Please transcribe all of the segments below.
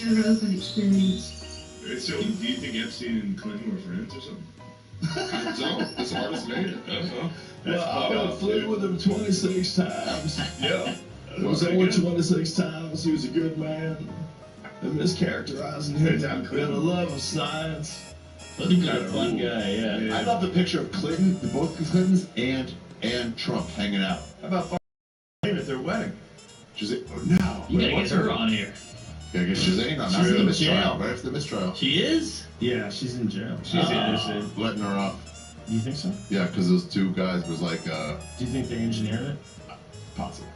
Never open experience. So, do you think Epstein and Clinton were friends or something? I don't. This artist made it. That's all. Well, I flew with him 26 times. Yeah. It was only 26 times. He was a good man. And mischaracterizing him with a love of science. But he's a fun guy, yeah. I love the picture of Clinton, both the Clintons and Trump hanging out. How about at their wedding? Oh, no. You gotta get her on here. Gotta get Shazane on. That's the mistrial. Right after the mistrial. She is? Yeah, she's in jail. She's innocent. Letting her off. Do you think so? Yeah, because those two guys was like, Do you think they engineered it? possible.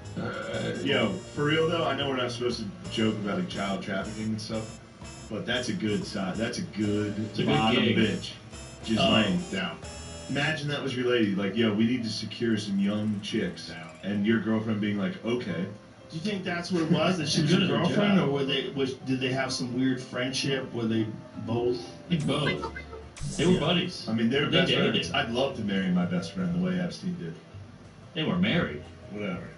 Yo, for real though, I know we're not supposed to joke about like child trafficking and stuff, but that's a good side. That's a good bottom gig. bitch. Just laying down. Imagine that was your lady. Like, yo, we need to secure some young chicks, and your girlfriend being like, okay. Do you think that's what it was? That she was a girlfriend, or did they have some weird friendship? Were they both? I think both. They were buddies. I mean, they were best dated. friends. I'd love to marry my best friend the way Epstein did. They were married. Whatever.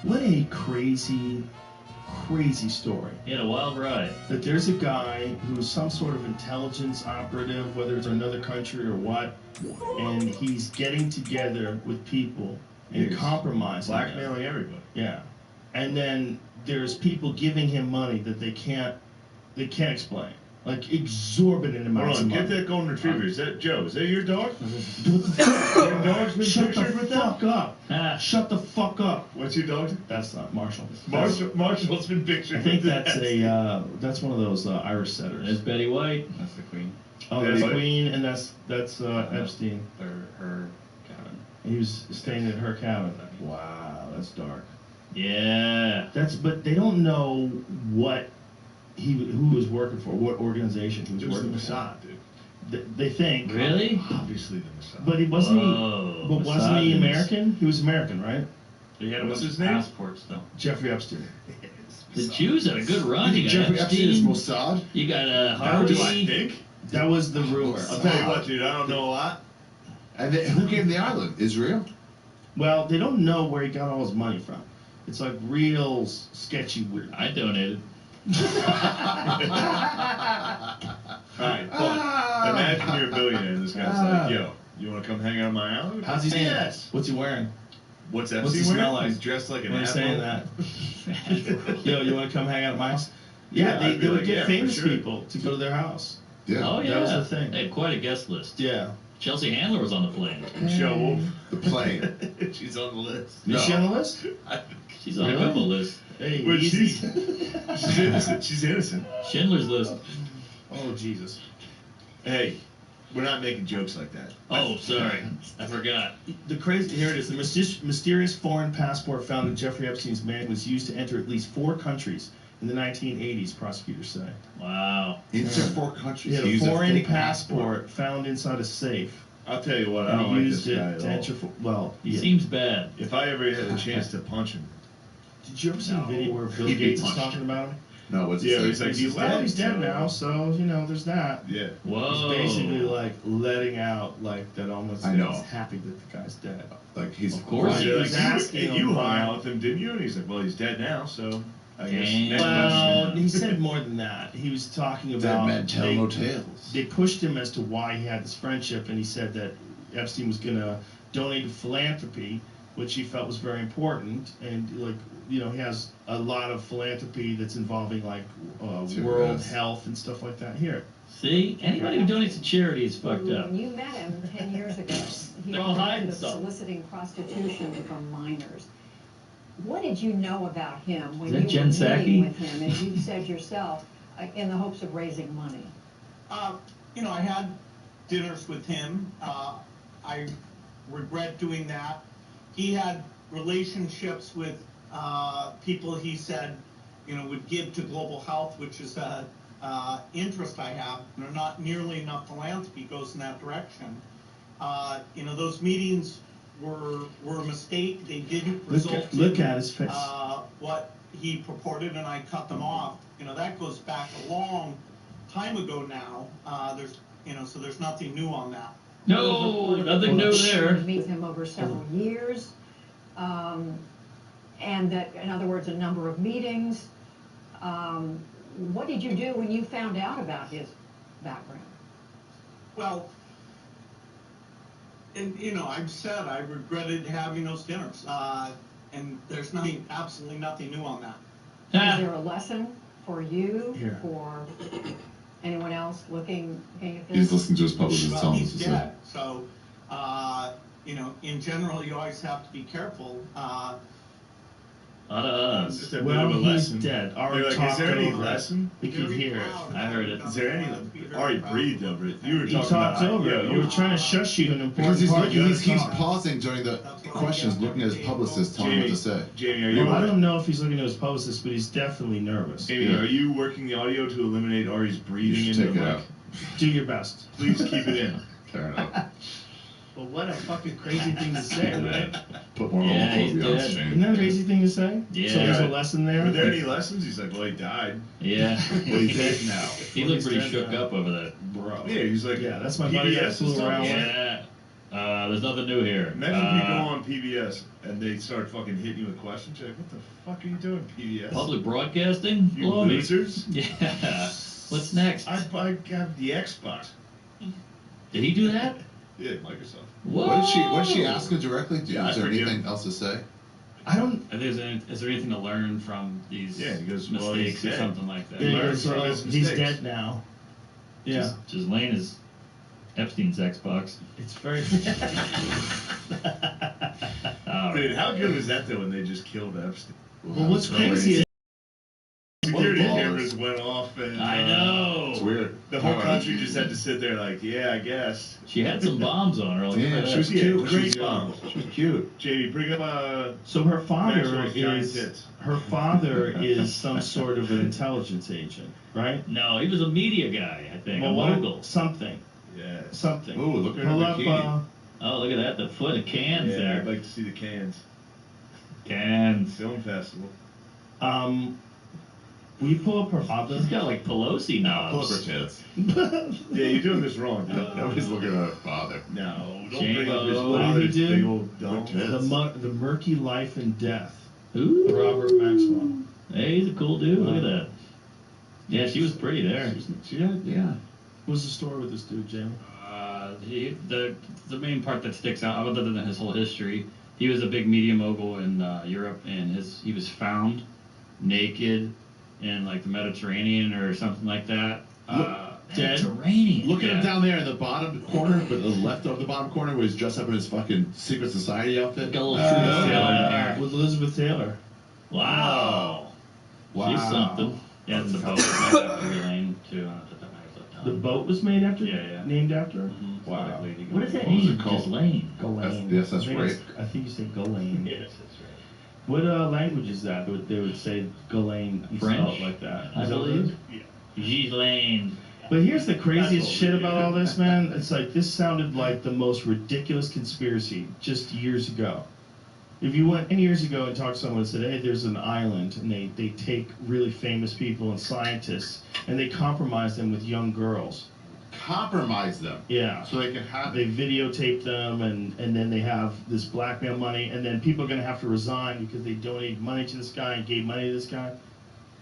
What a crazy, crazy story. He had a wild ride. That there's a guy who's some sort of intelligence operative, whether it's another country or what, and he's getting together with people and compromising them. Blackmailing everybody. Yeah. And then there's people giving him money that they can't explain. Like exorbitant amounts of money. Get that golden retriever. Is that Joe? Is that your dog? Your dog's been Shut the pictured with that? fuck up. Shut the fuck up. What's your dog? That's not Marshall. Marshall's been pictured I think with that's that. that's one of those Irish setters. There's Betty White. That's the queen. Oh, That's the like- Queen, and that's Epstein. Her cabin. He was staying at her cabin. Wow, that's dark. Yeah. But they don't know what who he was working for, what organization he was It was the working for. Mossad, dude. They think. Really? Obviously the Mossad. But he wasn't. Whoa, But wasn't he Mossad is- American? He was American, right? He had What's his his name? passports though. Jeffrey Epstein. The Jews had a good run. You got Jeffrey Epstein is Epstein. Mossad? You got That Harvey. was, I think. That was the rumor. I'll tell you what, dude. I don't know a lot. And who gave him the island? Israel? Well, they don't know where he got all his money from. It's like real sketchy weird. I donated. Alright, but imagine you're a billionaire and this guy's like, yo, you want to come hang out on my island? How's he saying? Yes. What's he wearing? What's What's he Epstein smell wearing? like? He's dressed like an When he's admiral. saying that. Yo, you want to come hang out at my house? Yeah, I'd be they would like, get yeah, for famous sure. people to go to their house. Yeah. Oh yeah. That was the thing. They had quite a guest list. Yeah. Chelsea Handler was on the plane. Michelle Wolf. The plane. She's on the list. Is she on the list? She's on Really? a couple of lists. Hey, But easy. she's innocent. She's innocent. Schindler's List. Oh, Jesus. Hey, we're not making jokes like that. Oh, sorry. I forgot. Here it is. The mysterious foreign passport found in Jeffrey Epstein's bag was used to enter at least 4 countries in the 1980s, prosecutors say. Wow. Into 4 countries. He had He a used foreign fake passport found inside a safe. I'll tell you what, I And don't he like used this guy it at to all. enter. Well, yeah. Seems bad. If I ever had a chance to punch him, Did you ever see a video where Bill He'd be Gates is punched. talking about him? No, what's he Yeah, say? he's like, He's dead now, so, there's that. yeah. Whoa. He's basically like letting out like that almost I know. he's happy that the guy's dead. Like he's Of course Right. he They're was. like, asking you him hung why. out with him, didn't you? And he's like, well, he's dead now, so I guess Dang. next Well, question. he said more than that. He was talking dead about men tell no tales. they pushed him as to why he had this friendship, and he said that Epstein was going to donate to philanthropy, which he felt was very important, and he has a lot of philanthropy that's involving like world Yes. health and stuff like that. Here, See? Anybody who donates to charity is fucked up. When you met him 10 years ago, he They're all was hiding of stuff. soliciting prostitution from minors. What did you know about him when Is that you Jen were Psaki? meeting with him, as you said yourself, in the hopes of raising money? I had dinners with him. I regret doing that. He had relationships with people he said, would give to global health, which is a interest I have. Not nearly enough philanthropy goes in that direction. Those meetings were a mistake. They didn't result look in at his face. what he purported, and I cut them off. That goes back a long time ago now. So there's nothing new on that. No, nothing new there. Meet him over several years, and that, in other words, a number of meetings. what did you do when you found out about his background? Well, and I've said I regretted having those dinners, and there's absolutely nothing new on that. Is there a lesson for you, Here. for anyone else looking at He's this? listening to his publicist Well, tell him he's what to say. dead, so in general, you always have to be careful. Lot of Just us. a bit Well, of a he's lesson. dead. They're Ari like, is talked there any over it. lesson? We could Very hear it. proud I heard it. Is there any? Be very Ari proud breathed of over it. what You were He talking talked about. over it. Yeah, You were trying to shush you an important Because he's part. looking, You he's gotta keeps talk. pausing during the questions, looking at his publicist, telling him what to say. Jamie, are you? Well, I don't know if he's looking at his publicist, but he's definitely nervous. Jamie, Yeah. are you working the audio to eliminate Ari's You breathing should into take the it mic? out. Do your best. Please keep it in. Fair enough. Well, what a fucking crazy thing to say, right? Put more Yeah, he's homophobia on dead. Isn't Shane. that a crazy thing to say? Yeah. So there's a lesson there. Were there any lessons? He's like, well, he died. Yeah. Well, he's dead now. He looked pretty shook up over that. Bro. Yeah, he's like, Yeah, that's my buddy that PBS flew is around talking. with. Yeah. There's nothing new here. Imagine if you go on PBS and they start fucking hitting you with questions. You're like, what the fuck are you doing, PBS? Public broadcasting? You Blow me. losers. Yeah. What's next? I got the Xbox. Did he do that? Yeah, Microsoft. Whoa. What did she ask him directly? Yeah, I Is there forgive anything him. else to say? I don't. Is there anything to learn from these Yeah, he goes, well, mistakes he's or dead. something like that? Yeah, he learned goes, from his he's mistakes. dead now. Yeah, Ghislaine is Epstein's Xbox. it's very. All Dude, right. how good was that though when they just killed Epstein? Well, what's crazy is Security Ballers. cameras went off and I know. It's weird. the whole Alright. country just had to sit there like, yeah, I guess. She had some bombs on her. I'll give her Damn, that. she was Yeah, cute. great She was, mom. she was cute. Jamie, bring up so. Her father Maxwell's giant is tits. her father is some sort of an intelligence agent, right? No, he was a media guy, I think. Well, a what- mogul. something, Yeah. something. Ooh, look at her Pull up. bikini. Oh, look at that. The foot of cans Yeah, there. I'd like to see the cans. Cans. Film festival. We pull up her father. He's got like Pelosi Pull up her knobs. tits. Yeah, you're doing this wrong, dude. Nobody's looking at her father. No, don't Shame. bring up his What did he father's do? big old dumb Look tits. The murky life and death. Ooh. Robert Maxwell. Hey, he's a cool dude. Look at that. Yeah, she was pretty there. She had, yeah. What's the story with this dude, Jamie? The main part that sticks out, other than his whole history, he was a big media mogul in Europe, and he was found naked in like the Mediterranean or something like that. Dead. Mediterranean. Look at him Yeah. down there in the bottom corner, but the left of the bottom corner, where he's dressed up in his fucking secret society outfit. Got a little Uh, Trudeau down there. with Elizabeth Taylor. Wow. Wow. She's something. Yeah, the boat was named after Elaine too. The boat was made after, Yeah. named after her. Mhm. Wow. Lady What is that What was name? it called? Ghislaine. Ghislaine. Yes, that's I think right. I think you said Ghislaine. Yes, that's right. What language is that? They would say Ghislaine. You French, spell it like that. I Is that what it believe. is? Ghislaine. But here's the craziest That's what shit we about do. all this, man. It's like this sounded like the most ridiculous conspiracy just years ago. If you went 10 years ago and talked to someone and said, hey, there's an island, and they take really famous people and scientists, and they compromise them with young girls. Compromise them. Yeah. So they can have They videotape them, and then they have this blackmail money, and then people are going to have to resign because they donated money to this guy and gave money to this guy.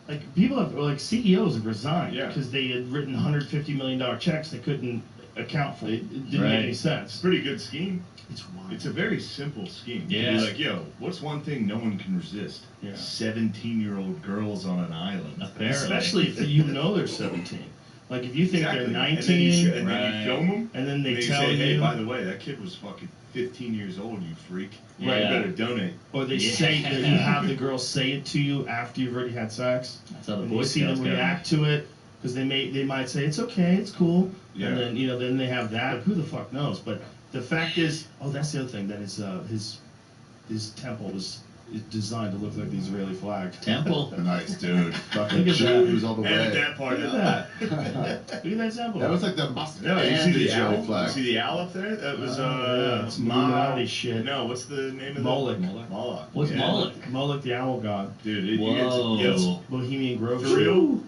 Like, people have, like, CEOs have resigned Yeah. because they had written $150 million checks they couldn't account for. It didn't Right. make any It's sense. a pretty good scheme. It's wild. It's a very simple scheme. Yeah. You're like, yo, what's one thing no one can resist? Yeah. 17-year-old girls on an island. Apparently. Especially if you know they're 17. Like, if you think Exactly. they're And then you, 19, and then Right. you film them, and then they and tell say, hey, you, by the way, that kid was fucking 15 years old, you freak. Yeah. You better donate. or they Yeah. say that you have the girl say it to you after you've already had sex. That's how the And Boy you see Scouts them go. react to it because they might say it's okay, it's cool, Yeah. and then then they have that. Who the fuck knows? But the fact is, that's the other thing. That his temple was designed to look like the Israeli flag. Temple. Nice, dude. Fucking Look at that. Jews all the Edit way. that part Look out. at that. Look at that temple. That was like the must No, you and see the Israeli owl? flag. You see the owl up there? That was yeah, it's Illuminati shit. No, what's the name of Moloch. the Moloch. What's Yeah. Moloch? Moloch, the owl god. Dude, it Whoa. gets Bohemian Grove. For shit. real?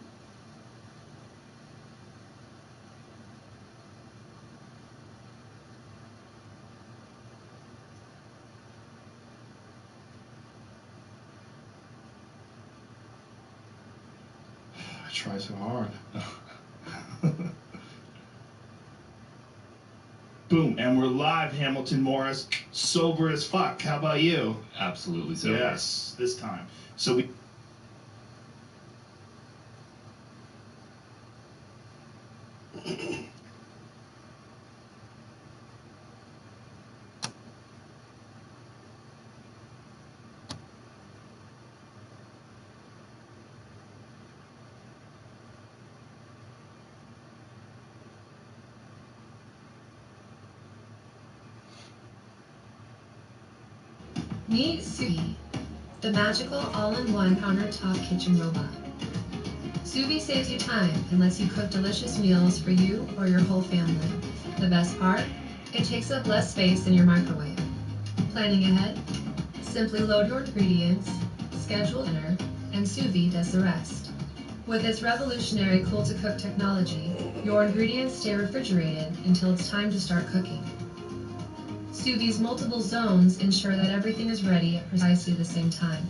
Try so hard. Boom, and we're live, Hamilton Morris. Sober as fuck. How about you? Absolutely sober. Yes, this time. So we. Meet Suvi, the magical all-in-one countertop kitchen robot. Suvi saves you time and lets you cook delicious meals for you or your whole family. The best part? It takes up less space than your microwave. Planning ahead? Simply load your ingredients, schedule dinner, and Suvi does the rest. With its revolutionary cool-to-cook technology, your ingredients stay refrigerated until it's time to start cooking. Suvi's multiple zones ensure that everything is ready at precisely the same time.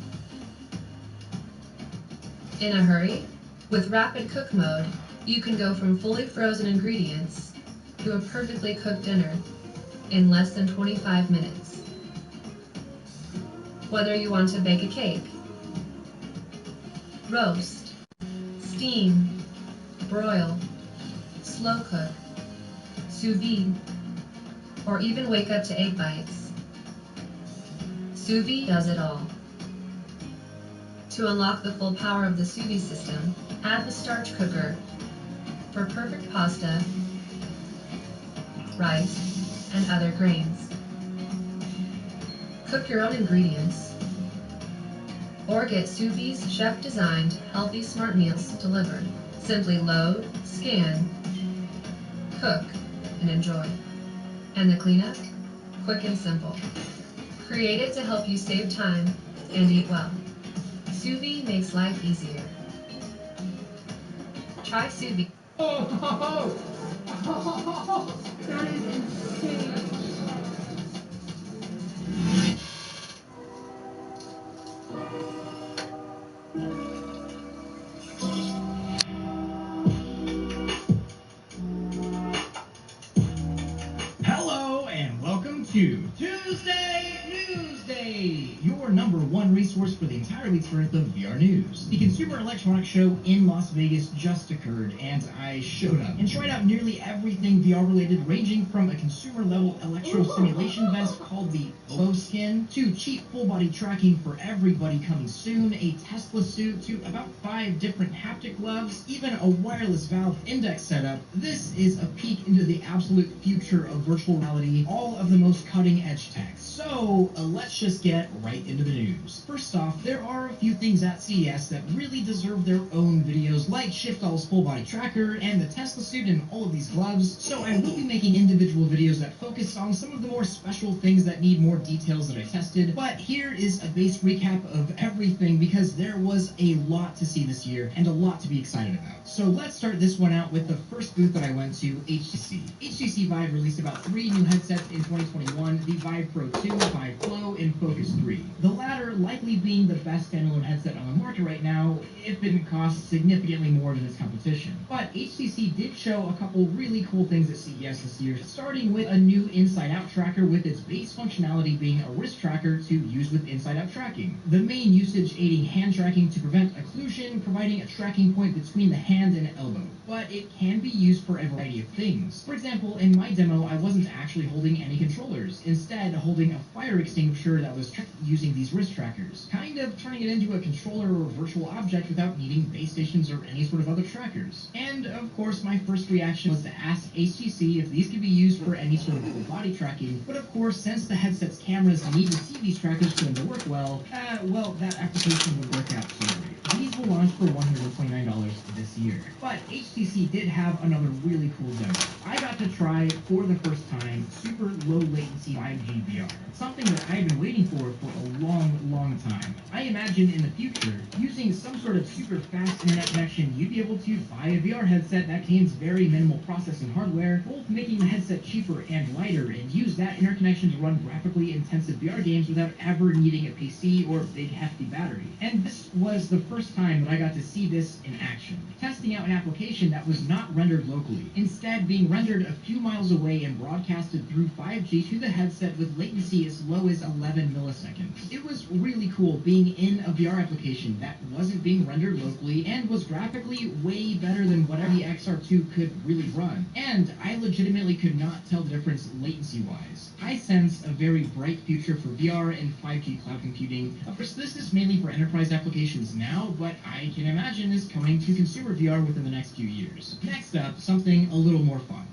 In a hurry? With Rapid Cook Mode, you can go from fully frozen ingredients to a perfectly cooked dinner in less than 25 minutes. Whether you want to bake a cake, roast, steam, broil, slow cook, sous vide, or even wake up to egg bites, Suvi does it all. To unlock the full power of the Suvi system, add the starch cooker for perfect pasta, rice, and other grains. Cook your own ingredients, or get Suvi's chef-designed healthy smart meals delivered. Simply load, scan, cook, and enjoy. And the cleanup? Quick and simple. Created to help you save time and eat well. Suvi makes life easier. Try Suvi. That is insane. Hello and welcome to Tuesday Newsday, your number one resource for the entire week's worth of VR news. The Consumer Electronics Show in Las Vegas just occurred, and I showed up and tried out nearly everything VR related, ranging from a consumer level electro simulation vest called the Obo Skin to cheap full body tracking for everybody coming soon, a Tesla suit to about 5 different haptic gloves, even a wireless Valve Index setup. This is a peek into the absolute future of virtual reality, all of the most cutting edge tech. So let's just get right into the news. First off, there are a few things at CES that really deserve their own videos, like Shiftal's full body tracker and the Tesla suit and all of these gloves. So I will be making individual videos that focus on some of the more special things that need more details that I tested. But here is a base recap of everything, because there was a lot to see this year and a lot to be excited about. So let's start this one out with the first booth that I went to, HTC. HTC Vive released about 3 new headsets in 2021, the Vive Pro 2, Vive Flow, and Focus 3. The latter likely being the best standalone headset on the market right now, if it didn't cost significantly more than its competition. But HTC did show a couple really cool things at CES this year, starting with a new inside-out tracker with its base functionality being a wrist tracker to use with inside-out tracking. The main usage aiding hand tracking to prevent occlusion, providing a tracking point between the hand and elbow. But it can be used for a variety of things. For example, in my demo, I wasn't actually holding any controllers, instead holding a fire extinguisher that was using these wrist trackers, kind of turning it into a controller or virtual object without needing base stations or any sort of other trackers. And of course, my first reaction was to ask HTC if these could be used for any sort of full body tracking, but of course, since the headset's cameras need to see these trackers for them to work well, that application would work out so great. These will launch for $129 this year. But HTC HTC did have another really cool demo. I got to try, for the first time, super low latency 5G VR. Something that I've been waiting for a long time. I imagine in the future, using some sort of super fast internet connection, you'd be able to buy a VR headset that contains very minimal processing hardware, both making the headset cheaper and lighter, and use that interconnection to run graphically intensive VR games without ever needing a PC or a big hefty battery. And this was the first time that I got to see this in action. Testing out an application that was not rendered locally, instead being rendered a few miles away and broadcasted through 5G to the headset with latency as low as 11 milliseconds. It was really cool being in a VR application that wasn't being rendered locally and was graphically way better than whatever the XR2 could really run. And I legitimately could not tell the difference latency-wise. I sense a very bright future for VR and 5G cloud computing. Of course, this is mainly for enterprise applications now, but I can imagine this coming to consumer VR within the next few years. Next up, something a little more fun.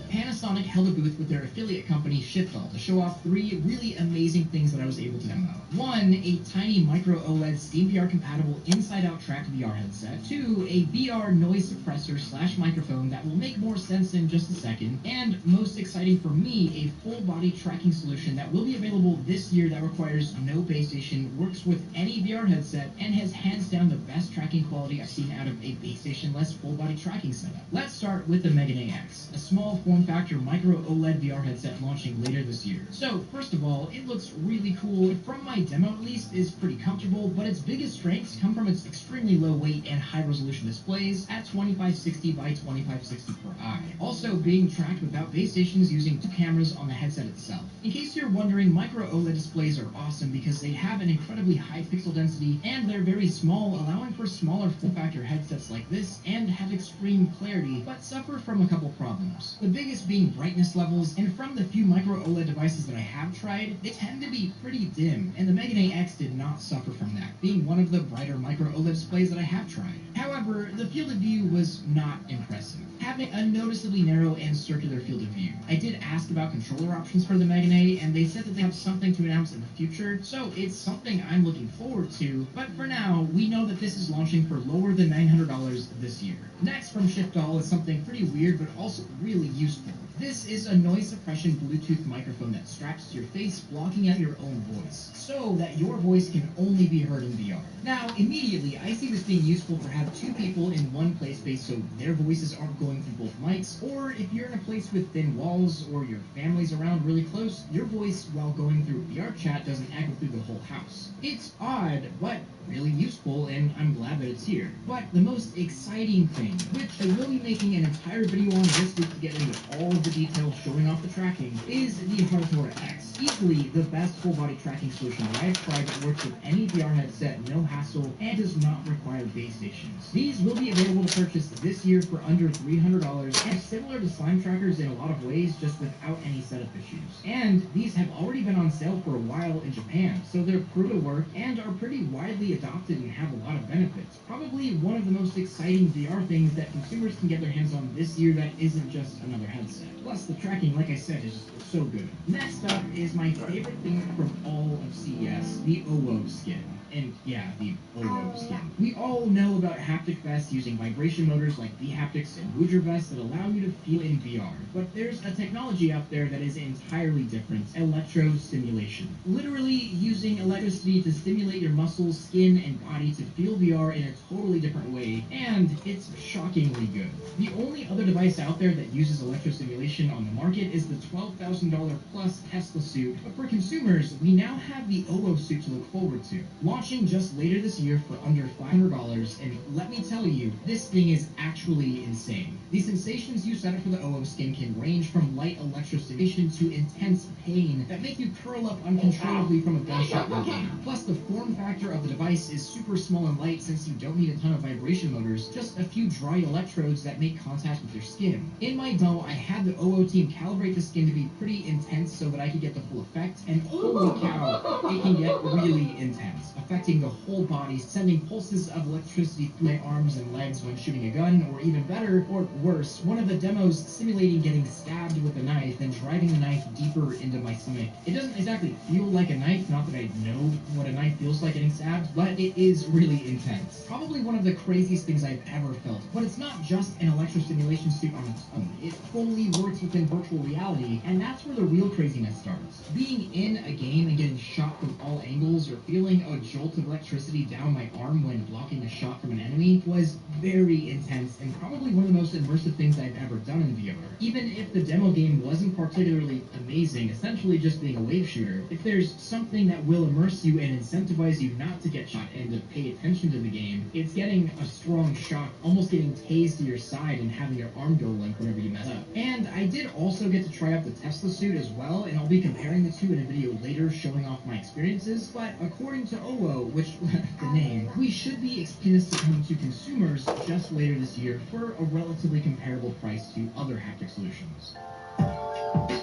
Panasonic held a booth with their affiliate company Shipfell to show off 3 really amazing things that I was able to demo. 1, a tiny micro OLED SteamVR compatible inside-out track VR headset. 2, a VR noise suppressor / microphone that will make more sense in just a second. And most exciting for me, a full body tracking solution that will be available this year that requires no base station, works with any VR headset, and has hands down the best tracking quality I've seen out of a base station-less full body tracking setup. Let's start with the Megan AX, a small form factor micro OLED VR headset launching later this year. So, first of all, it looks really cool. From my demo at least, is pretty comfortable, but its biggest strengths come from its extremely low weight and high resolution displays at 2560 by 2560 per eye. Also being tracked without base stations using 2 cameras on the headset itself. In case you're wondering, micro OLED displays are awesome because they have an incredibly high pixel density and they're very small, allowing for smaller form factor headsets like this and have extreme clarity, but suffer from a couple problems. The biggest being brightness levels, and from the few micro OLED devices that I have tried, they tend to be pretty dim, and the Megan AX did not suffer from that, being one of the brighter micro OLED displays that I have tried. However, the field of view was not impressive, having a noticeably narrow and circular field of view. I did ask about controller options for the Megan A, and they said that they have something to announce in the future, so it's something I'm looking forward to, but for now, we know that this is launching for lower than $900 this year. Next from Shipfell is something pretty weird, but also really useful. This is a noise suppression Bluetooth microphone that straps to your face, blocking out your own voice, so that your voice can only be heard in VR. Now, immediately, I see this being useful for having 2 people in one play space so their voices aren't going through both mics, or if you're in a place with thin walls or your family's around really close, your voice while going through VR chat doesn't echo through the whole house. It's odd, but really useful, and I'm glad that it's here. But the most exciting thing, which I will be making an entire video on this week to get into all of the details showing off the tracking, is the Hardcore X. Easily the best full body tracking solution that I've tried that works with any VR headset, no hassle, and does not require base stations. These will be available to purchase this year for under $300, and similar to Slime Trackers in a lot of ways, just without any setup issues. And these have already been on sale for a while in Japan, so they're proof of work and are pretty widely adopted and have a lot of benefits. Probably one of the most exciting VR things that consumers can get their hands on this year that isn't just another headset. Plus, the tracking, like I said, is just so good. Next up is my favorite thing from all of CES, the OWO skin. And yeah, the OWO skin. We all know about haptic vests using vibration motors like vHaptics and Woodger vests that allow you to feel in VR. But there's a technology out there that is entirely different, electrostimulation. Literally using electricity to stimulate your muscles, skin, and body to feel VR in a totally different way, and it's shockingly good. The only other device out there that uses electrostimulation on the market is the $12,000 plus Tesla suit, but for consumers, we now have the OWO suit to look forward to. Launching just later this year for under $500, and let me tell you, this thing is actually insane. The sensations you set up for the OWO skin can range from light electrostimulation to intense pain that make you curl up uncontrollably from a gunshot wound game. Plus, the form factor of the device is super small and light since you don't need a ton of vibration motors, just a few dry electrodes that make contact with your skin. In my demo, I had the OWO team calibrate the skin to be pretty intense so that I could get the full effect, and holy cow, it can get really intense. A affecting the whole body, sending pulses of electricity through my arms and legs when shooting a gun, or even better, or worse, one of the demos simulating getting stabbed with a knife and driving the knife deeper into my stomach. It doesn't exactly feel like a knife, not that I know what a knife feels like getting stabbed, but it is really intense. Probably one of the craziest things I've ever felt. But it's not just an electrostimulation suit on its own. It fully works within virtual reality, and that's where the real craziness starts. Being in a game and getting shot from all angles, or feeling a jolt of electricity down my arm when blocking a shot from an enemy, was very intense and probably one of the most immersive things I've ever done in VR. Even if the demo game wasn't particularly amazing, essentially just being a wave shooter, if there's something that will immerse you and incentivize you not to get shot and to pay attention to the game, it's getting a strong shock, almost getting tased to your side and having your arm go limp whenever you mess up. And I did also get to try out the Tesla suit as well, and I'll be comparing the two in a video later showing off my experiences, but according to OWO, which the name, we should be expecting this to come to consumers just later this year for a relatively comparable price to other haptic solutions.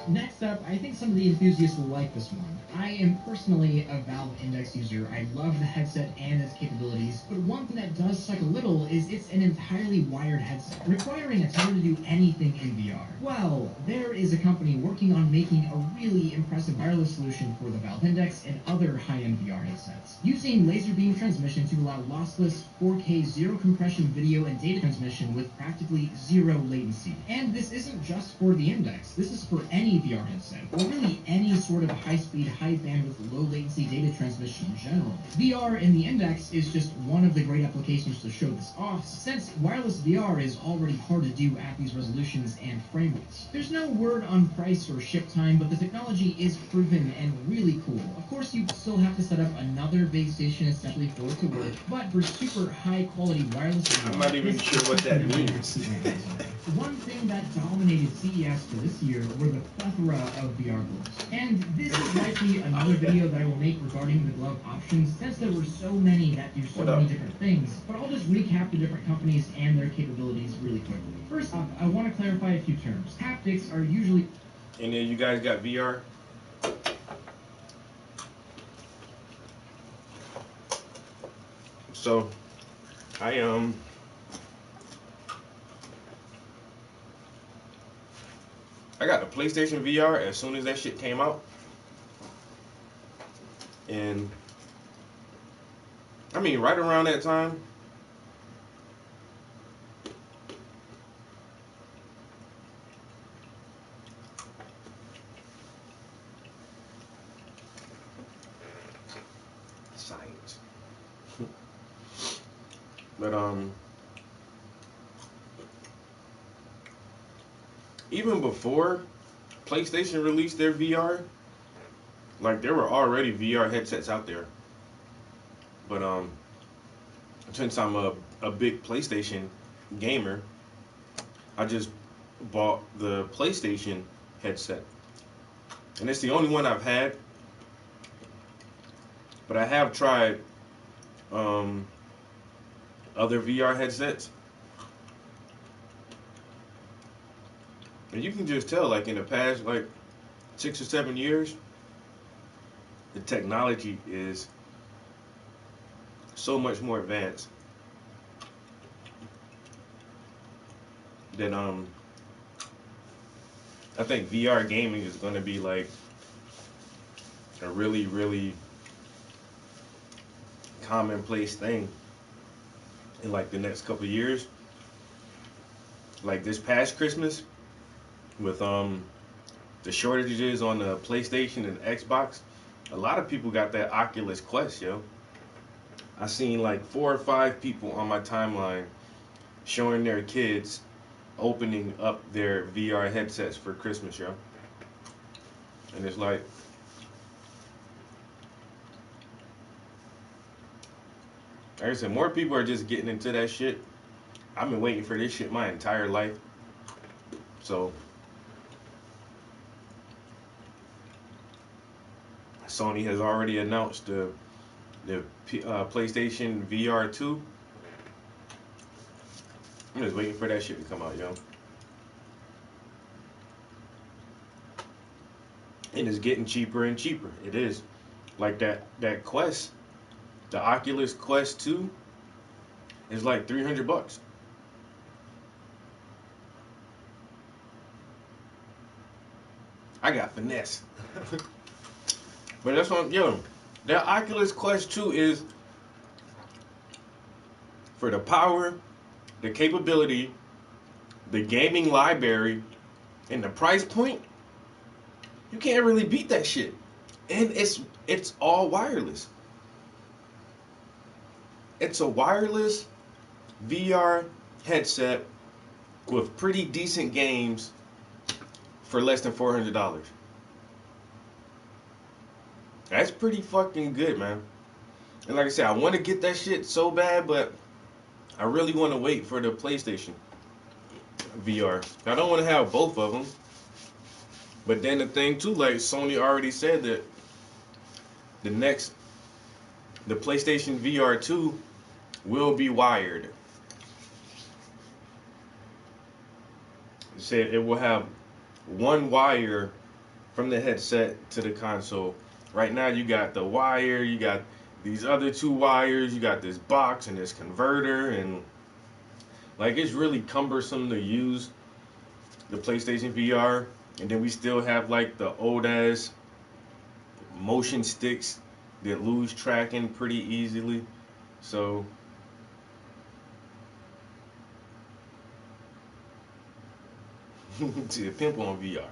Next up, I think some of the enthusiasts will like this one. I am personally a Valve Index user. I love the headset and its capabilities, but one thing that does suck a little is it's an entirely wired headset, requiring a tower to do anything in VR. Well, there is a company working on making a really impressive wireless solution for the Valve Index and other high-end VR headsets, using laser beam transmission to allow lossless 4K zero compression video and data transmission with practically zero latency. And this isn't just for the Index, this is for any VR headset, or really any sort of high-speed, high-bandwidth, low-latency data transmission in general. VR in the Index is just one of the great applications to show this off, since wireless VR is already hard to do at these resolutions and frame rates. There's no word on price or ship time, but the technology is proven and really cool. Of course, you still have to set up another base station essentially for it to work, but for super high-quality wireless VR, I'm not even sure what that means. One thing that dominated CES for this year were the plethora of VR gloves. And this is likely another video that I will make regarding the glove options, since there were so many that do so many different things. But I'll just recap the different companies and their capabilities really quickly. First off, I want to clarify a few terms. Haptics are usually... Any of you guys got VR? So, I got the PlayStation VR as soon as that shit came out. And I mean, right around that time, science. But even before PlayStation released their VR, like there were already VR headsets out there. But since I'm a big PlayStation gamer, I just bought the PlayStation headset. And it's the only one I've had. But I have tried other VR headsets. And you can just tell, like in the past, like 6 or 7 years, the technology is so much more advanced that I think VR gaming is going to be like a really, really commonplace thing in like the next couple of years. Like this past Christmas, with the shortages on the PlayStation and Xbox, a lot of people got that Oculus Quest, yo. I seen like 4 or 5 people on my timeline showing their kids opening up their VR headsets for Christmas, yo. And it's like, like I said, more people are just getting into that shit. I've been waiting for this shit my entire life. So Sony has already announced the PlayStation VR 2. I'm just waiting for that shit to come out, yo. And it's getting cheaper and cheaper. It is. Like that Quest The Oculus Quest 2 is like $300. I got finesse. But that's what the Oculus Quest 2 is for the power, the capability, the gaming library, and the price point. You can't really beat that shit. And it's all wireless. It's a wireless VR headset with pretty decent games for less than $400. That's pretty fucking good, man. And like I said, I want to get that shit so bad, but I really want to wait for the PlayStation VR. I don't want to have both of them. But then the thing too, like Sony already said that the PlayStation VR 2 will be wired. It said it will have one wire from the headset to the console. Right now you got the wire, you got these other two wires, you got this box and this converter, and like it's really cumbersome to use the PlayStation VR. And then we still have like the old ass motion sticks that lose tracking pretty easily. So see a pimp on VR.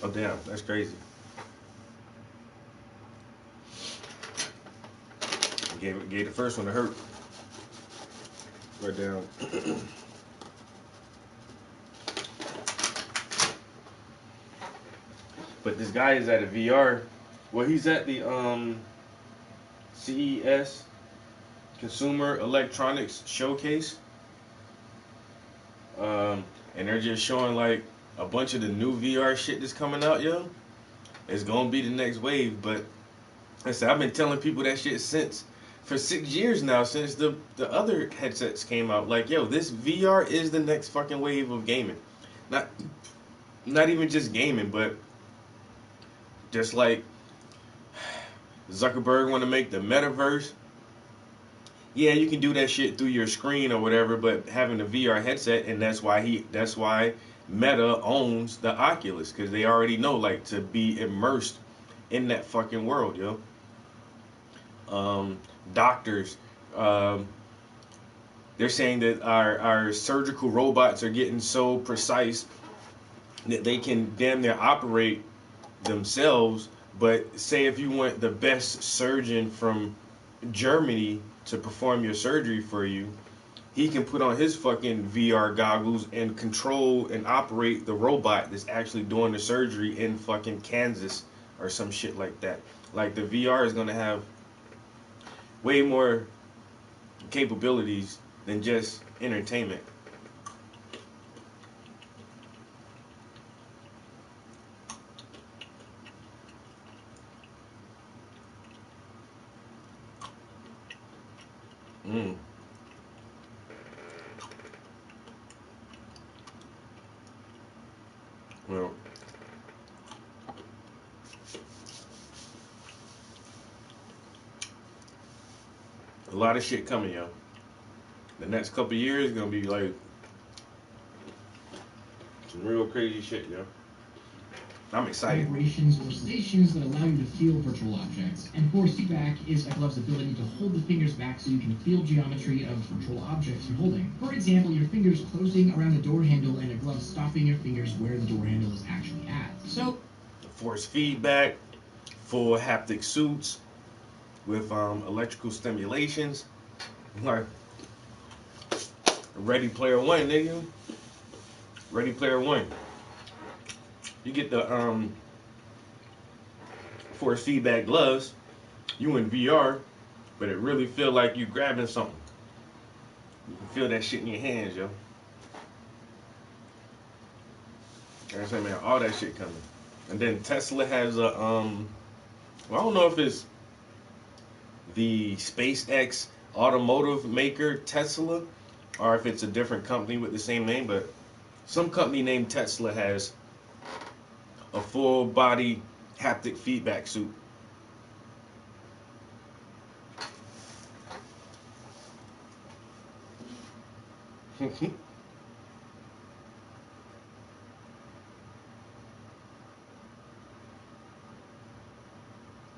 Oh damn, that's crazy. Gave the first one a hurt. Right down. But this guy is at a VR. Well, he's at the CES Consumer Electronics Showcase. And they're just showing like a bunch of the new VR shit that's coming out, yo. It's gonna be the next wave, but like I said, I've been telling people that shit for 6 years now, since the other headsets came out. Like, yo, this VR is the next fucking wave of gaming. Not even just gaming, but just like Zuckerberg want to make the metaverse. Yeah, you can do that shit through your screen or whatever, but having a VR headset, and that's why Meta owns the Oculus, because they already know, like, to be immersed in that fucking world, yo. Doctors, they're saying that our surgical robots are getting so precise that they can damn near operate themselves. But say if you want the best surgeon from Germany to perform your surgery for you, he can put on his fucking VR goggles and control and operate the robot that's actually doing the surgery in fucking Kansas or some shit like that. Like, the VR is gonna have way more capabilities than just entertainment. Well, a lot of shit coming, yo. The next couple of years is gonna be like some real crazy shit, yo. I'm excited. Vibrations or stations that allow you to feel virtual objects. And force feedback is a glove's ability to hold the fingers back so you can feel geometry of virtual objects you're holding. For example, your fingers closing around a door handle and a glove stopping your fingers where the door handle is actually at. So, Force feedback, full haptic suits with electrical stimulations. Like Ready Player One, nigga. Ready Player One. You get the force feedback gloves, you in VR, but it really feel like you grabbing something. You can feel that shit in your hands, yo. Like I said, man, all that shit coming. And then Tesla has a well, I don't know if it's the SpaceX automotive maker Tesla, or if it's a different company with the same name, but some company named Tesla has a full body haptic feedback suit.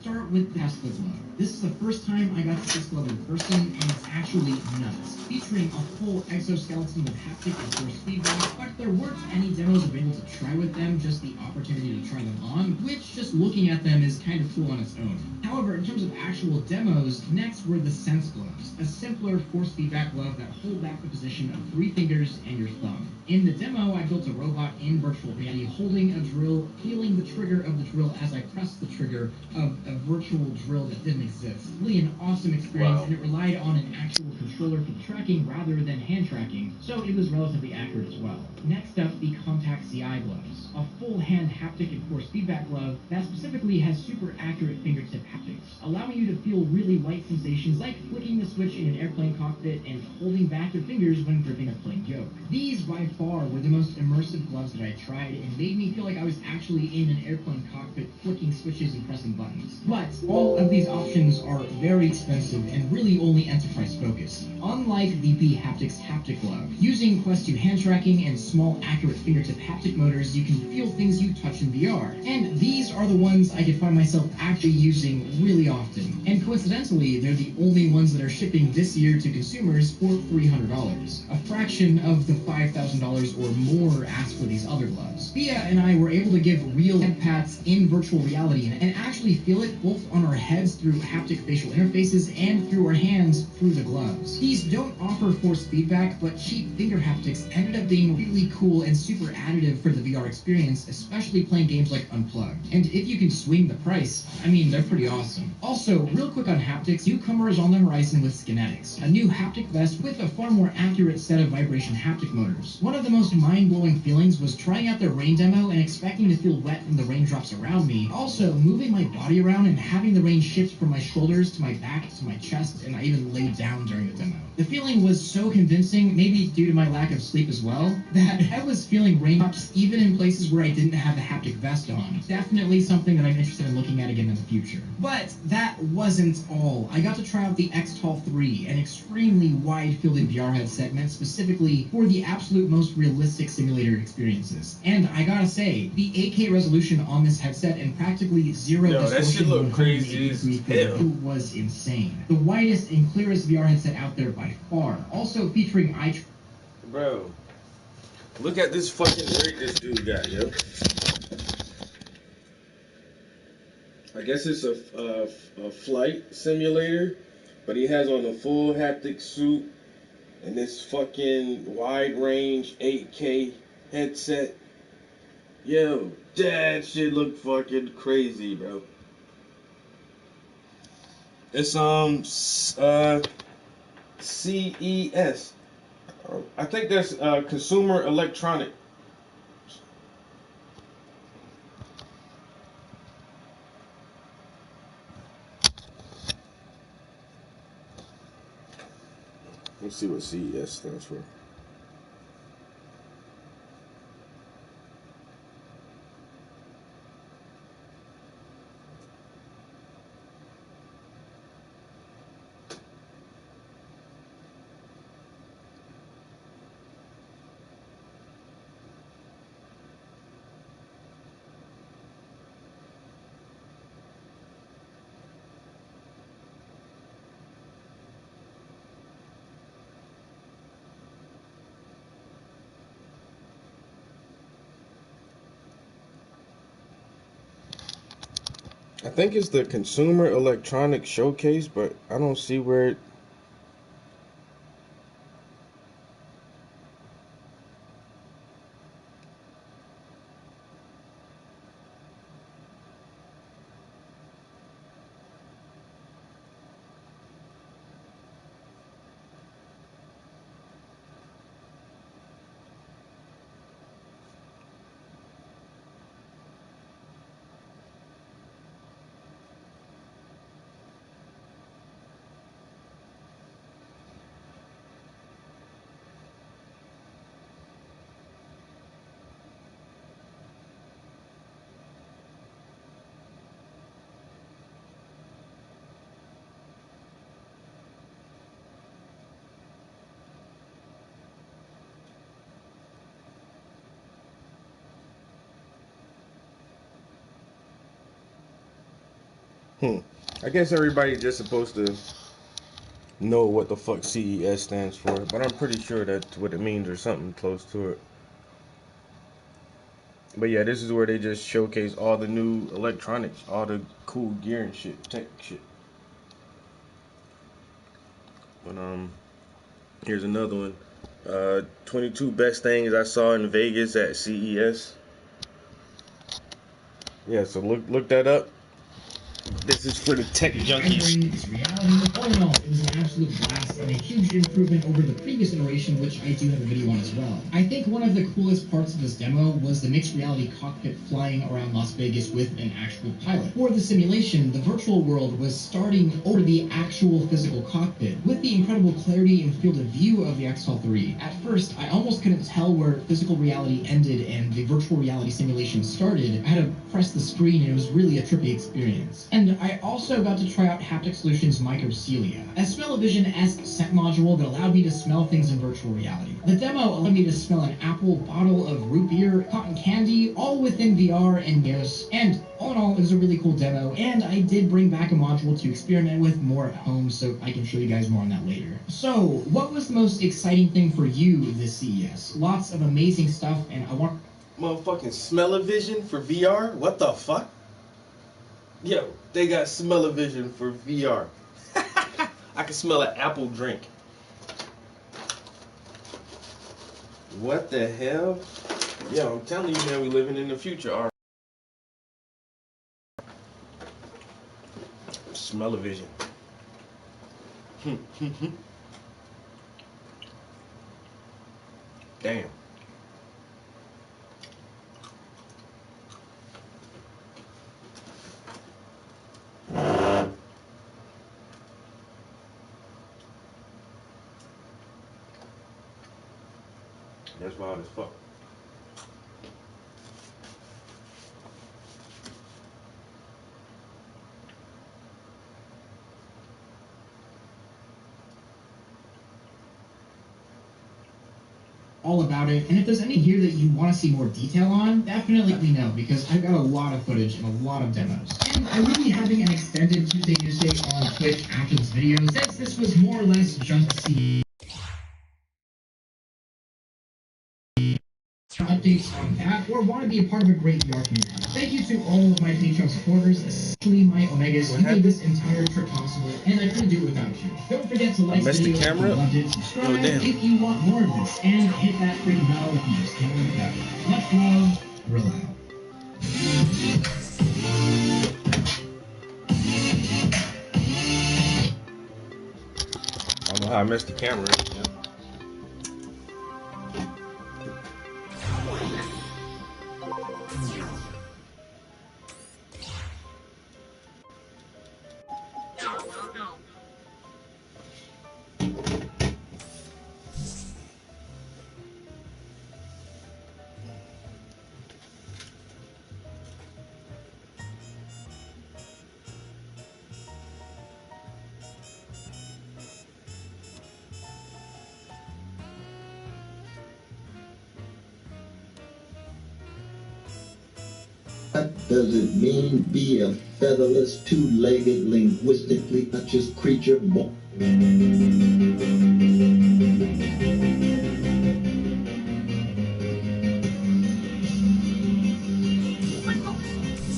Start with the Tesla glove. This is the first time I got to see this glove in person, and it's actually nuts. Featuring a full exoskeleton with haptic and force feedback, but there weren't any demos available to try with them, just the opportunity to try them on, which just looking at them is kind of cool on its own. However, in terms of actual demos, next were the Sense gloves, a simpler force feedback glove that hold back the position of 3 fingers and your thumb. In the demo, I built a robot in virtual reality holding a drill, feeling the trigger of the drill as I pressed the trigger of a virtual drill that didn't exist. Really an awesome experience, and it relied on an actual controller for the tracking rather than hand tracking, so it was relatively accurate as well. Next up, the Contact CI gloves, a full hand haptic and force feedback glove that specifically has super accurate fingertip haptics, allowing you to feel really light sensations like flicking the switch in an airplane cockpit and holding back your fingers when gripping a plane yoke. These by far were the most immersive gloves that I tried and made me feel like I was actually in an airplane cockpit flicking switches and pressing buttons. But all of these options are very expensive and really only enterprise focused. Unlike the B Haptics haptic glove, using Quest 2 hand tracking and small accurate fingertip haptic motors, you can feel things you touch in VR. And these are the ones I could find myself actually using really often. And coincidentally, they're the only ones that are shipping this year to consumers for $300, a fraction of the $5,000 or more asked for these other gloves. Thea and I were able to give real head pats in virtual reality and actually feel it both on our heads through haptic facial interfaces and through our hands through the gloves. These don't offer force feedback, but cheap finger haptics ended up being really cool and super additive for the VR experience, especially playing games like Unplugged. And if you can swing the price, I mean, they're pretty awesome. Also, real quick on haptics, newcomer is on the horizon with Skinetics, a new haptic vest with a far more accurate set of vibration haptic motors. One of the most mind-blowing feelings was trying out their rain demo and expecting to feel wet from the raindrops around me. Also, moving my body around and having the rain shift from my shoulders to my back to my chest, and I even laid down during the demo. The feeling was so convincing, maybe due to my lack of sleep as well, that I was feeling raindrops even in places where I didn't have the haptic vest on. Definitely something that I'm interested in looking at again in the future. But that wasn't all. I got to try out the Xtal 3, an extremely wide-fielded VR headset meant specifically for the absolute most realistic simulator experiences. And I gotta say, the 8K resolution on this headset and practically zero that shit distortion look crazy as hell. was insane. The widest and clearest VR headset out there by far. Also featuring eye. Bro, look at this fucking rig this dude got, yo. I guess it's a flight simulator, but he has on a full haptic suit and this fucking wide range 8K headset. Yo, that shit look fucking crazy, bro. It's CES. I think that's Consumer Electronic. Let's see what CES stands for. I think it's the Consumer Electronics Showcase, but I don't see where it. I guess everybody's just supposed to know what the fuck CES stands for, but I'm pretty sure that's what it means or something close to it. But yeah, this is where they just showcase all the new electronics, all the cool gear and shit, tech shit. But here's another one. 22 best things I saw in Vegas at CES. Yeah, so look that up. This is for the tech junkies. It's reality. All in all, it was an absolute blast and a huge improvement over the previous iteration, which I do have a video on as well. I think one of the coolest parts of this demo was the mixed reality cockpit flying around Las Vegas with an actual pilot. For the simulation, the virtual world was starting over the actual physical cockpit with the incredible clarity and field of view of the XTAL 3. At first, I almost couldn't tell where physical reality ended and the virtual reality simulation started. I had to press the screen and it was really a trippy experience. And I also got to try out Haptic Solutions Microcelia, a smell-o-vision-esque scent module that allowed me to smell things in virtual reality. The demo allowed me to smell an apple, bottle of root beer, cotton candy, all within VR and Neos. And all in all, it was a really cool demo, and I did bring back a module to experiment with more at home, so I can show you guys more on that later. So, what was the most exciting thing for you this CES? Lots of amazing stuff, and I want... Motherfucking smell-o-vision for VR? What the fuck? Yo, they got smell-o-vision for VR. I can smell an apple drink. What the hell? Yo, I'm telling you, man, we living in the future. All right. Smell-o-vision. Damn. That's wild as fuck. all about it, and if there's any here that you want to see more detail on, definitely let me know, because I've got a lot of footage and a lot of demos. And I will be having an extended Tuesday Newsday on Twitch after this video, since this was more or less just a CE updates on that, or want to be a part of a great VR community. Thank you to all of my Patreon supporters, especially my Omegas, who made this entire trip possible, and I couldn't do it without you. Don't forget to like the video if you loved it, subscribe if you want more of this, and hit that freaking bell if you just can't live without it. Much love, real out. I don't know how I missed the camera. Yeah. What does it mean be a featherless, two-legged, linguistically conscious creature born?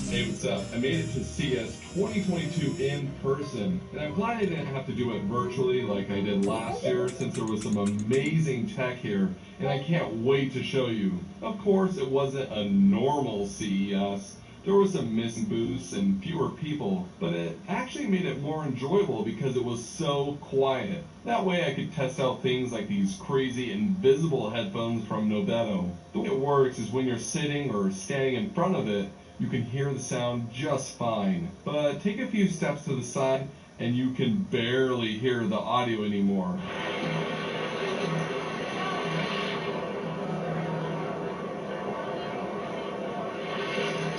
Hey, what's up? I made it to CES 2022 in person, and I'm glad I didn't have to do it virtually like I did last year, since there was some amazing tech here, and I can't wait to show you. Of course, it wasn't a normal CES. There was some missing booths and fewer people, but it actually made it more enjoyable because it was so quiet. That way I could test out things like these crazy invisible headphones from Nobeto. The way it works is when you're sitting or standing in front of it, you can hear the sound just fine. But take a few steps to the side and you can barely hear the audio anymore.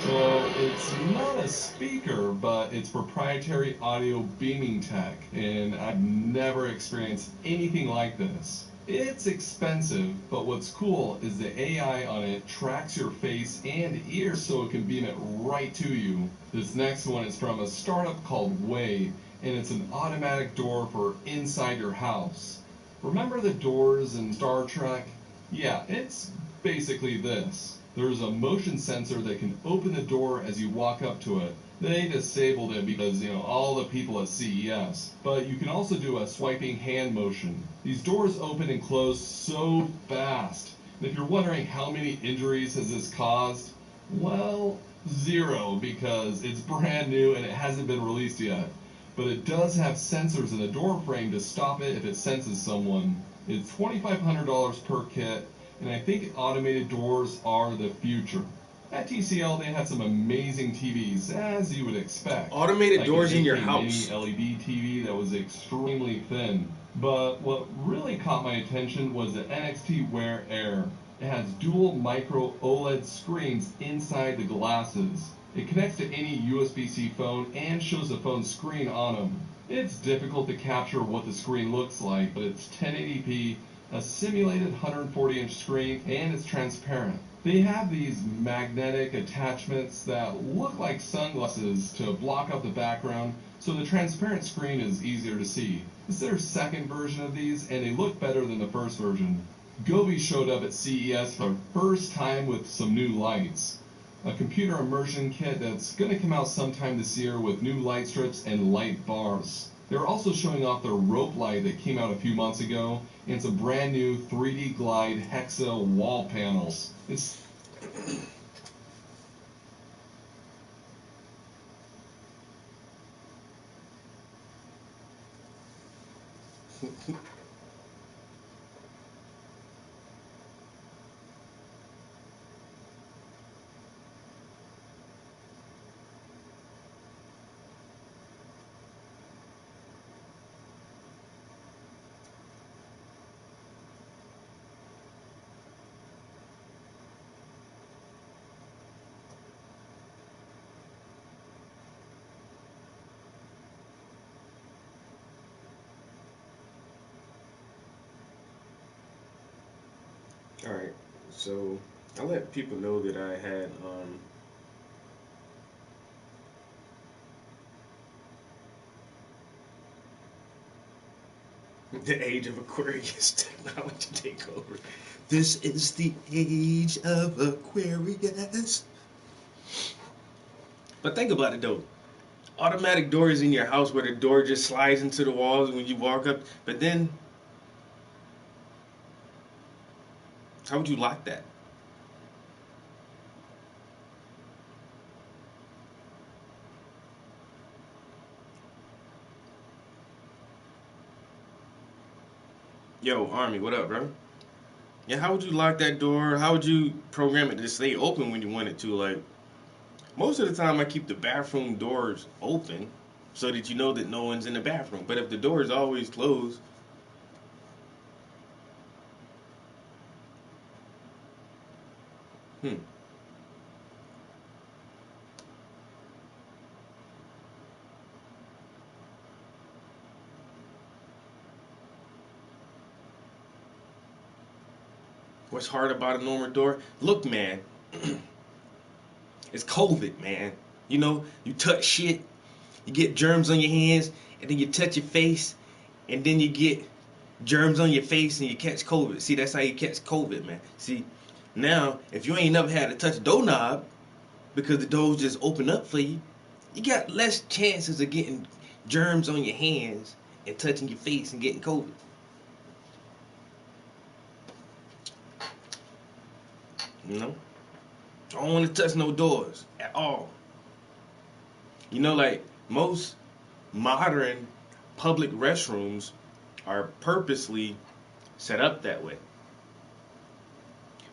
So it's not a speaker, but it's proprietary audio beaming tech, and I've never experienced anything like this. It's expensive, but what's cool is the AI on it tracks your face and ears so it can beam it right to you. This next one is from a startup called Way, and it's an automatic door for inside your house. Remember the doors in Star Trek? Yeah, it's basically this. There's a motion sensor that can open the door as you walk up to it. They disabled it because, all the people at CES. But you can also do a swiping hand motion. These doors open and close so fast. And if you're wondering how many injuries has this caused, well, 0, because it's brand new and it hasn't been released yet. But it does have sensors in the door frame to stop it if it senses someone. It's $2,500 per kit, and I think automated doors are the future. At TCL, they had some amazing TVs, as you would expect. Automated like doors an in your 8K house. Mini LED TV that was extremely thin. But what really caught my attention was the NXT Wear Air. It has dual micro OLED screens inside the glasses. It connects to any USB-C phone and shows the phone screen on them. It's difficult to capture what the screen looks like, but it's 1080p, a simulated 140-inch screen, and it's transparent. They have these magnetic attachments that look like sunglasses to block out the background, so the transparent screen is easier to see. This is their second version of these, and they look better than the first version. Gobi showed up at CES for the first time with some new lights. A computer immersion kit that's going to come out sometime this year with new light strips and light bars. They're also showing off their rope light that came out a few months ago, and some brand new 3D Glide Hexa wall panels. It's Alright, so I let people know that I had the age of Aquarius technology takeover. This is the age of Aquarius. But think about it though. Automatic doors in your house where the door just slides into the walls when you walk up, but then how would you lock that? Yo, Army, what up, bro? Yeah, how would you lock that door? How would you program it to stay open when you want it to? Like, most of the time I keep the bathroom doors open so that you know that no one's in the bathroom. But if the door is always closed, what's hard about a normal door? Look, man, it's COVID, man. You know, you touch shit, you get germs on your hands, and then you touch your face, and then you get germs on your face and you catch COVID. See, that's how you catch COVID, man. See, now, if you ain't never had to touch a doorknob because the doors just open up for you, you got less chances of getting germs on your hands and touching your face and getting COVID. You know? I don't want to touch no doors at all. You know, like most modern public restrooms are purposely set up that way.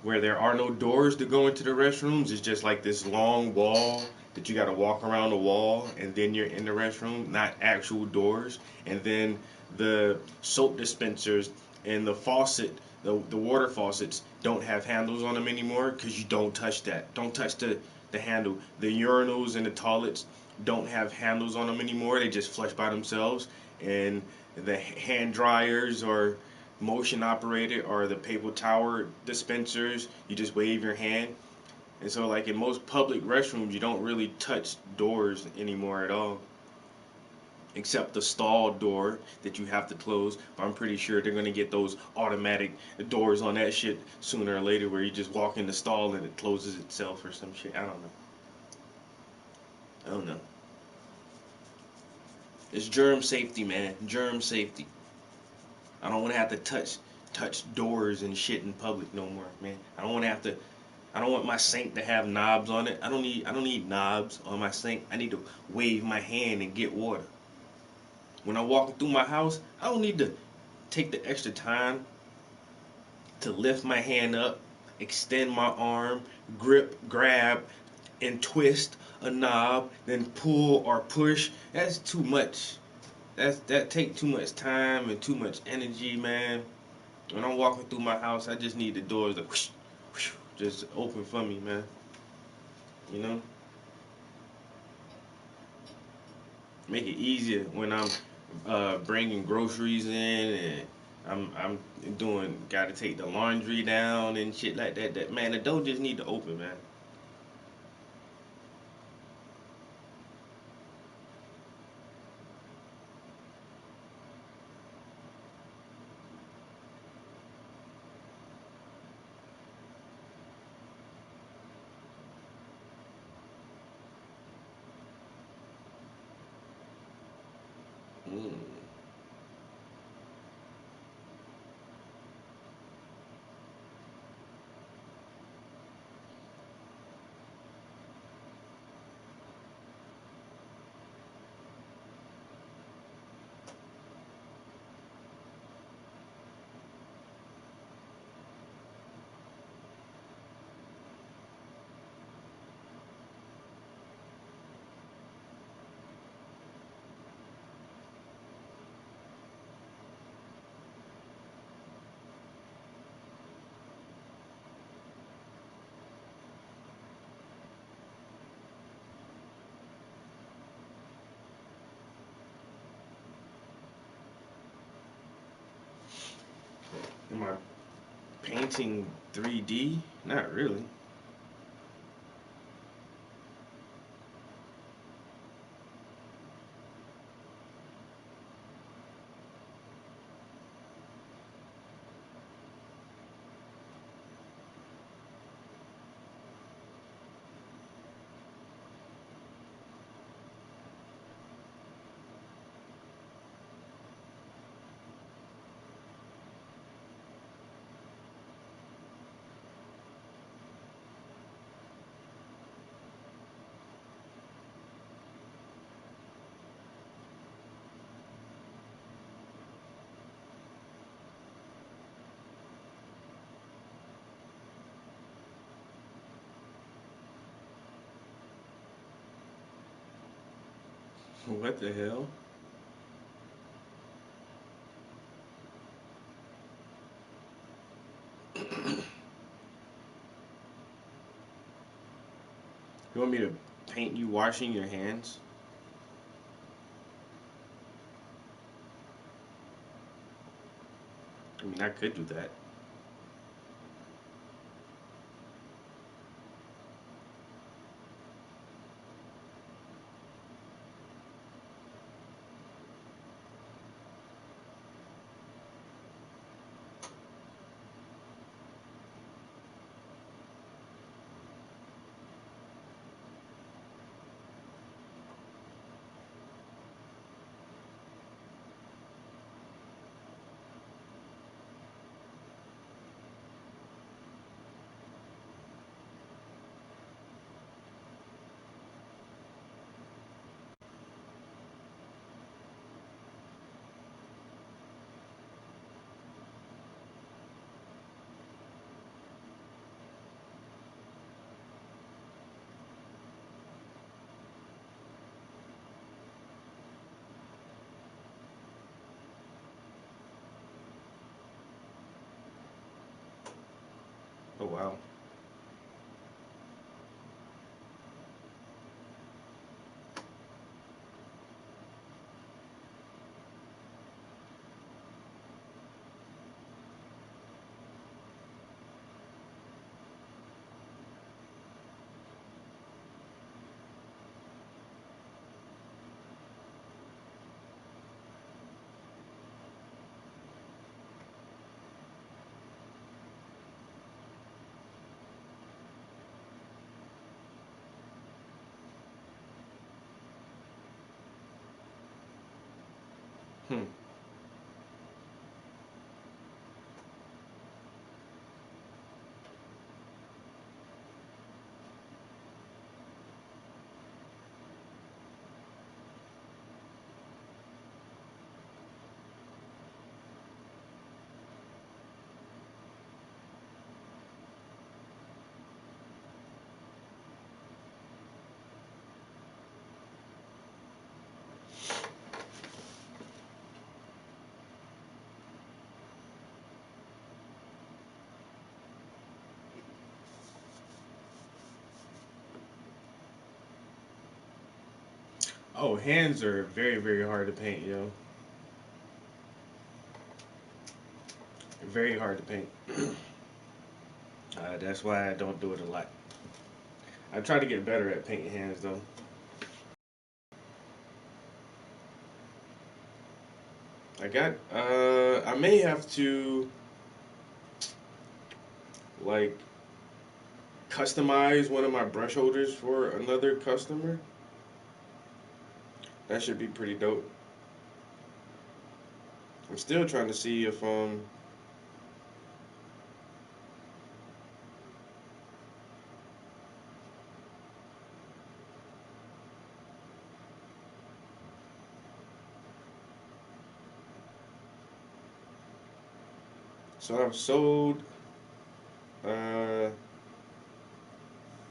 Where there are no doors to go into the restrooms, it's just like this long wall that you got to walk around the wall and then you're in the restroom, not actual doors. And then the soap dispensers and the faucet, the water faucets don't have handles on them anymore because you don't touch that. Don't touch the handle. The urinals and the toilets don't have handles on them anymore. They just flush by themselves. And the hand dryers or motion operated or the paper towel dispensers. You just wave your hand. And so, like in most public restrooms, you don't really touch doors anymore at all, except the stall door that you have to close. But I'm pretty sure they're gonna get those automatic doors on that shit sooner or later, where you just walk in the stall and it closes itself or some shit. I don't know. I don't know. It's germ safety, man. Germ safety. I don't want to have to touch doors and shit in public no more, man. I don't want to have to. I don't want my sink to have knobs on it. I don't need knobs on my sink. I need to wave my hand and get water. When I'm walking through my house, I don't need to take the extra time to lift my hand up, extend my arm, grab, and twist a knob, then pull or push. That's too much. That take too much time and too much energy, man. When I'm walking through my house, I just need the doors to whoosh, whoosh, just open for me, man. You know? Make it easier when I'm bringing groceries in and I'm gotta take the laundry down and shit like that. That man, the door just need to open, man. Mm. Am I painting 3D? Not really. What the hell? You want me to paint you washing your hands? I mean, I could do that. Oh, wow. Oh, hands are very, very hard to paint, yo. Very hard to paint. That's why I don't do it a lot. I try to get better at painting hands, though. I may have to, like, customize one of my brush holders for another customer. That should be pretty dope. I'm still trying to see if so I've sold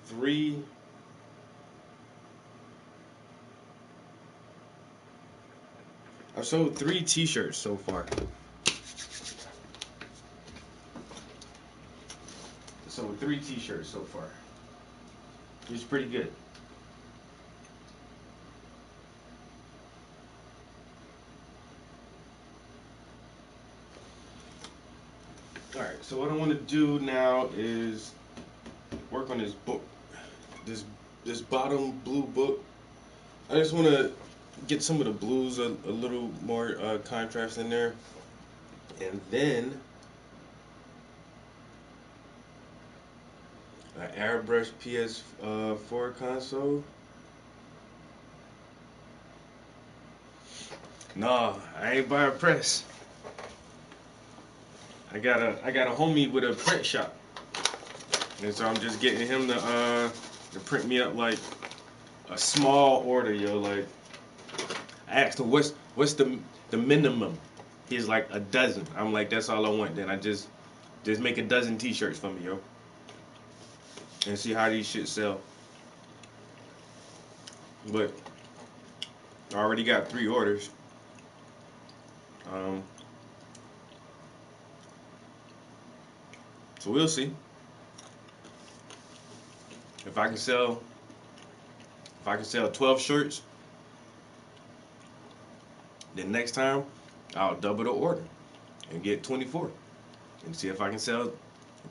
three. I've sold 3 T-shirts so far. Sold 3 T-shirts so far. It's pretty good. All right. So what I want to do now is work on this book. This bottom blue book. I just want to get some of the blues a little more contrast in there, and then an airbrush PS4 console. Nah, I ain't buy a press. I got a homie with a print shop, and so I'm just getting him to print me up like a small order, yo. Like, I asked him what's the minimum. He's like a dozen. I'm like, that's all I want. Then I just make a dozen T-shirts for me, yo, and see how these shit sell. But I already got 3 orders. So we'll see if I can sell 12 shirts. Then next time I'll double the order and get 24, and see if I can sell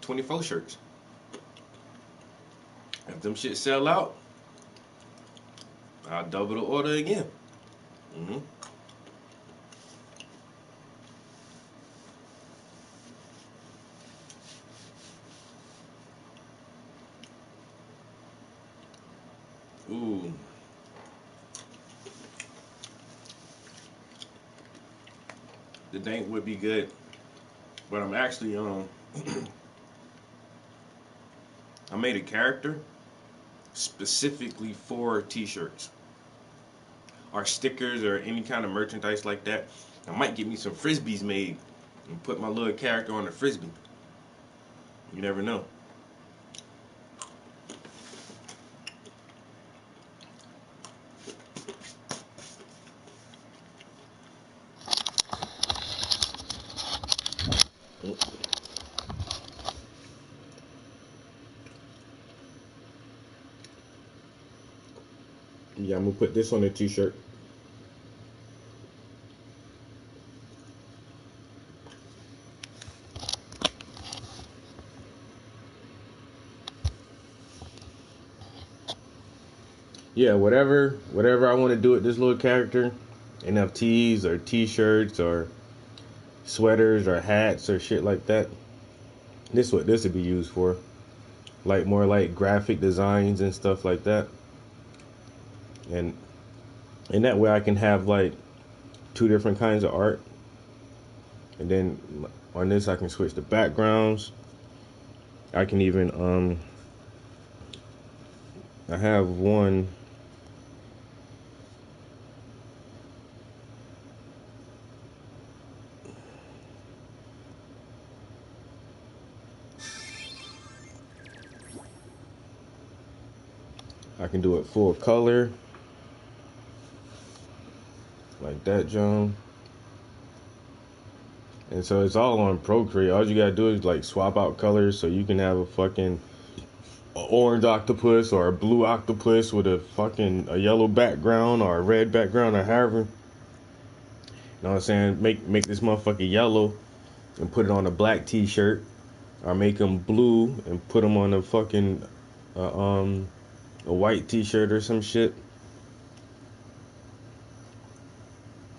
24 shirts. If them shit sell out, I'll double the order again. Ooh. The dank would be good, but I'm actually I made a character specifically for T-shirts or stickers or any kind of merchandise like that. I might get me some frisbees made and put my little character on the frisbee. You never know. Yeah, I'm gonna put this on the T-shirt. Yeah, whatever I want to do with this little character, NFTs or T-shirts or sweaters or hats or shit like that. This what this would be used for, like more like graphic designs and stuff like that. And that way I can have like 2 different kinds of art. And then on this I can switch the backgrounds. I can even I have one I can do it full color like that, John. And so it's all on Procreate. All you gotta do is like swap out colors, so you can have a fucking orange octopus or a blue octopus with a yellow background or a red background or however. You know what I'm saying? Make this motherfucker yellow and put it on a black t-shirt, or make them blue and put them on a fucking a white t-shirt or some shit.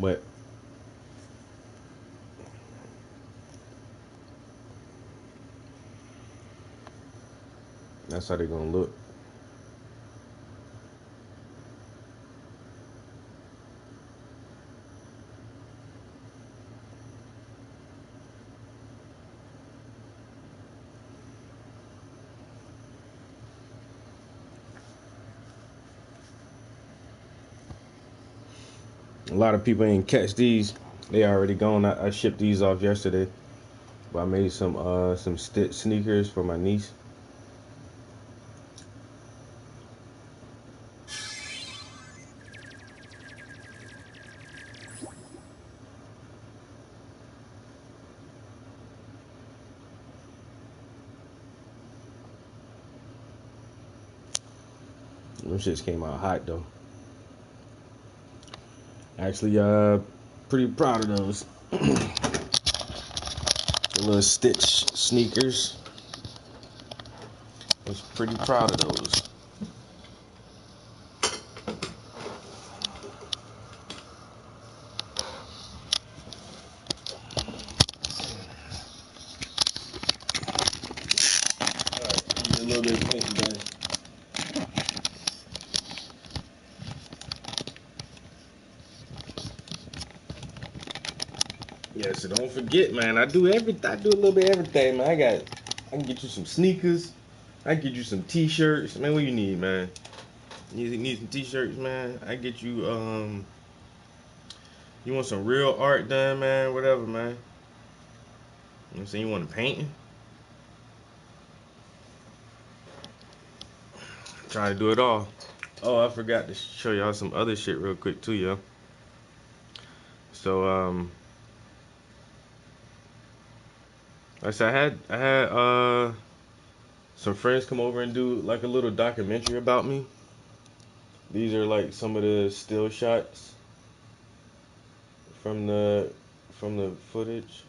But that's how they're gonna look. A lot of people ain't catch these. They already gone. I shipped these off yesterday. But I made some Stitch sneakers for my niece. Them shits came out hot though. Actually, pretty proud of those. The little Stitch sneakers. I was pretty proud of those. Alright, a little bit of paint done. Yeah, so don't forget, man. I do a little bit of everything, man. I can get you some sneakers. I can get you some t-shirts. Man, what you need, man? You need some t-shirts, man? I get you you want some real art done, man? Whatever, man. You know what I'm saying? You want a painting? Try to do it all. Oh, I forgot to show y'all some other shit real quick too, yo. So like I said, I had some friends come over and do like a little documentary about me. These are like some of the still shots from the footage.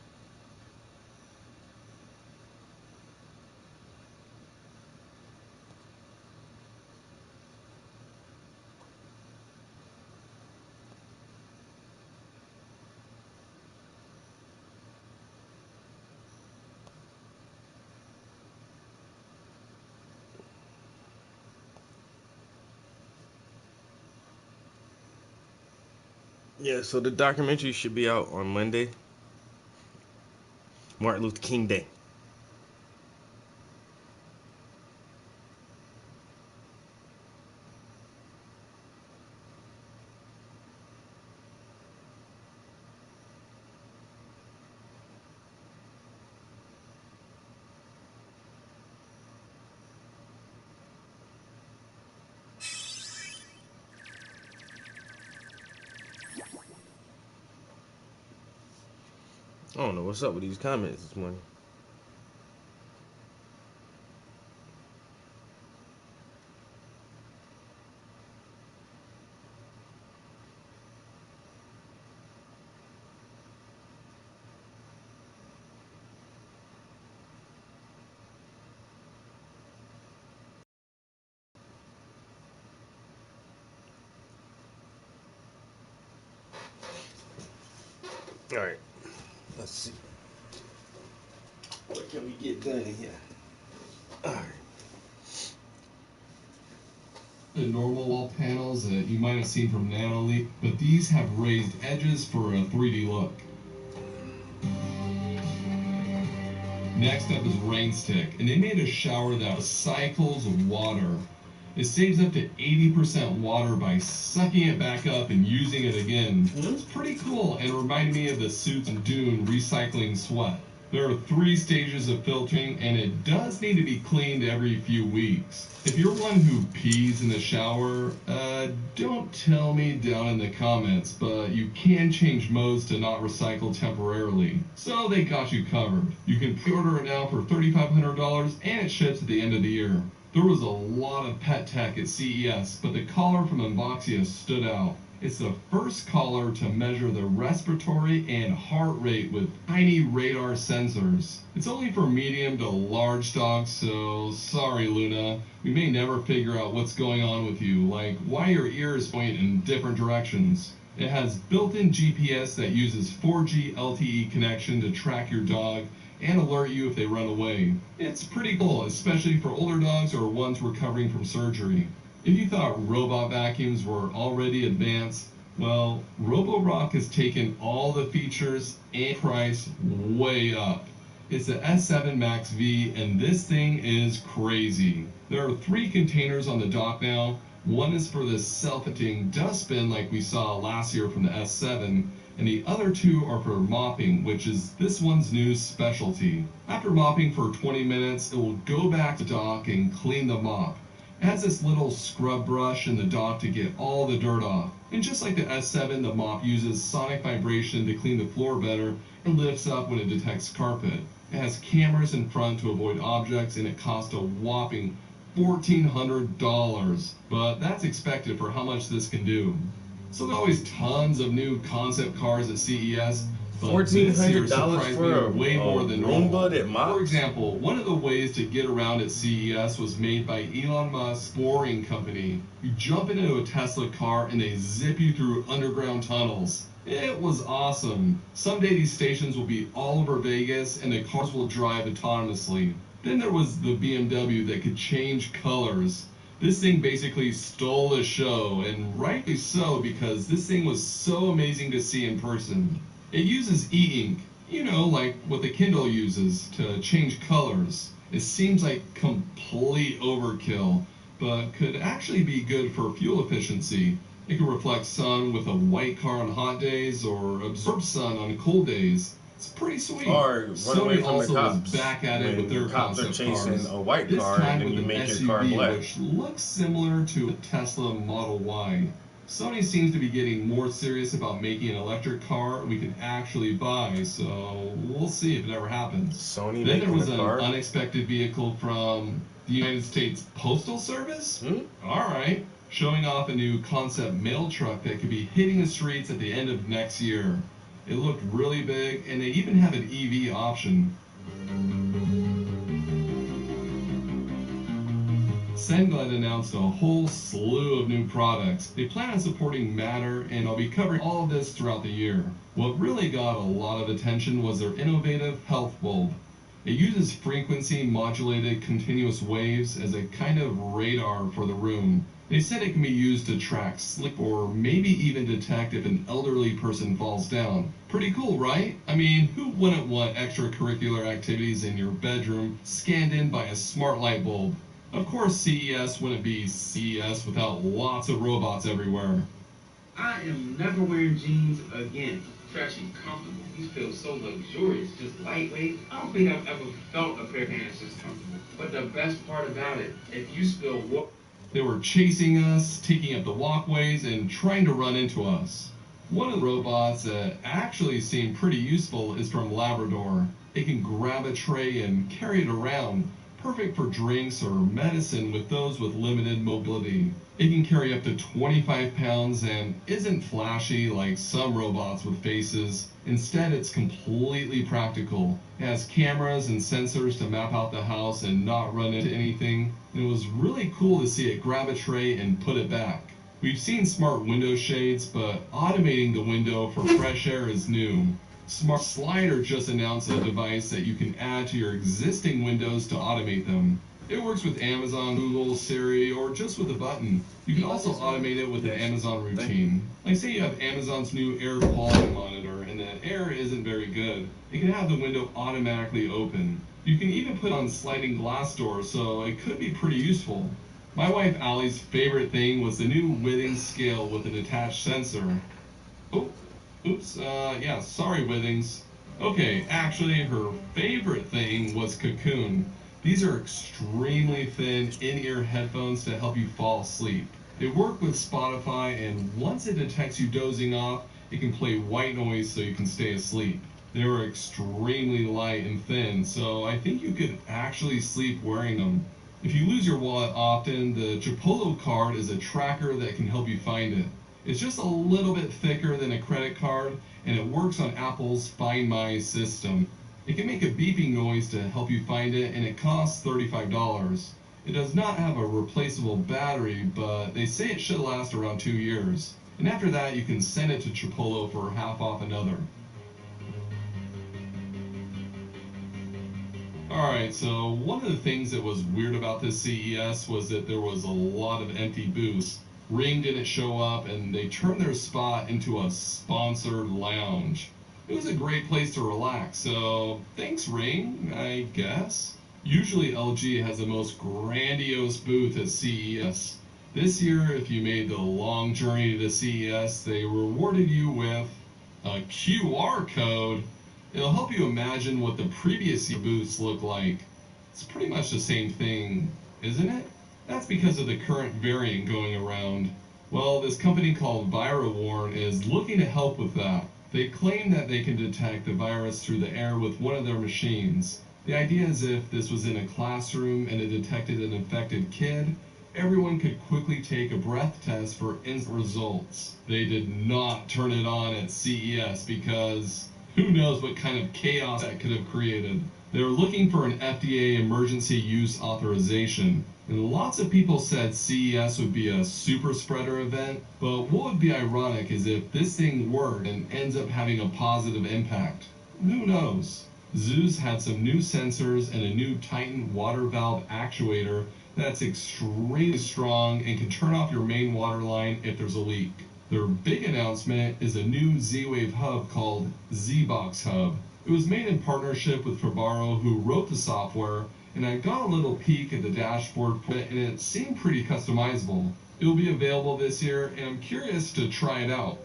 Yeah, so the documentary should be out on Monday. Martin Luther King Day. I don't know what's up with these comments this morning. All right, let's see. What can we get done in here? All right. The normal wall panels that you might have seen from Nanoleaf, but these have raised edges for a 3D look. Next up is Rainstick, and they made a shower that recycles water. It saves up to 80% water by sucking it back up and using it again. It's pretty cool and reminded me of the Suits and Dune recycling sweat. There are 3 stages of filtering, and it does need to be cleaned every few weeks. If you're one who pees in the shower, don't tell me down in the comments, but you can change modes to not recycle temporarily. So they got you covered. You can pre-order it now for $3,500, and it ships at the end of the year. There was a lot of pet tech at CES, but the collar from Invoxia stood out. It's the first collar to measure the respiratory and heart rate with tiny radar sensors. It's only for medium to large dogs, so sorry Luna, we may never figure out what's going on with you, like why your ears point in different directions. It has built-in GPS that uses 4G LTE connection to track your dog and alert you if they run away. It's pretty cool, especially for older dogs or ones recovering from surgery. If you thought robot vacuums were already advanced, well, Roborock has taken all the features and price way up. It's the S7 Max V, and this thing is crazy. There are 3 containers on the dock now. One is for the self-emptying dustbin like we saw last year from the S7, and the other 2 are for mopping, which is this one's new specialty. After mopping for 20 minutes, it will go back to dock and clean the mop. It has this little scrub brush in the dock to get all the dirt off. And just like the S7, the mop uses sonic vibration to clean the floor better and lifts up when it detects carpet. It has cameras in front to avoid objects, and it costs a whopping $1,400. But that's expected for how much this can do. So there's always tons of new concept cars at CES. $1,400 for a way more than Roomba normal. that mops? For example, one of the ways to get around at CES was made by Elon Musk's Boring Company. You jump into a Tesla car and they zip you through underground tunnels. It was awesome. Someday these stations will be all over Vegas and the cars will drive autonomously. Then there was the BMW that could change colors. This thing basically stole the show, and rightly so, because this thing was so amazing to see in person. It uses e-ink, you know, like what the Kindle uses to change colors. It seems like complete overkill, but could actually be good for fuel efficiency. It can reflect sun with a white car on hot days or absorb sun on cold days. It's pretty sweet. Or run away Sony from also the was cops back at it when with their the cops are concept chasing cars. a white This car time and then with you an make your SUV, car black. which looks similar to a Tesla Model Y. Sony seems to be getting more serious about making an electric car we can actually buy, so we'll see if it ever happens. Sony Then there making was a an car? unexpected vehicle from the United States Postal Service. Alright, showing off a new concept mail truck that could be hitting the streets at the end of next year. It looked really big, and they even have an EV option. SendGlide announced a whole slew of new products. They plan on supporting Matter, and I'll be covering all of this throughout the year. What really got a lot of attention was their innovative health bulb. It uses frequency modulated continuous waves as a kind of radar for the room. They said it can be used to track sleep or maybe even detect if an elderly person falls down. Pretty cool, right? I mean, who wouldn't want extracurricular activities in your bedroom scanned in by a smart light bulb? Of course, CES wouldn't be CES without lots of robots everywhere. I am never wearing jeans again. Stretchy, comfortable. These feel so luxurious, just lightweight. I don't think I've ever felt a pair of pants this comfortable. But the best part about it, if you spill water. They were chasing us, taking up the walkways, and trying to run into us. One of the robots that actually seemed pretty useful is from Labrador. It can grab a tray and carry it around, perfect for drinks or medicine with those with limited mobility. It can carry up to 25 pounds and isn't flashy like some robots with faces. Instead, it's completely practical. It has cameras and sensors to map out the house and not run into anything. And it was really cool to see it grab a tray and put it back. We've seen smart window shades, but automating the window for fresh air is new. Smart Slider just announced a device that you can add to your existing windows to automate them. It works with Amazon, Google, Siri, or just with a button. You can also automate it with an Amazon routine. Like say you have Amazon's new air quality monitor and the air isn't very good. It can have the window automatically open. You can even put on sliding glass doors, so it could be pretty useful. My wife Allie's favorite thing was the new Withings scale with an attached sensor. Yeah, sorry Withings. Okay, actually her favorite thing was Cocoon. These are extremely thin in-ear headphones to help you fall asleep. They work with Spotify, and once it detects you dozing off, it can play white noise so you can stay asleep. They were extremely light and thin, so I think you could actually sleep wearing them. If you lose your wallet often, the Chipolo card is a tracker that can help you find it. It's just a little bit thicker than a credit card, and it works on Apple's Find My system. It can make a beeping noise to help you find it, and it costs $35. It does not have a replaceable battery, but they say it should last around 2 years. And after that, you can send it to Chipolo for half off another. Alright, so one of the things that was weird about this CES was that there was a lot of empty booths. Ring didn't show up, and they turned their spot into a sponsored lounge. It was a great place to relax, so thanks Ring, I guess. Usually LG has the most grandiose booth at CES. This year, if you made the long journey to CES, they rewarded you with a QR code. It'll help you imagine what the previous booths look like. It's pretty much the same thing, isn't it? That's because of the current variant going around. Well, this company called ViraWarn is looking to help with that. They claim that they can detect the virus through the air with one of their machines. The idea is if this was in a classroom and it detected an infected kid, everyone could quickly take a breath test for instant results. They did not turn it on at CES because who knows what kind of chaos that could have created. They were looking for an FDA emergency use authorization. And lots of people said CES would be a super spreader event, but what would be ironic is if this thing worked and ends up having a positive impact. Who knows? Zeus had some new sensors and a new Titan water valve actuator that's extremely strong and can turn off your main water line if there's a leak. Their big announcement is a new Z-Wave hub called Z-Box Hub. It was made in partnership with Fabaro, who wrote the software, and I got a little peek at the dashboard and it seemed pretty customizable. It will be available this year, and I'm curious to try it out.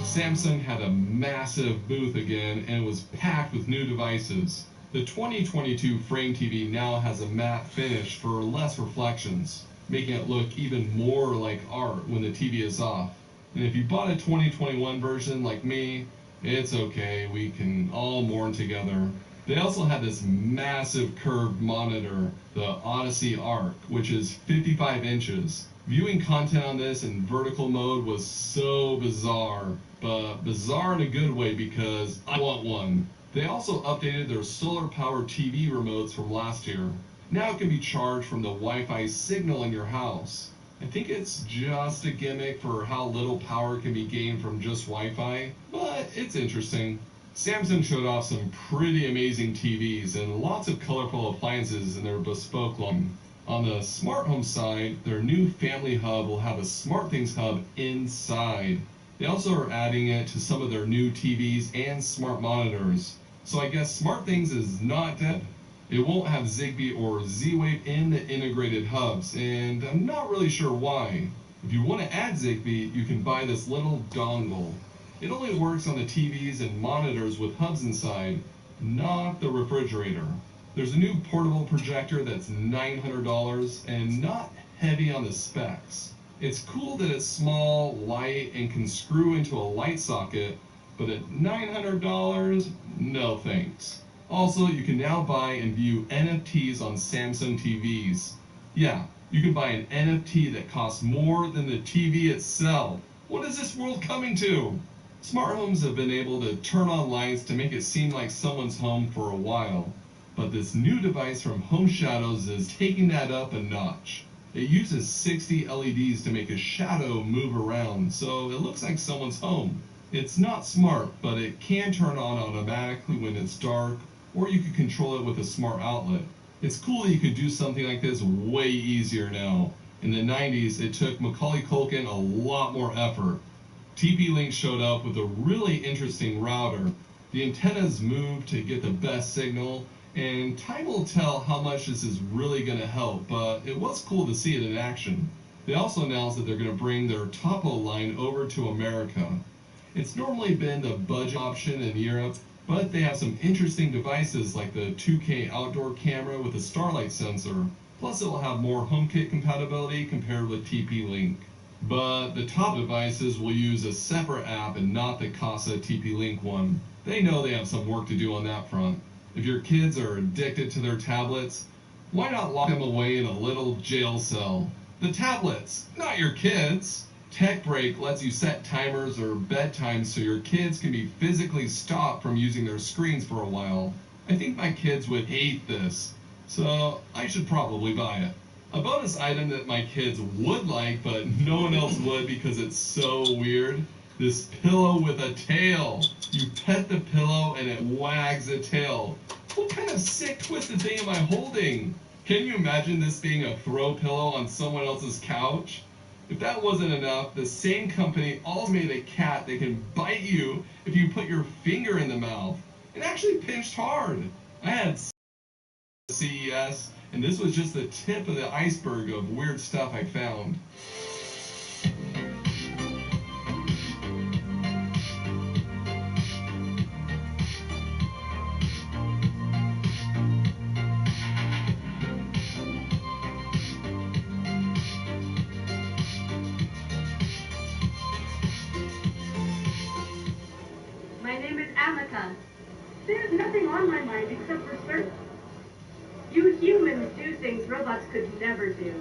Samsung had a massive booth again and was packed with new devices. The 2022 Frame TV now has a matte finish for less reflections, making it look even more like art when the TV is off. And if you bought a 2021 version like me, it's okay, we can all mourn together. They also had this massive curved monitor, the Odyssey Arc, which is 55 inches. Viewing content on this in vertical mode was so bizarre, but bizarre in a good way because I want one. They also updated their solar-powered TV remotes from last year. Now it can be charged from the Wi-Fi signal in your house. I think it's just a gimmick for how little power can be gained from just Wi-Fi, but it's interesting. Samsung showed off some pretty amazing TVs and lots of colorful appliances in their bespoke line. On the smart home side, their new Family Hub will have a SmartThings hub inside. They also are adding it to some of their new TVs and smart monitors. So I guess SmartThings is not dead. It won't have Zigbee or Z-Wave in the integrated hubs, and I'm not really sure why. If you want to add Zigbee, you can buy this little dongle. It only works on the TVs and monitors with hubs inside, not the refrigerator. There's a new portable projector that's $900 and not heavy on the specs. It's cool that it's small, light, and can screw into a light socket, but at $900, no thanks. Also, you can now buy and view NFTs on Samsung TVs. Yeah, you can buy an NFT that costs more than the TV itself. What is this world coming to? Smart homes have been able to turn on lights to make it seem like someone's home for a while. But this new device from Home Shadows is taking that up a notch. It uses 60 LEDs to make a shadow move around, so it looks like someone's home. It's not smart, but it can turn on automatically when it's dark, or you could control it with a smart outlet. It's cool that you could do something like this way easier now. In the 90s, it took Macaulay Culkin a lot more effort. TP-Link showed up with a really interesting router. The antennas moved to get the best signal, and time will tell how much this is really going to help, but it was cool to see it in action. They also announced that they're going to bring their Topo line over to America. It's normally been the budget option in Europe, but they have some interesting devices like the 2K outdoor camera with a Starlight sensor. Plus it will have more HomeKit compatibility compared with TP-Link. But the top devices will use a separate app and not the Casa TP-Link one. They know they have some work to do on that front. If your kids are addicted to their tablets, why not lock them away in a little jail cell? The tablets, not your kids. Tech Break lets you set timers or bedtimes so your kids can be physically stopped from using their screens for a while. I think my kids would hate this, so I should probably buy it. A bonus item that my kids would like, but no one else would because it's so weird. This pillow with a tail. You pet the pillow and it wags a tail. What kind of sick twisted thing am I holding? Can you imagine this being a throw pillow on someone else's couch? If that wasn't enough, the same company also made a cat that can bite you if you put your finger in the mouth. It actually pinched hard. I had CES, and this was just the tip of the iceberg of weird stuff I found. My name is Amata. There's nothing on my mind except research. You humans do things robots could never do.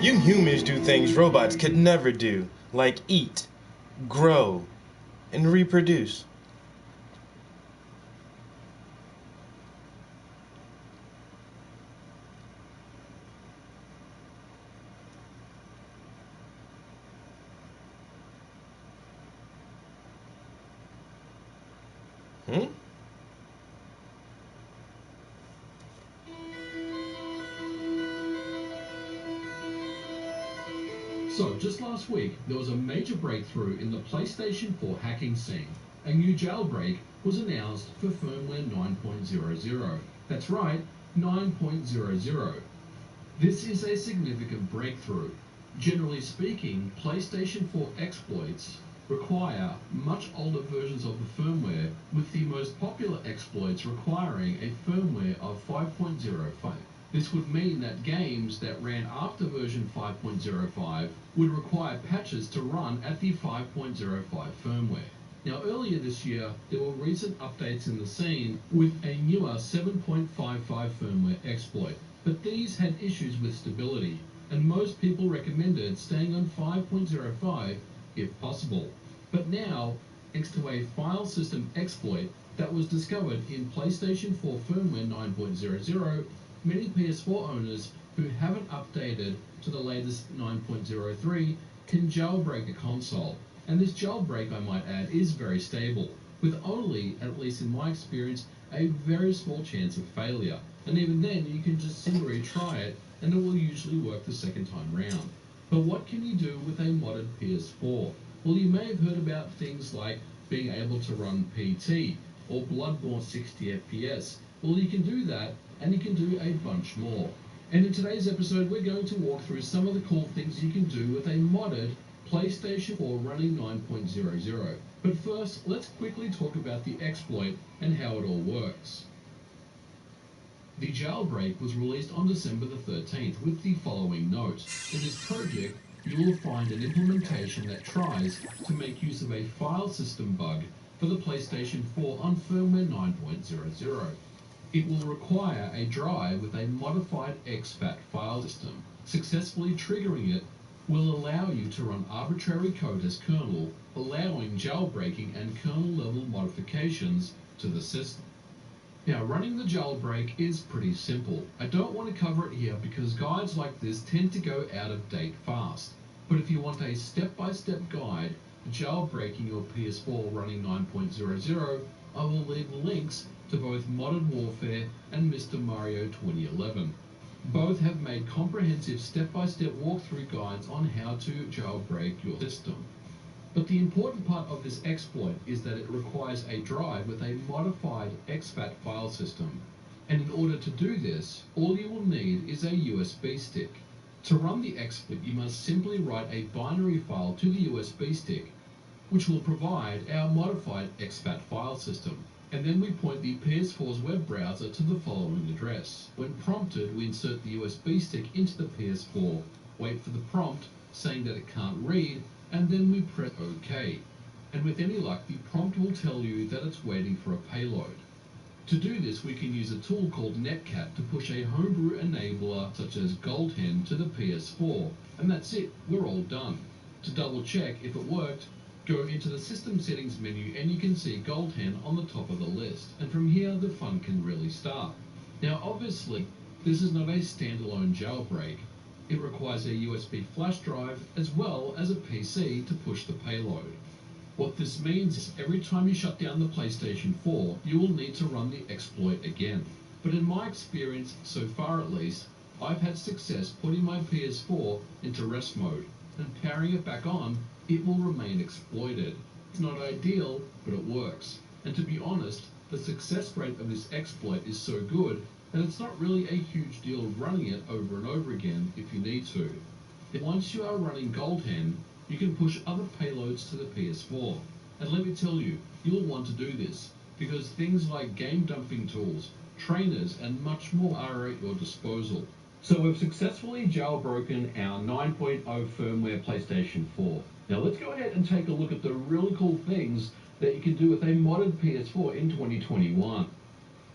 You humans do things robots could never do, like eat, grow, and reproduce. So, just last week, there was a major breakthrough in the PlayStation 4 hacking scene. A new jailbreak was announced for firmware 9.00. That's right, 9.00. This is a significant breakthrough. Generally speaking, PlayStation 4 exploits require much older versions of the firmware, with the most popular exploits requiring a firmware of 5.05. This would mean that games that ran after version 5.05 would require patches to run at the 5.05 firmware. Now, earlier this year, there were recent updates in the scene with a newer 7.55 firmware exploit, but these had issues with stability, and most people recommended staying on 5.05 if possible. But now, thanks to a file system exploit that was discovered in PlayStation 4 firmware 9.00, many PS4 owners who haven't updated to the latest 9.03 can jailbreak the console. And this jailbreak, I might add, is very stable, with only, at least in my experience, a very small chance of failure. And even then, you can just simply retry it, and it will usually work the second time round. But what can you do with a modded PS4? Well, you may have heard about things like being able to run PT, or Bloodborne 60 FPS. Well, you can do that, and you can do a bunch more. And in today's episode, we're going to walk through some of the cool things you can do with a modded PlayStation 4 running 9.00. But first, let's quickly talk about the exploit and how it all works. The jailbreak was released on December the 13th with the following note. In this project, you will find an implementation that tries to make use of a file system bug for the PlayStation 4 on firmware 9.00. It will require a drive with a modified exFAT file system. Successfully triggering it will allow you to run arbitrary code as kernel, allowing jailbreaking and kernel level modifications to the system. Now, running the jailbreak is pretty simple. I don't want to cover it here because guides like this tend to go out of date fast. But if you want a step-by-step guide to jailbreaking your PS4 running 9.00, I will leave links to both Modern Warfare and Mr. Mario 2011. Both have made comprehensive step-by-step walkthrough guides on how to jailbreak your system. But the important part of this exploit is that it requires a drive with a modified exFAT file system. And in order to do this, all you will need is a USB stick. To run the exploit, you must simply write a binary file to the USB stick, which will provide our modified exFAT file system. And then we point the PS4's web browser to the following address. When prompted, we insert the USB stick into the PS4, wait for the prompt saying that it can't read, and then we press OK. And with any luck, the prompt will tell you that it's waiting for a payload. To do this, we can use a tool called Netcat to push a homebrew enabler such as Goldhen to the PS4, and that's it, we're all done. To double check if it worked, go into the System Settings menu and you can see Goldhen on the top of the list, and from here the fun can really start. Now obviously, this is not a standalone jailbreak. It requires a USB flash drive as well as a PC to push the payload. What this means is every time you shut down the PlayStation 4, you will need to run the exploit again. But in my experience, so far at least, I've had success putting my PS4 into rest mode, and powering it back on, it will remain exploited. It's not ideal, but it works. And to be honest, the success rate of this exploit is so good that it's not really a huge deal running it over and over again if you need to. Once you are running Goldhen, you can push other payloads to the PS4. And let me tell you, you'll want to do this, because things like game dumping tools, trainers, and much more are at your disposal. So we've successfully jailbroken our 9.0 firmware PlayStation 4. Now let's go ahead and take a look at the really cool things that you can do with a modded PS4 in 2021.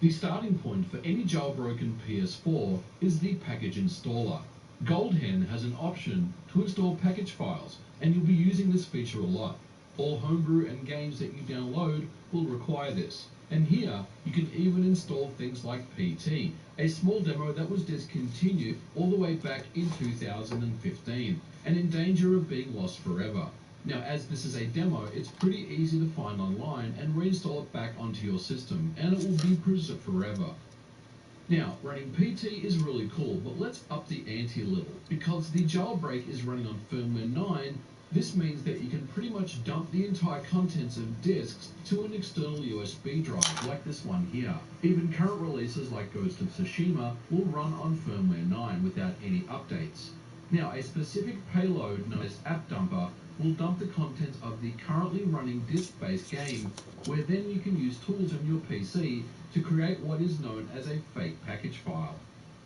The starting point for any jailbroken PS4 is the package installer. Goldhen has an option to install package files, and you'll be using this feature a lot. All homebrew and games that you download will require this. And here, you can even install things like PT, a small demo that was discontinued all the way back in 2015, and in danger of being lost forever. Now, as this is a demo, it's pretty easy to find online and reinstall it back onto your system, and it will be preserved forever. Now, running PT is really cool, but let's up the ante a little. Because the jailbreak is running on firmware 9, this means that you can pretty much dump the entire contents of disks to an external USB drive, like this one here. Even current releases like Ghost of Tsushima will run on firmware 9 without any updates. Now, a specific payload known as AppDumper will dump the contents of the currently running disk-based game, where then you can use tools on your PC to create what is known as a fake package file.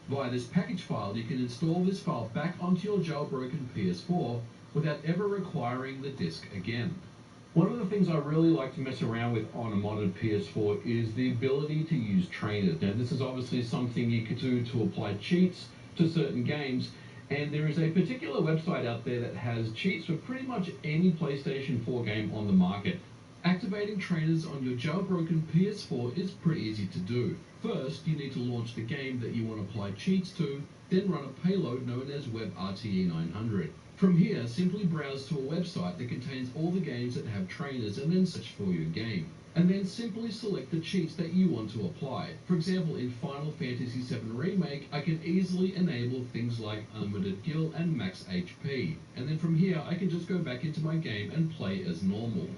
Via this package file, you can install this file back onto your jailbroken PS4 without ever requiring the disk again. One of the things I really like to mess around with on a modded PS4 is the ability to use trainers. Now, this is obviously something you could do to apply cheats to certain games, and there is a particular website out there that has cheats for pretty much any PlayStation 4 game on the market. Activating trainers on your jailbroken PS4 is pretty easy to do. First, you need to launch the game that you want to apply cheats to, then run a payload known as WebRTE 900. From here, simply browse to a website that contains all the games that have trainers and then search for your game. And then simply select the cheats that you want to apply. For example, in Final Fantasy VII Remake, I can easily enable things like Unlimited Gil and Max HP. And then from here, I can just go back into my game and play as normal.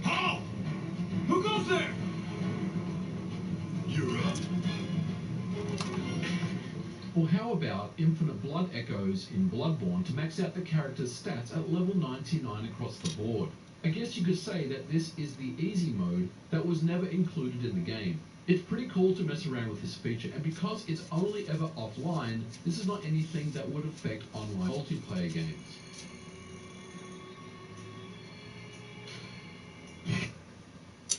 Halt! Who goes there? You're up. Or how about Infinite Blood Echoes in Bloodborne to max out the character's stats at level 99 across the board? I guess you could say that this is the easy mode that was never included in the game. It's pretty cool to mess around with this feature, and because it's only ever offline, this is not anything that would affect online multiplayer games.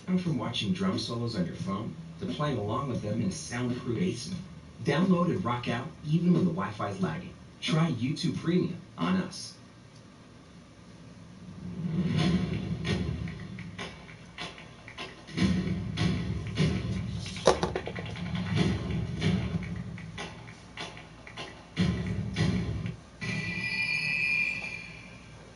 And from watching drum solos on your phone to playing along with them in a soundproof basement. Download and rock out even when the Wi-Fi's lagging. Try YouTube Premium on us.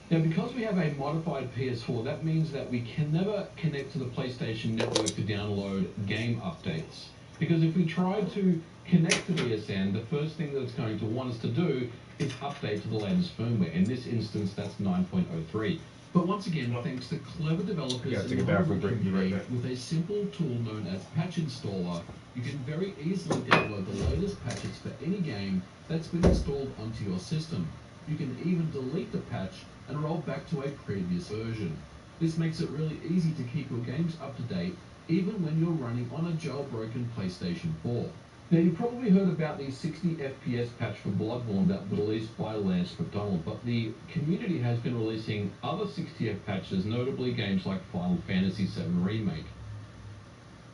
Now, because we have a modified PS4, that means that we can never connect to the PlayStation Network to download game updates. Because if we try to connect to PSN, the first thing that it's going to want us to do is update to the latest firmware. In this instance, that's 9.03. But once again, thanks to clever developers in the hardware community, with a simple tool known as Patch Installer, you can very easily download the latest patches for any game that's been installed onto your system. You can even delete the patch and roll back to a previous version. This makes it really easy to keep your games up to date, even when you're running on a jailbroken PlayStation 4. Now, you probably heard about the 60 FPS patch for Bloodborne that was released by Lance McDonald, but the community has been releasing other 60 FPS patches, notably games like Final Fantasy VII Remake.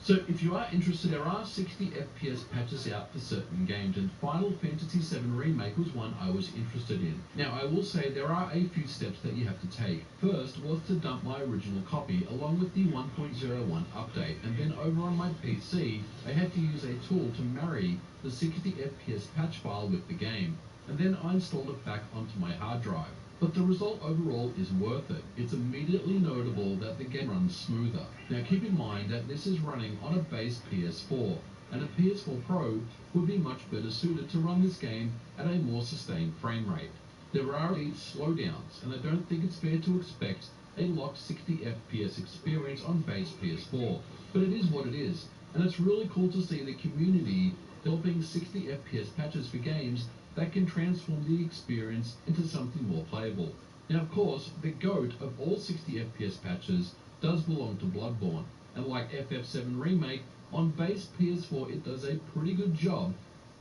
So if you are interested, there are 60 FPS patches out for certain games, and Final Fantasy VII Remake was one I was interested in. Now, I will say there are a few steps that you have to take. First was to dump my original copy along with the 1.01 update, and then over on my PC, I had to use a tool to marry the 60 FPS patch file with the game, and then I installed it back onto my hard drive. But the result overall is worth it. It's immediately notable that the game runs smoother. Now keep in mind that this is running on a base PS4, and a PS4 Pro would be much better suited to run this game at a more sustained frame rate. There are these slowdowns, and I don't think it's fair to expect a locked 60 FPS experience on base PS4, but it is what it is, and it's really cool to see the community developing 60 FPS patches for games that can transform the experience into something more playable. Now, of course, the GOAT of all 60 FPS patches does belong to Bloodborne, and like FF7 Remake, on base PS4 it does a pretty good job,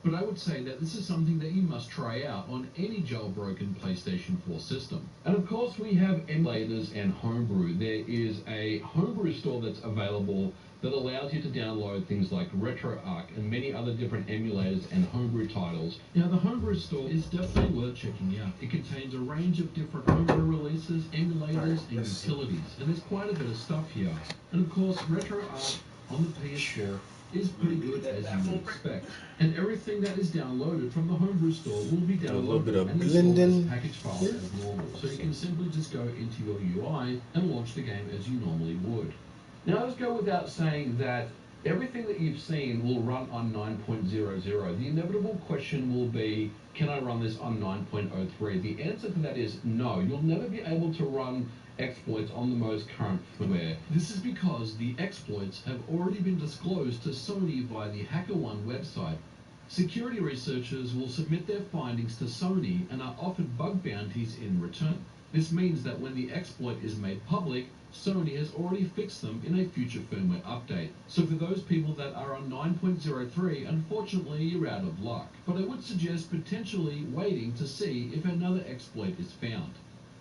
but I would say that this is something that you must try out on any jailbroken PlayStation 4 system. And of course we have emulators and homebrew. There is a homebrew store that's available that allows you to download things like RetroArch and many other different emulators and homebrew titles. Now, the homebrew store is definitely worth checking out. It contains a range of different homebrew releases, emulators, and utilities, and there's quite a bit of stuff here. And of course, RetroArch on the PS4 is pretty good as you would expect. And everything that is downloaded from the homebrew store will be downloaded A little bit of and installed as blending. package files as normal. So you can simply just go into your UI and launch the game as you normally would. Now, let's go without saying that everything that you've seen will run on 9.00. The inevitable question will be, can I run this on 9.03? The answer to that is no. You'll never be able to run exploits on the most current firmware. This is because the exploits have already been disclosed to Sony via the HackerOne website. Security researchers will submit their findings to Sony and are offered bug bounties in return. This means that when the exploit is made public, Sony has already fixed them in a future firmware update. So for those people that are on 9.03, unfortunately you're out of luck. But I would suggest potentially waiting to see if another exploit is found.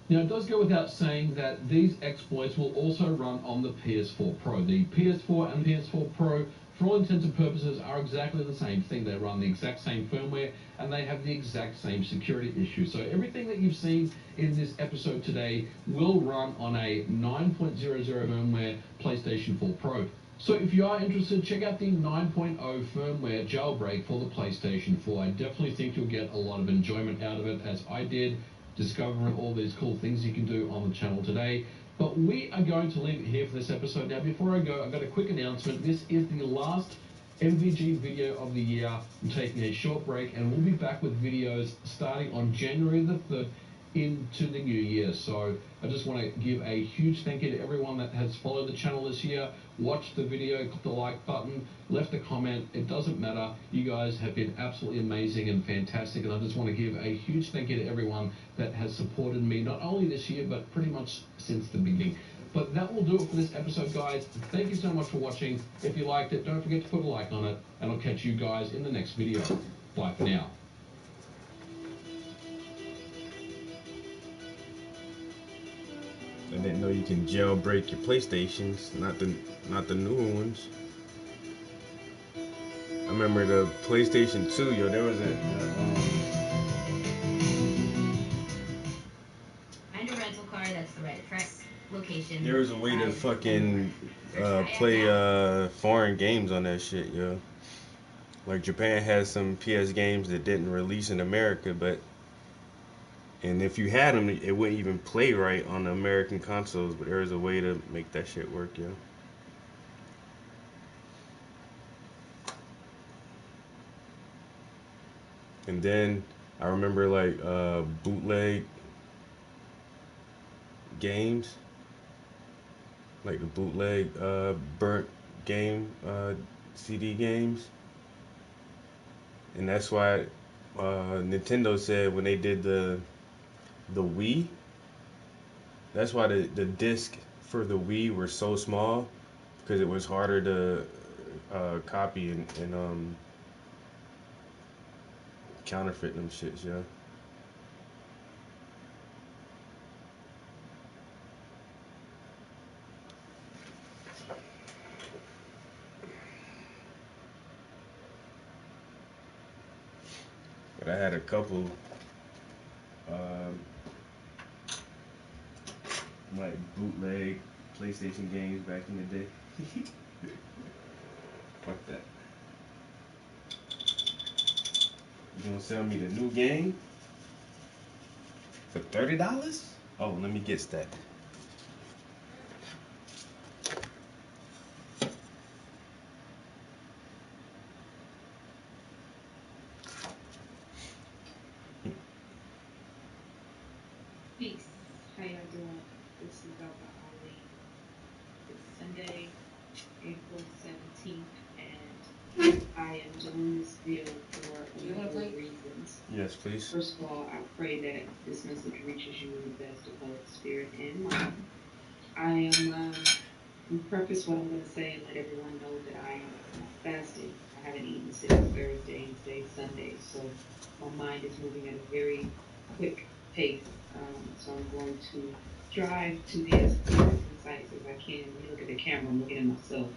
Now, it does go without saying that these exploits will also run on the PS4 Pro. The PS4 and PS4 Pro, for all intents and purposes, are exactly the same thing. They run the exact same firmware, and they have the exact same security issues. So everything that you've seen in this episode today will run on a 9.00 firmware PlayStation 4 Pro. So if you are interested, check out the 9.0 firmware jailbreak for the PlayStation 4. I definitely think you'll get a lot of enjoyment out of it, as I did, discovering all these cool things you can do on the channel today. But we are going to leave it here for this episode. Now, before I go, I've got a quick announcement. This is the last MVG video of the year. I'm taking a short break, and we'll be back with videos starting on January the 3rd into the new year. So I just want to give a huge thank you to everyone that has followed the channel this year, watched the video, clicked the like button, left a comment. It doesn't matter. You guys have been absolutely amazing and fantastic, and I just want to give a huge thank you to everyone that has supported me, not only this year, but pretty much since the beginning. But that will do it for this episode, guys. Thank you so much for watching. If you liked it, don't forget to put a like on it, and I'll catch you guys in the next video. Bye for now. I didn't know you can jailbreak your PlayStations, not the newer ones. I remember the PlayStation 2, yo, there was Find a rental car that's the right address, location. there was a way to fucking play foreign games on that shit, yo. Like Japan has some PS games that didn't release in America, but And if you had them, it wouldn't even play right on the American consoles. But there's a way to make that shit work, yo. And then I remember like bootleg games, like the bootleg burnt game CD games, and that's why Nintendo said when they did the Wii, that's why the disc for the Wii were so small, because it was harder to copy and counterfeit them shits, yeah. But I had a couple like bootleg PlayStation games back in the day. Fuck that. You gonna sell me the new game for $30? Oh, let me get that. Peace. How y'all doing? This is Dr. Ali. It's Sunday, April 17th, and I am doing this video for a number of reasons. Yes, please. First of all, I pray that this message reaches you in the best of both spirit and mind. I am in preface what I'm going to say and let everyone know that I am fasting. I haven't eaten since Thursday, and today's Sunday, so my mind is moving at a very quick pace. So I'm going to strive to be as clear and concise as I can. When you look at the camera, I'm looking at myself,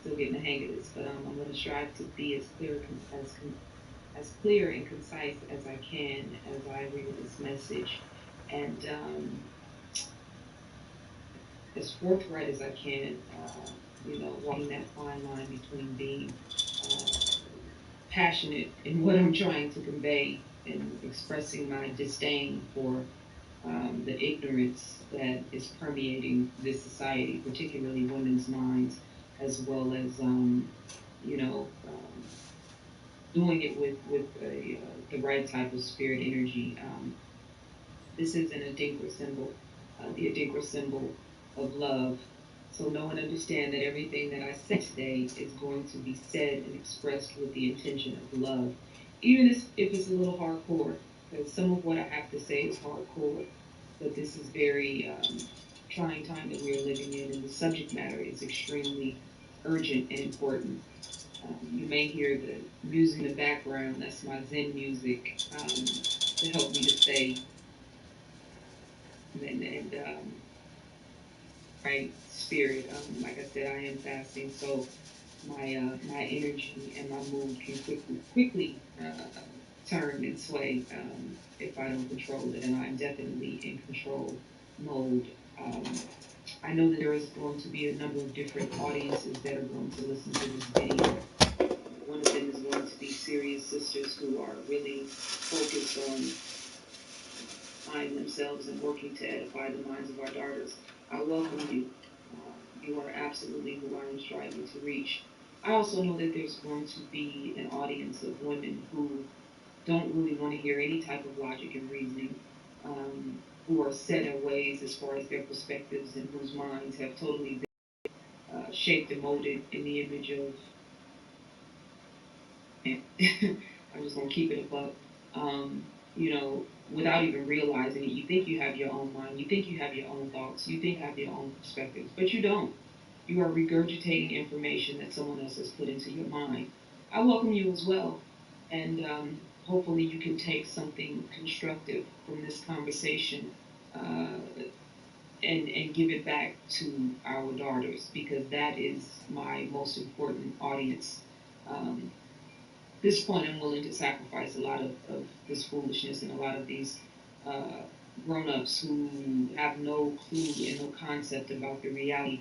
still getting the hang of this, but I'm going to strive to be as clear and concise as I can as I read this message, and as forthright as I can, walking that fine line between being passionate in what I'm trying to convey and expressing my disdain for the ignorance that is permeating this society, particularly women's minds, as well as, doing it with the right type of spirit energy. This is an Adinkra symbol, the Adinkra symbol of love. So know and understand that everything that I say today is going to be said and expressed with the intention of love, even if it's a little hardcore, because some of what I have to say is hardcore, but this is very trying time that we are living in, and the subject matter is extremely urgent and important. You may hear the music in the background. That's my Zen music to help me to stay and right spirit. Like I said, I am fasting, so my energy and my mood can quickly turn and sway if I don't control it, and I'm definitely in control mode. I know that there is going to be a number of different audiences that are going to listen to this video. One of them is going to be serious sisters who are really focused on finding themselves and working to edify the minds of our daughters. I welcome you. You are absolutely who I am striving to reach. I also know that there's going to be an audience of women who don't really want to hear any type of logic and reasoning, who are set in ways as far as their perspectives, and whose minds have totally been shaped and molded in the image of I'm just gonna keep it a buck. Without even realizing it, you think you have your own mind, you think you have your own thoughts, you think you have your own perspectives, but you don't. You are regurgitating information that someone else has put into your mind. I welcome you as well, and hopefully you can take something constructive from this conversation and give it back to our daughters, because that is my most important audience. This point, I'm willing to sacrifice a lot of this foolishness and a lot of these grown-ups who have no clue and no concept about the reality.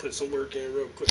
put some work in real quick.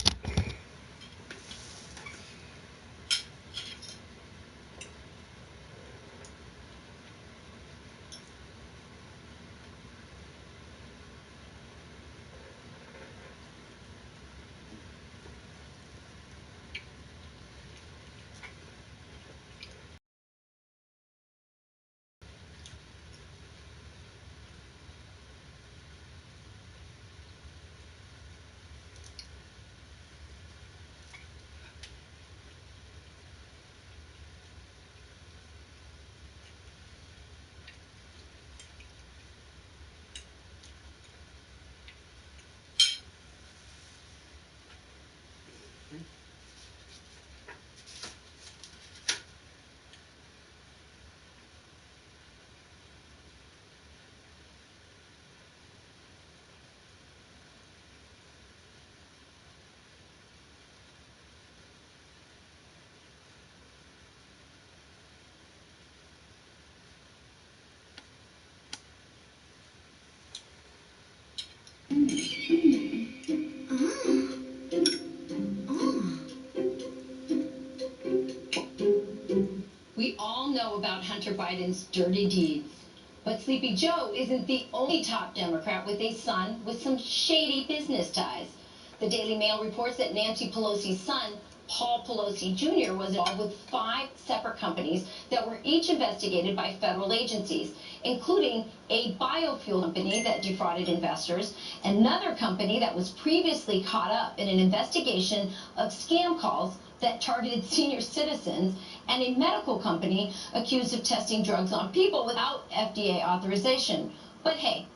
We all know about Hunter Biden's dirty deeds. But Sleepy Joe isn't the only top Democrat with a son with some shady business ties. The Daily Mail reports that Nancy Pelosi's son, Paul Pelosi Jr., was involved with 5 separate companies that were each investigated by federal agencies, including a biofuel company that defrauded investors, another company that was previously caught up in an investigation of scam calls that targeted senior citizens, and a medical company accused of testing drugs on people without FDA authorization. But hey,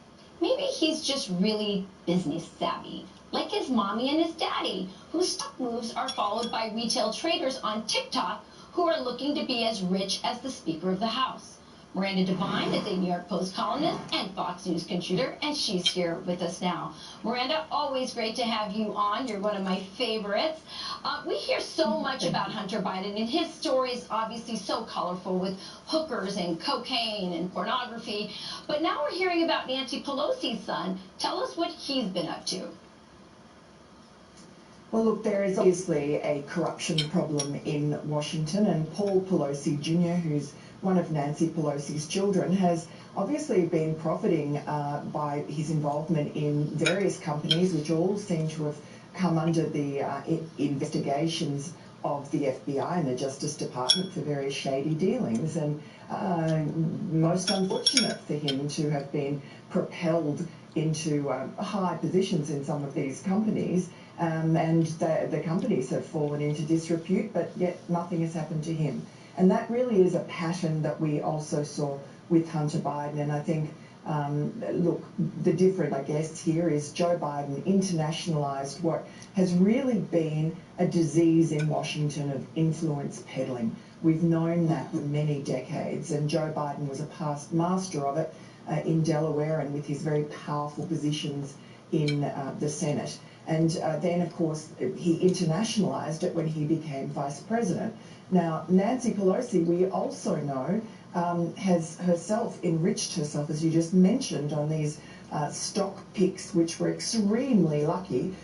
maybe he's just really business savvy, like his mommy and his daddy, whose stock moves are followed by retail traders on TikTok who are looking to be as rich as the Speaker of the House. Miranda Devine is a New York Post columnist and Fox News contributor, and she's here with us now. Miranda, always great to have you on. You're one of my favorites. We hear so much about Hunter Biden, and his story is obviously so colorful with hookers and cocaine and pornography. But now we're hearing about Nancy Pelosi's son. Tell us what he's been up to. Well, look, there is obviously a corruption problem in Washington, and Paul Pelosi Jr., who's one of Nancy Pelosi's children, has obviously been profiting by his involvement in various companies, which all seem to have come under the investigations of the FBI and the Justice Department for various shady dealings. And most unfortunate for him to have been propelled into high positions in some of these companies. And the companies have fallen into disrepute, but yet nothing has happened to him. And that really is a pattern that we also saw with Hunter Biden. And I think, look, the difference, I guess, here is Joe Biden internationalized what has really been a disease in Washington of influence peddling. We've known that for many decades, and Joe Biden was a past master of it in Delaware and with his very powerful positions in the Senate. And then, of course, he internationalized it when he became vice president. Now, Nancy Pelosi, we also know, has herself enriched herself, as you just mentioned, on these stock picks, which were extremely lucky,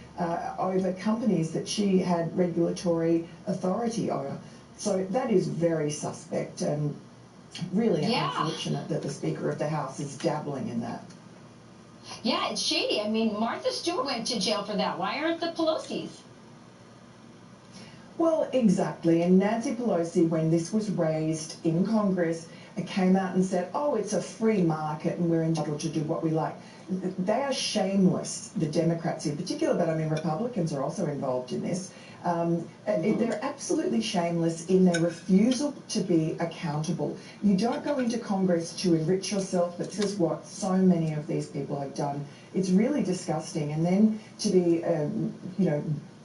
over companies that she had regulatory authority over. So that is very suspect and really unfortunate that the Speaker of the House is dabbling in that. Yeah, it's shady. I mean, Martha Stewart went to jail for that. Why aren't the Pelosi's? Well, exactly. And Nancy Pelosi, when this was raised in Congress, came out and said, oh, it's a free market and we're entitled to do what we like. They are shameless, the Democrats in particular, but I mean, Republicans are also involved in this. They're absolutely shameless in their refusal to be accountable. You don't go into Congress to enrich yourself, but this is what so many of these people have done. It's really disgusting. And then to be,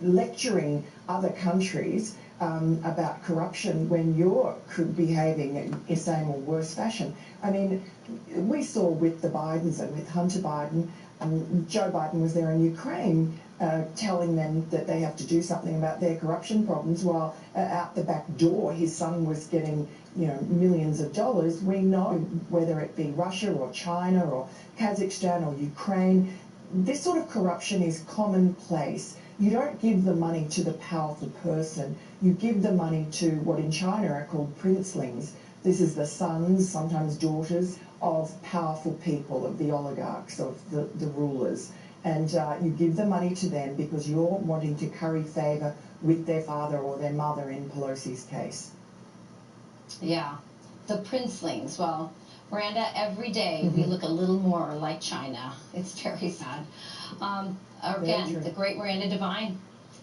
lecturing other countries about corruption when you're behaving in the same or worse fashion. I mean, we saw with the Bidens and with Hunter Biden, Joe Biden was there in Ukraine telling them that they have to do something about their corruption problems, while out the back door his son was getting millions of dollars. We know, whether it be Russia or China or Kazakhstan or Ukraine, this sort of corruption is commonplace. You don't give the money to the powerful person. You give the money to what in China are called princelings. This is the sons, sometimes daughters, of powerful people, of the oligarchs, of the rulers. And you give the money to them because you're wanting to curry favour with their father or their mother in Pelosi's case. Yeah, the princelings. Well, Miranda, every day we look a little more like China. It's very sad. Again, the great Miranda Devine,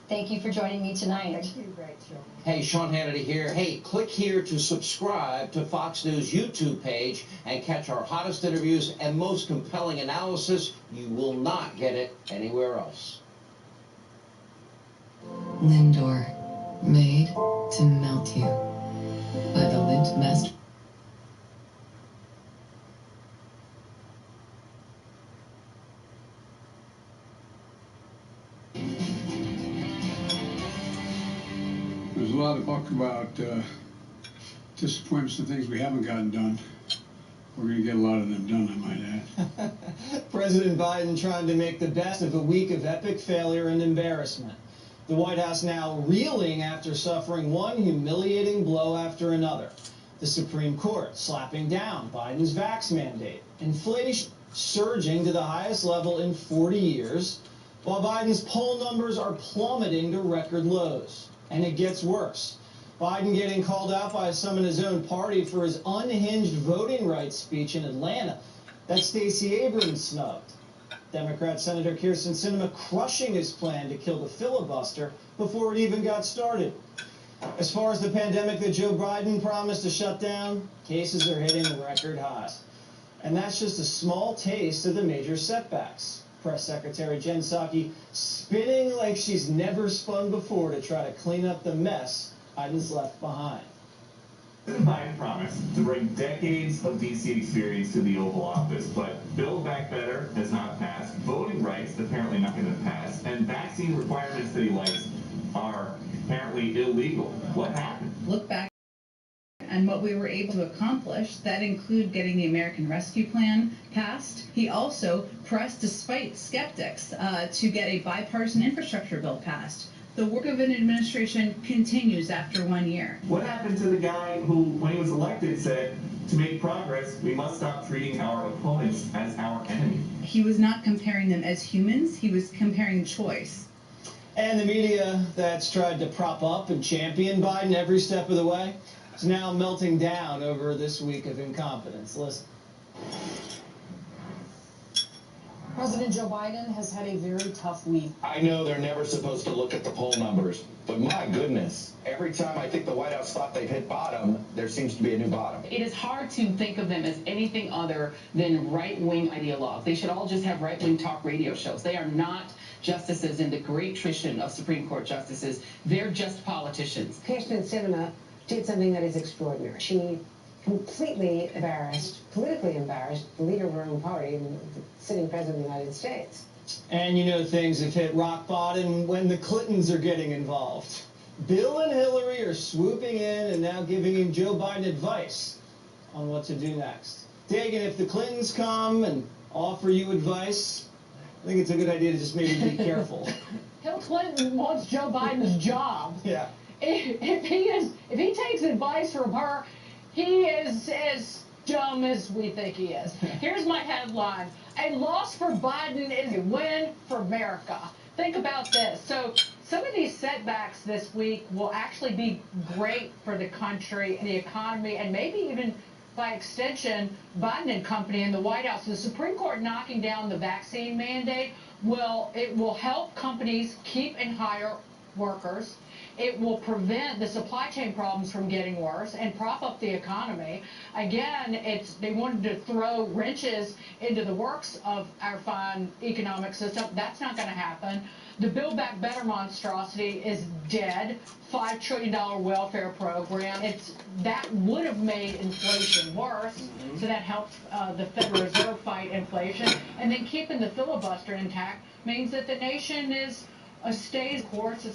thank you for joining me tonight. Thank you, Rachel. Hey, Sean Hannity here. Hey, click here to subscribe to Fox News YouTube page and catch our hottest interviews and most compelling analysis. You will not get it anywhere else. Lindor, made to melt you by the Lindt Master. There's a lot of talk about disappointments and things we haven't gotten done. We're going to get a lot of them done, I might add. President Biden trying to make the best of a week of epic failure and embarrassment. The White House now reeling after suffering one humiliating blow after another. The Supreme Court slapping down Biden's vax mandate. Inflation surging to the highest level in 40 years, while Biden's poll numbers are plummeting to record lows. And it gets worse. Biden getting called out by some in his own party for his unhinged voting rights speech in Atlanta that Stacey Abrams snubbed. Democrat Senator Kyrsten Sinema crushing his plan to kill the filibuster before it even got started. As far as the pandemic that Joe Biden promised to shut down, cases are hitting record highs. And that's just a small taste of the major setbacks. Press Secretary Jen Psaki spinning like she's never spun before to try to clean up the mess Biden's left behind. President Biden promised to bring decades of D.C. experience to the Oval Office, but Build Back Better has not passed, voting rights apparently not going to pass, and vaccine requirements that he likes are apparently illegal. What happened? Look back and what we were able to accomplish, that include getting the American Rescue Plan passed. He also pressed, despite skeptics, to get a bipartisan infrastructure bill passed. The work of an administration continues after 1 year. What happened to the guy who, when he was elected, said, to make progress, we must stop treating our opponents as our enemy? He was not comparing them as humans, he was comparing choice. And the media that's tried to prop up and champion Biden every step of the way is now melting down over this week of incompetence. Listen. President Joe Biden has had a very tough week. I know they're never supposed to look at the poll numbers, but my goodness, every time I think the White House thought they've hit bottom, there seems to be a new bottom. It is hard to think of them as anything other than right-wing ideologues. They should all just have right-wing talk radio shows. They are not justices in the great tradition of Supreme Court justices. They're just politicians. Kyrsten Sinema did something that is extraordinary. She completely politically embarrassed the leader of her own party and the sitting president of the United States. And you know things have hit rock bottom when the Clintons are getting involved. Bill and Hillary are swooping in and now giving Joe Biden advice on what to do next. Dagan, if the Clintons come and offer you advice, I think it's a good idea to just maybe be careful. Bill Clinton wants Joe Biden's job. Yeah. If he takes advice from her, he is as dumb as we think he is. Here's my headline. A loss for Biden is a win for America. Think about this. So some of these setbacks this week will actually be great for the country and the economy, and maybe even by extension, Biden and company in the White House. The Supreme Court knocking down the vaccine mandate will help companies keep and hire workers. It will prevent the supply chain problems from getting worse and prop up the economy. Again, they wanted to throw wrenches into the works of our fine economic system. That's not going to happen. The Build Back Better monstrosity is dead. $5 trillion welfare program. That would have made inflation worse, so that helps the Federal Reserve fight inflation. And then keeping the filibuster intact means that the nation stays course.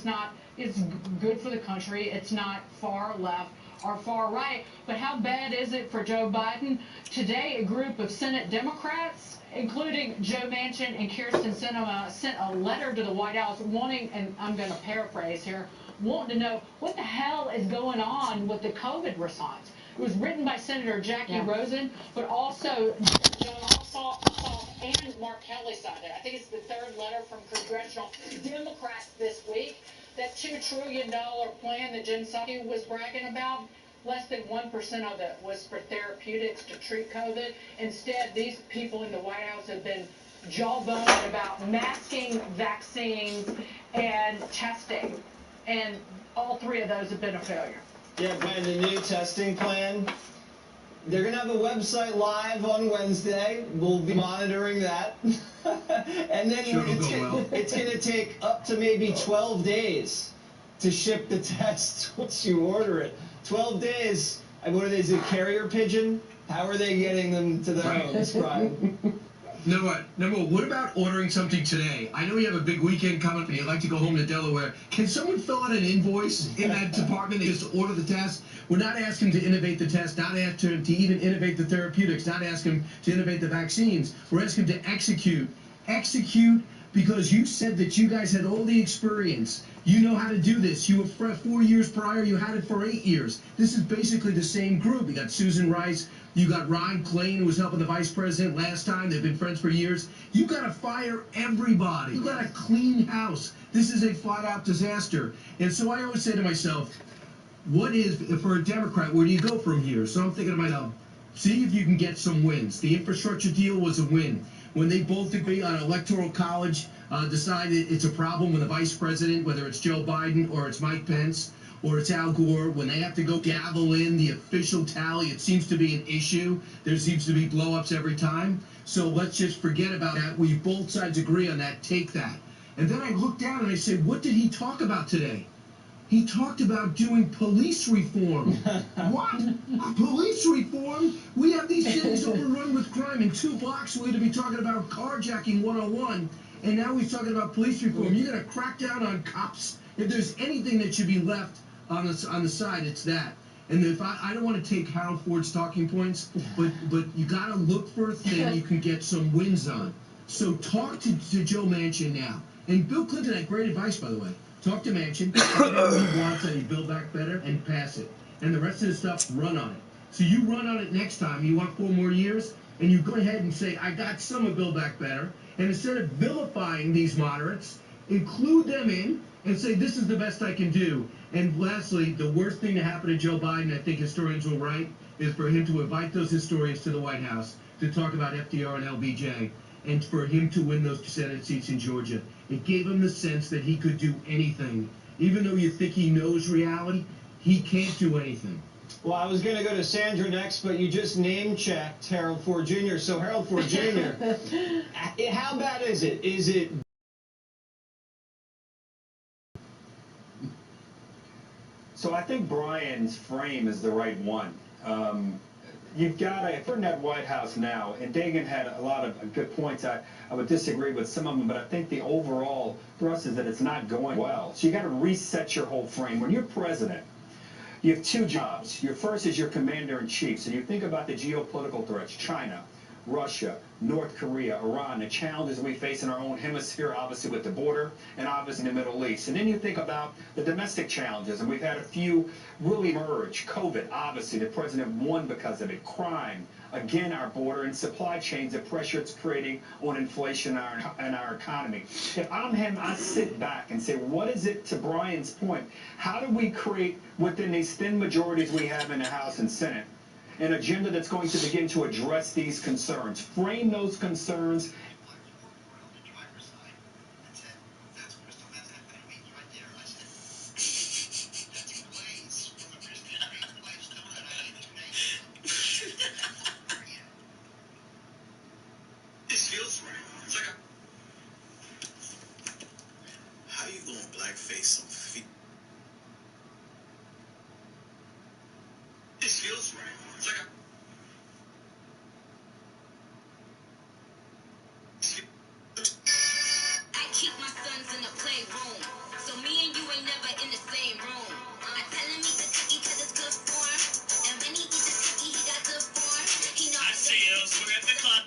It's good for the country. It's not far left or far right. But how bad is it for Joe Biden? Today, a group of Senate Democrats including Joe Manchin and Kyrsten Sinema, sent a letter to the White House wanting, and I'm going to paraphrase here, wanting to know what the hell is going on with the COVID response. It was written by Senator Jackie Rosen, but also John Ossoff and Mark Kelly signed it. I think it's the third letter from congressional Democrats this week. That $2 trillion plan that Jen Psaki was bragging about, less than 1% of it was for therapeutics to treat COVID. Instead, these people in the White House have been jawboning about masking, vaccines, and testing. And all three of those have been a failure. Yeah, Brian, the new testing plan, they're going to have a website live on Wednesday. We'll be monitoring that. And then it's going to take up to maybe 12 days to ship the test once you order it. 12 days. What are they, is it carrier pigeon? How are they getting them to their homes, Brian? Number one, what about ordering something today? I know you have a big weekend coming up and you'd like to go home to Delaware. Can someone fill out an invoice in that department and just order the test? We're not asking to innovate the test, not asking to even innovate the therapeutics, not asking to innovate the vaccines. We're asking to execute. Execute because you said that you guys had all the experience. You know how to do this. You were 4 years prior, you had it for 8 years. This is basically the same group. You got Susan Rice, you got Ron Klain, who was helping the vice president last time. They've been friends for years. You got to fire everybody. You got to clean house. This is a flat-out disaster. And so I always say to myself, what is, for a Democrat, where do you go from here? So I'm thinking to myself, see if you can get some wins. The infrastructure deal was a win. When they both agree on Electoral College, decided it's a problem when the vice president, whether it's Joe Biden or it's Mike Pence or it's Al Gore, when they have to go gavel in the official tally, it seems to be an issue. There seems to be blow-ups every time. So let's just forget about that. We both sides agree on that. Take that. And then I look down and I say, what did he talk about today? He talked about doing police reform. What? Police reform? We have these cities overrun with crime. In 2 blocks, we're going to be talking about carjacking 101. And now he's talking about police reform. You're going to crack down on cops. If there's anything that should be left on the side, it's that. And if I don't want to take Harold Ford's talking points, but you got to look for a thing you can get some wins on. So talk to Joe Manchin now. And Bill Clinton had great advice, by the way. Talk to Manchin, whatever he wants, and you build back better, and pass it. And the rest of the stuff, run on it. So you run on it next time. You want 4 more years, and you go ahead and say, I got some of Build Back Better. And instead of vilifying these moderates, include them in and say, this is the best I can do. And lastly, the worst thing to happen to Joe Biden, I think historians will write, is for him to invite those historians to the White House to talk about FDR and LBJ, and for him to win those Senate seats in Georgia. It gave him the sense that he could do anything. Even though you think he knows reality, he can't do anything. Well, I was going to go to Sandra next, but you just name-checked Harold Ford Jr. So, Harold Ford Jr., how bad is it? Is it... So I think Brian's frame is the right one. You've got to, if we're in that White House now, and Dagan had a lot of good points. I would disagree with some of them, but I think the overall thrust is that it's not going well. So you got to reset your whole frame. When you're president, you have 2 jobs. Your first is your commander-in-chief. So you think about the geopolitical threats, China, Russia, North Korea, Iran, the challenges we face in our own hemisphere, obviously with the border, and obviously in the Middle East. And then you think about the domestic challenges, and we've had a few really emerge. COVID, obviously, the president won because of it. Crime, again, our border and supply chains, the pressure it's creating on inflation and our economy. If I'm him, I sit back and say, what is it, to Brian's point, how do we create, within these thin majorities we have in the House and Senate, an agenda that's going to begin to address these concerns, frame those concerns. This feels right. It's like how you gonna blackface some feet? This feels right. It's like I keep my sons in the playroom, so me and you ain't never in the same room. I tell him he's a cookie 'cause it's good for him, and when he eats a cookie, he got good form. He knows. I see you. We're at the club.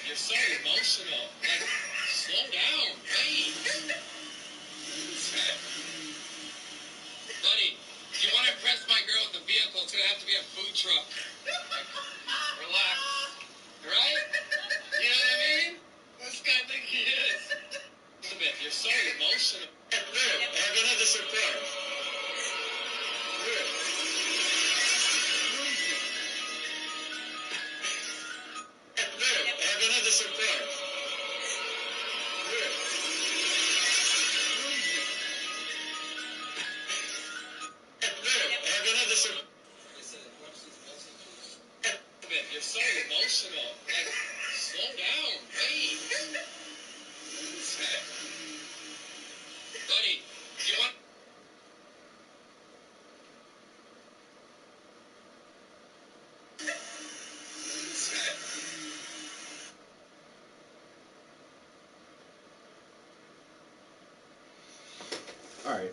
You're so emotional. Like, slow down. Wait. Buddy, if you want to impress my girl with the vehicle, it's going to have to be a food truck. Relax. Right? You know what I mean? This guy thinks he is. Elizabeth, you're so emotional. Look, I have another surprise. Look. Look, I have another surprise. Look. Look, I have another surprise. Elizabeth, you're so emotional. Like, slow down. Wait. Buddy, do you want... All right.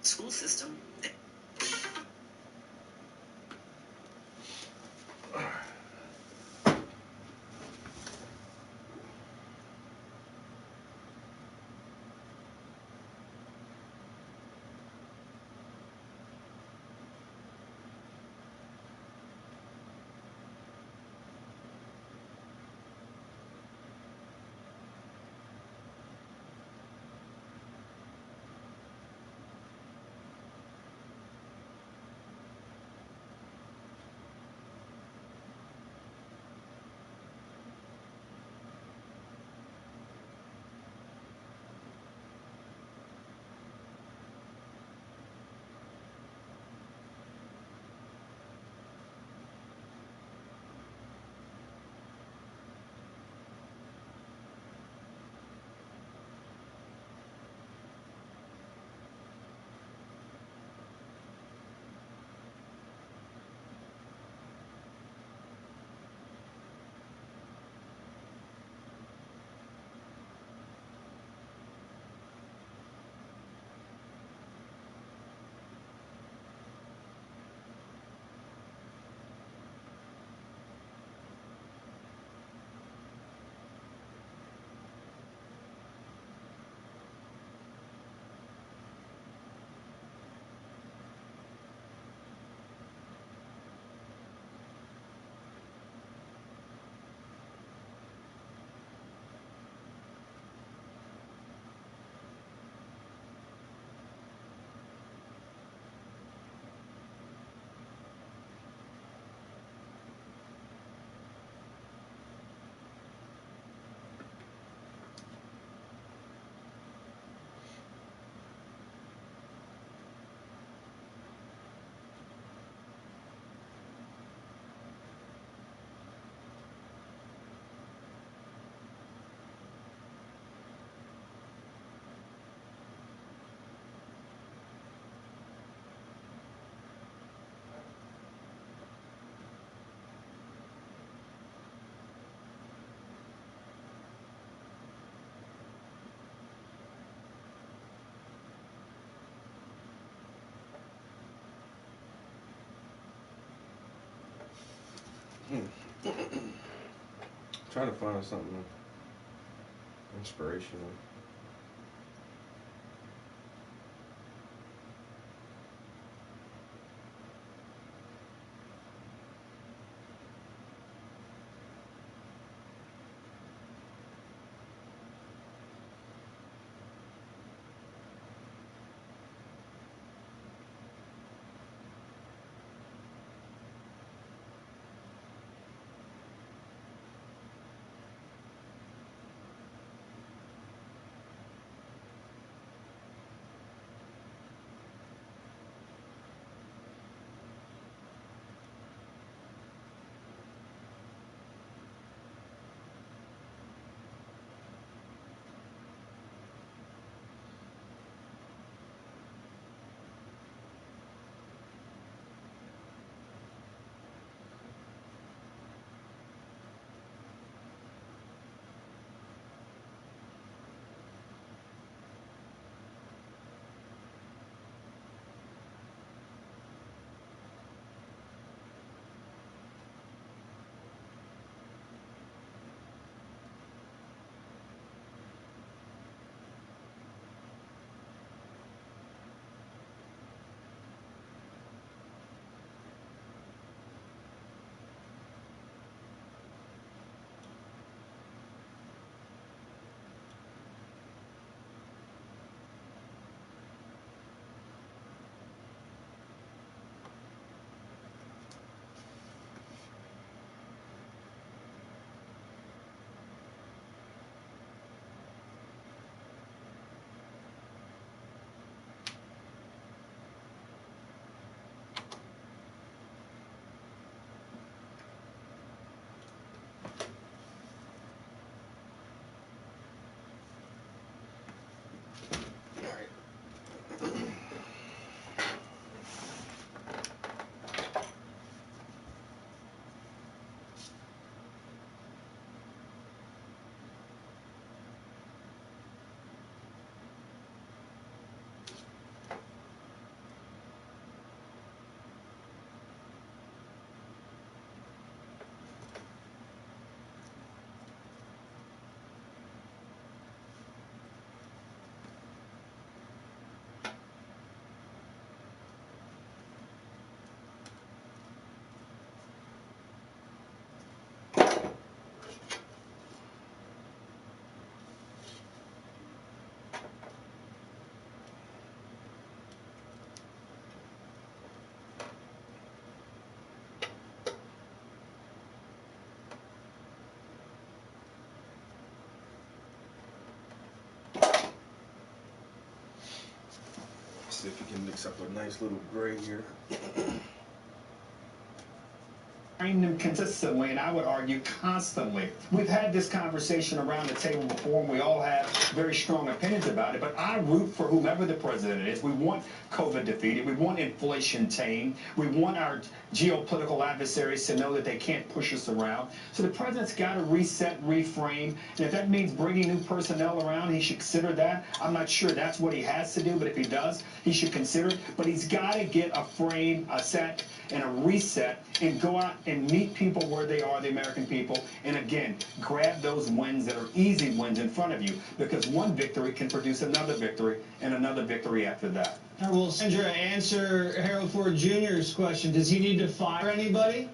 School system. Trying to find something inspirational. See if you can mix up a nice little gray here. Them consistently, and I would argue constantly. We've had this conversation around the table before, and we all have very strong opinions about it, but I root for whomever the president is. We want COVID defeated. We want inflation tamed. We want our geopolitical adversaries to know that they can't push us around. So the president's got to reset, reframe, and if that means bringing new personnel around, he should consider that. I'm not sure that's what he has to do, but if he does, he should consider it. But he's got to get a frame, a set, and a reset, and go out and meet people where they are, the American people, and again, grab those wins that are easy wins in front of you, because one victory can produce another victory and another victory after that. Will Sandra answer Harold Ford Jr.'s question? Does he need to fire anybody?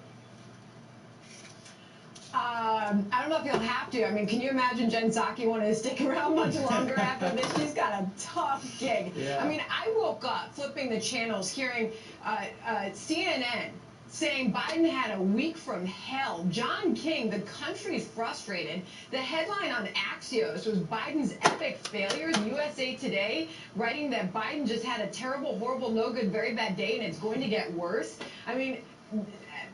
I don't know if he'll have to. I mean, can you imagine Jen Psaki wanting to stick around much longer after this? She's got a tough gig. Yeah. I mean, I woke up flipping the channels, hearing CNN saying Biden had a week from hell. John King, the country's frustrated. The headline on Axios was Biden's epic failures. USA Today writing that Biden just had a terrible, horrible, no good, very bad day, and it's going to get worse. I mean,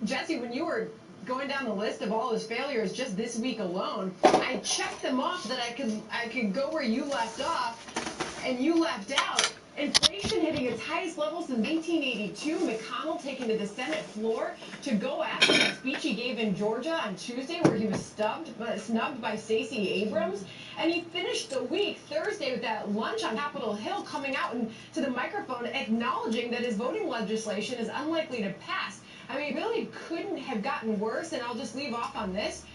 Jesse, when you were going down the list of all his failures just this week alone, I checked them off so that I could go where you left off, and you left out. Inflation hitting its highest level since 1982. McConnell taking to the Senate floor to go after the speech he gave in Georgia on Tuesday, where he was snubbed by Stacey Abrams. And he finished the week Thursday with that lunch on Capitol Hill, coming out to the microphone acknowledging that his voting legislation is unlikely to pass. I mean, it really couldn't have gotten worse, and I'll just leave off on this.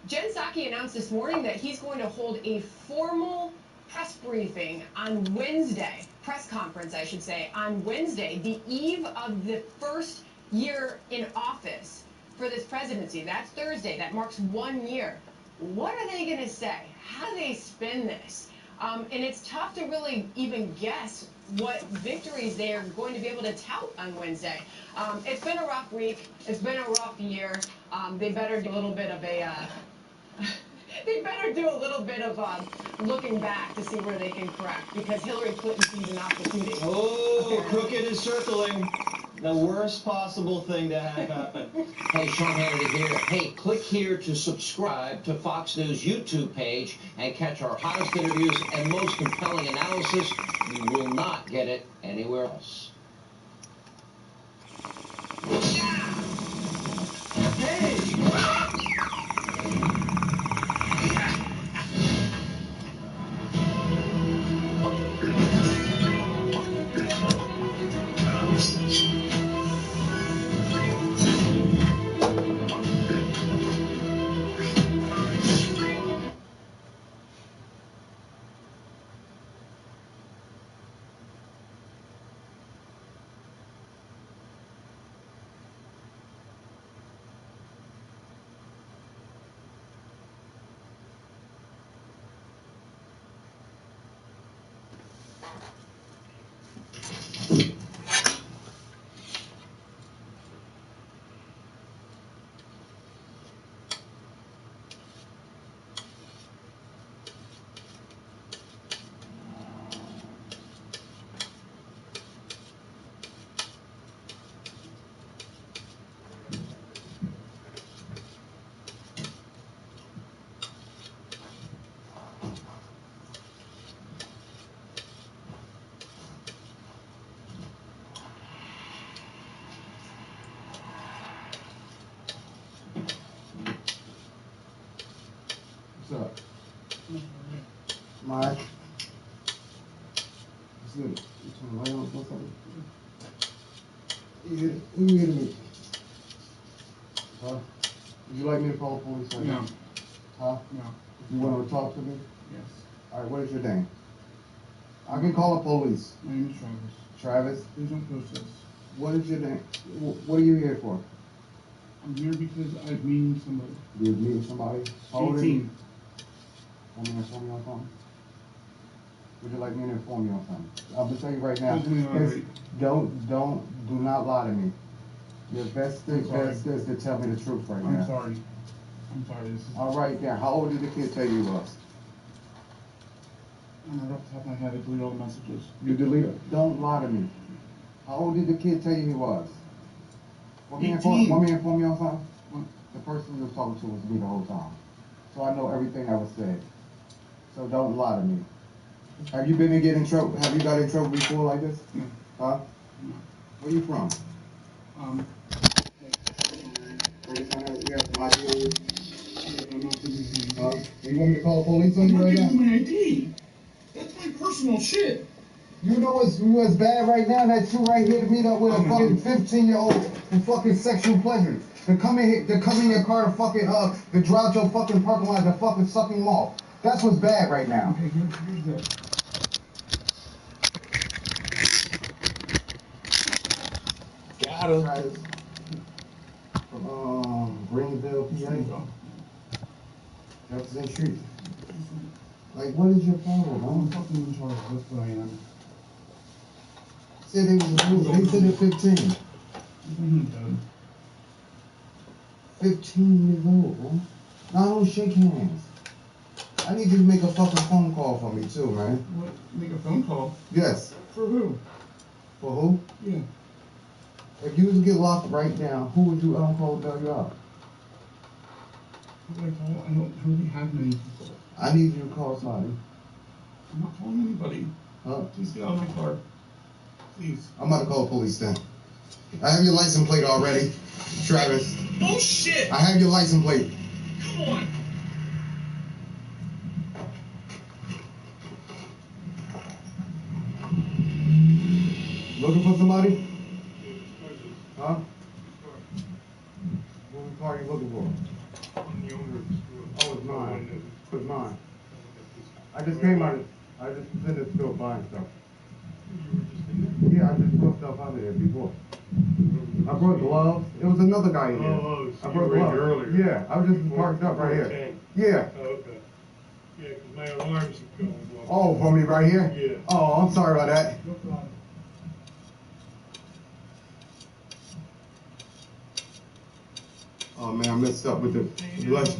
Jen Psaki announced this morning that he's going to hold a formal press briefing on Wednesday, press conference, I should say, on Wednesday, the eve of the first year in office for this presidency. That's Thursday. That marks 1 year. What are they going to say? How do they spin this? And it's tough to really even guess what victories they are going to be able to tout on Wednesday. It's been a rough week. It's been a rough year. They better do a little bit of looking back to see where they can correct, because Hillary Clinton sees an opportunity. Oh, crooked is circling. The worst possible thing to have happen. Hey, Sean Hannity here. Hey, click here to subscribe to Fox News YouTube page and catch our hottest interviews and most compelling analysis. You will not get it anywhere else. What's up? Mike? What's good? You turn the light on, what's up? Who you here to meet? Huh? Would you like me to call the police right now? Huh? No. You want to talk to me? Yes. All right, what is your name? I can call the police. My name is Travis. Travis? Please don't process. What is your name? What are you here for? I'm here because I'm meeting somebody. You're meeting somebody? How old are 18. you? Want me to inform you on something? Would you like me to inform you on something? I'm gonna tell you right now. Openly already. Do not lie to me. Your best is to tell me the truth right now. I'm sorry. I'm sorry. This is... All right, now, how old did the kid tell you was? And off the top of my head, I delete all the messages. You delete it. Don't lie to me. How old did the kid tell you he was? Want me to inform you on something? The person you was talking to was me the whole time. So I know everything that was said. So don't lie to me. Have you been in getting trouble? Have you got in trouble before like this? No. Huh? No. Where you from? You want me to call the police on you right now? My ID. That's my personal shit. You know what's bad right now? That you right here to meet up with a fucking 15-year-old for fucking sexual pleasure. To come in your car to fucking to drive your fucking parking lot to fucking suck him off. That's what's bad right now. Okay, here's this. Got him. From Greenville, PA. Jefferson Street. Like, what is your problem, I'm fucking in charge. That's what I am. Said they said they're 15. 15 years old, bro. Now don't shake hands. I need you to make a fucking phone call for me too, man. What? Make a phone call? Yes. For who? For who? Yeah. If you was to get locked right now, who would you call to bail you out? Who would I call? I don't really have many people. I need you to call somebody. I'm not calling anybody. Huh? Please get out of my car. Please. I'm about to call the police then. I have your license plate already, Travis. Oh shit! I have your license plate. Come on. Looking for somebody? Huh? What car are you looking for? Oh, it's mine. It's mine. I just came out. I just was in the store buying stuff. Yeah, I just brought stuff out of there before. I brought gloves. It was another guy in there. Oh, so I brought gloves earlier. Yeah, I was just parked up right here. Yeah. Oh, okay. Yeah, because my alarms are going off. Oh, for me right here? Yeah. Oh, I'm sorry about that. No problem. Oh man, I messed up with the lunch.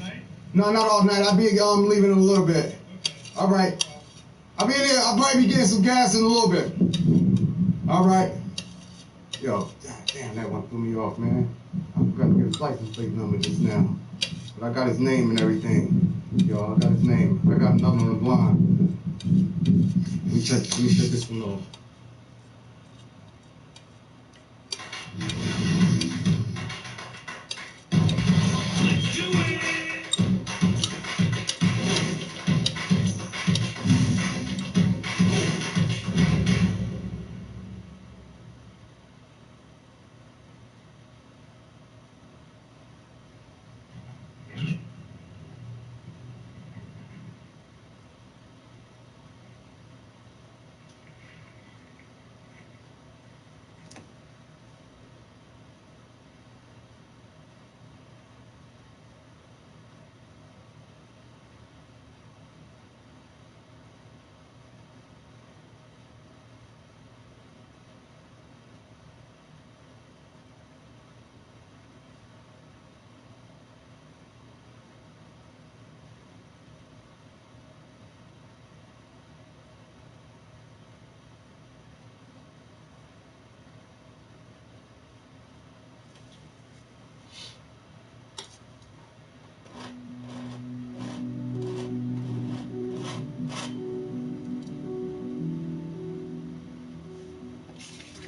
No, not all night. I'll be leaving in a little bit. All right. I'll be in there. I'll probably be getting some gas in a little bit. All right. Yo, damn, that one threw me off, man. I forgot to get his license plate number just now. But I got his name and everything. Yo, I got his name. I got another on the blind. Let me check this one off.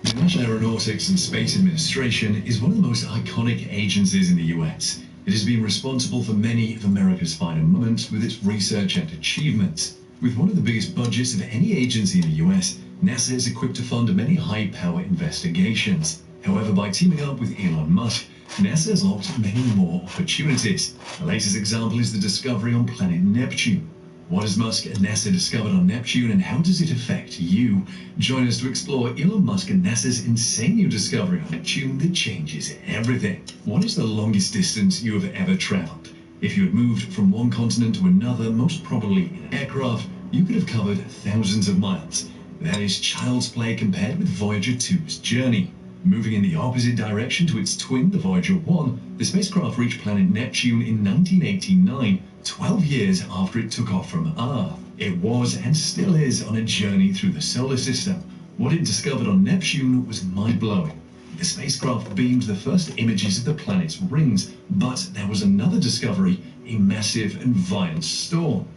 The National Aeronautics and Space Administration is one of the most iconic agencies in the US. It has been responsible for many of America's finer moments with its research and achievements. With one of the biggest budgets of any agency in the US, NASA is equipped to fund many high-power investigations. However, by teaming up with Elon Musk, NASA has locked many more opportunities. The latest example is the discovery on planet Neptune. What has Musk and NASA discovered on Neptune, and how does it affect you? Join us to explore Elon Musk and NASA's insane new discovery on Neptune that changes everything. What is the longest distance you have ever traveled? If you had moved from one continent to another, most probably in an aircraft, you could have covered thousands of miles. That is child's play compared with Voyager 2's journey. Moving in the opposite direction to its twin, the Voyager 1, the spacecraft reached planet Neptune in 1989, 12 years after it took off from Earth. It was and still is on a journey through the solar system. What it discovered on Neptune was mind-blowing. The spacecraft beamed the first images of the planet's rings, but there was another discovery, a massive and violent storm.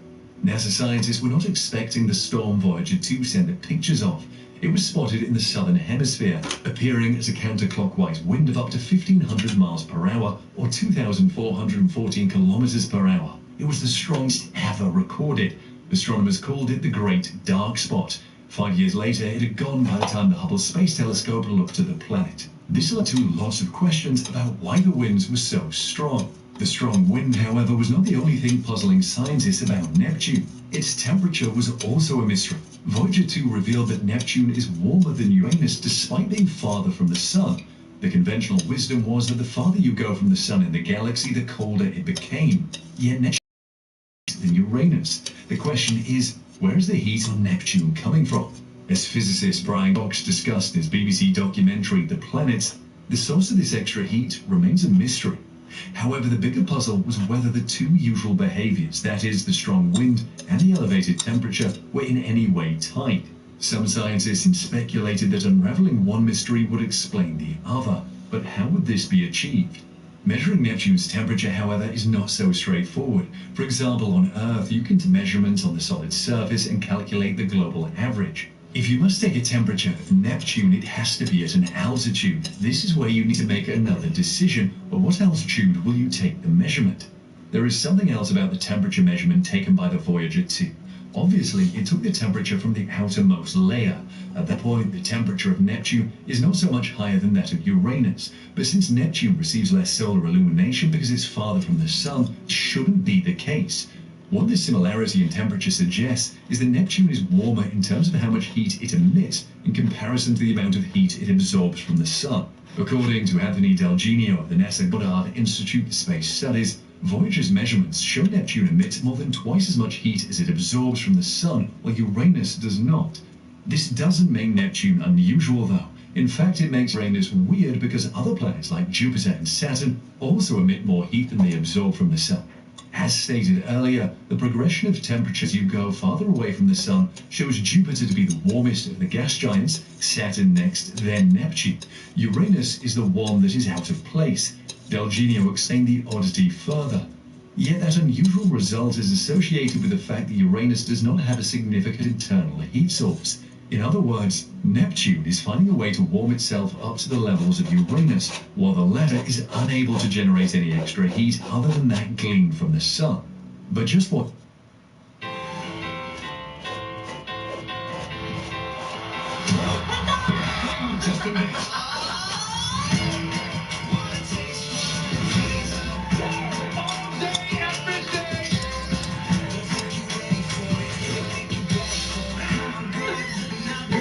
NASA scientists were not expecting the storm Voyager 2 sent the pictures of. It was spotted in the southern hemisphere, appearing as a counterclockwise wind of up to 1,500 miles per hour or 2,414 kilometers per hour. It was the strongest ever recorded. Astronomers called it the Great Dark Spot. 5 years later, it had gone by the time the Hubble Space Telescope looked at the planet. This led to lots of questions about why the winds were so strong. The strong wind, however, was not the only thing puzzling scientists about Neptune. Its temperature was also a mystery. Voyager 2 revealed that Neptune is warmer than Uranus despite being farther from the Sun. The conventional wisdom was that the farther you go from the Sun in the galaxy, the colder it became. Yet Neptune is warmer than Uranus. The question is, where is the heat on Neptune coming from? As physicist Brian Cox discussed in his BBC documentary The Planet, the source of this extra heat remains a mystery. However, the bigger puzzle was whether the two usual behaviors, that is, the strong wind and the elevated temperature, were in any way tied. Some scientists speculated that unraveling one mystery would explain the other, but how would this be achieved? Measuring Neptune's temperature, however, is not so straightforward. For example, on Earth, you can take measurements on the solid surface and calculate the global average. If you must take a temperature of Neptune, it has to be at an altitude. This is where you need to make another decision. At what altitude will you take the measurement? There is something else about the temperature measurement taken by the Voyager 2. Obviously, it took the temperature from the outermost layer. At that point, the temperature of Neptune is not so much higher than that of Uranus. But since Neptune receives less solar illumination because it's farther from the Sun, it shouldn't be the case. What this similarity in temperature suggests is that Neptune is warmer in terms of how much heat it emits in comparison to the amount of heat it absorbs from the Sun. According to Anthony Del Genio of the NASA Goddard Institute for Space Studies, Voyager's measurements show Neptune emits more than twice as much heat as it absorbs from the Sun, while Uranus does not. This doesn't make Neptune unusual, though. In fact, it makes Uranus weird because other planets like Jupiter and Saturn also emit more heat than they absorb from the Sun. As stated earlier, the progression of temperature as you go farther away from the Sun shows Jupiter to be the warmest of the gas giants, Saturn next, then Neptune. Uranus is the one that is out of place. Del Genio explained the oddity further. Yet that unusual result is associated with the fact that Uranus does not have a significant internal heat source. In other words, Neptune is finding a way to warm itself up to the levels of Uranus, while the latter is unable to generate any extra heat other than that gleaned from the Sun. But just what? Just a minute.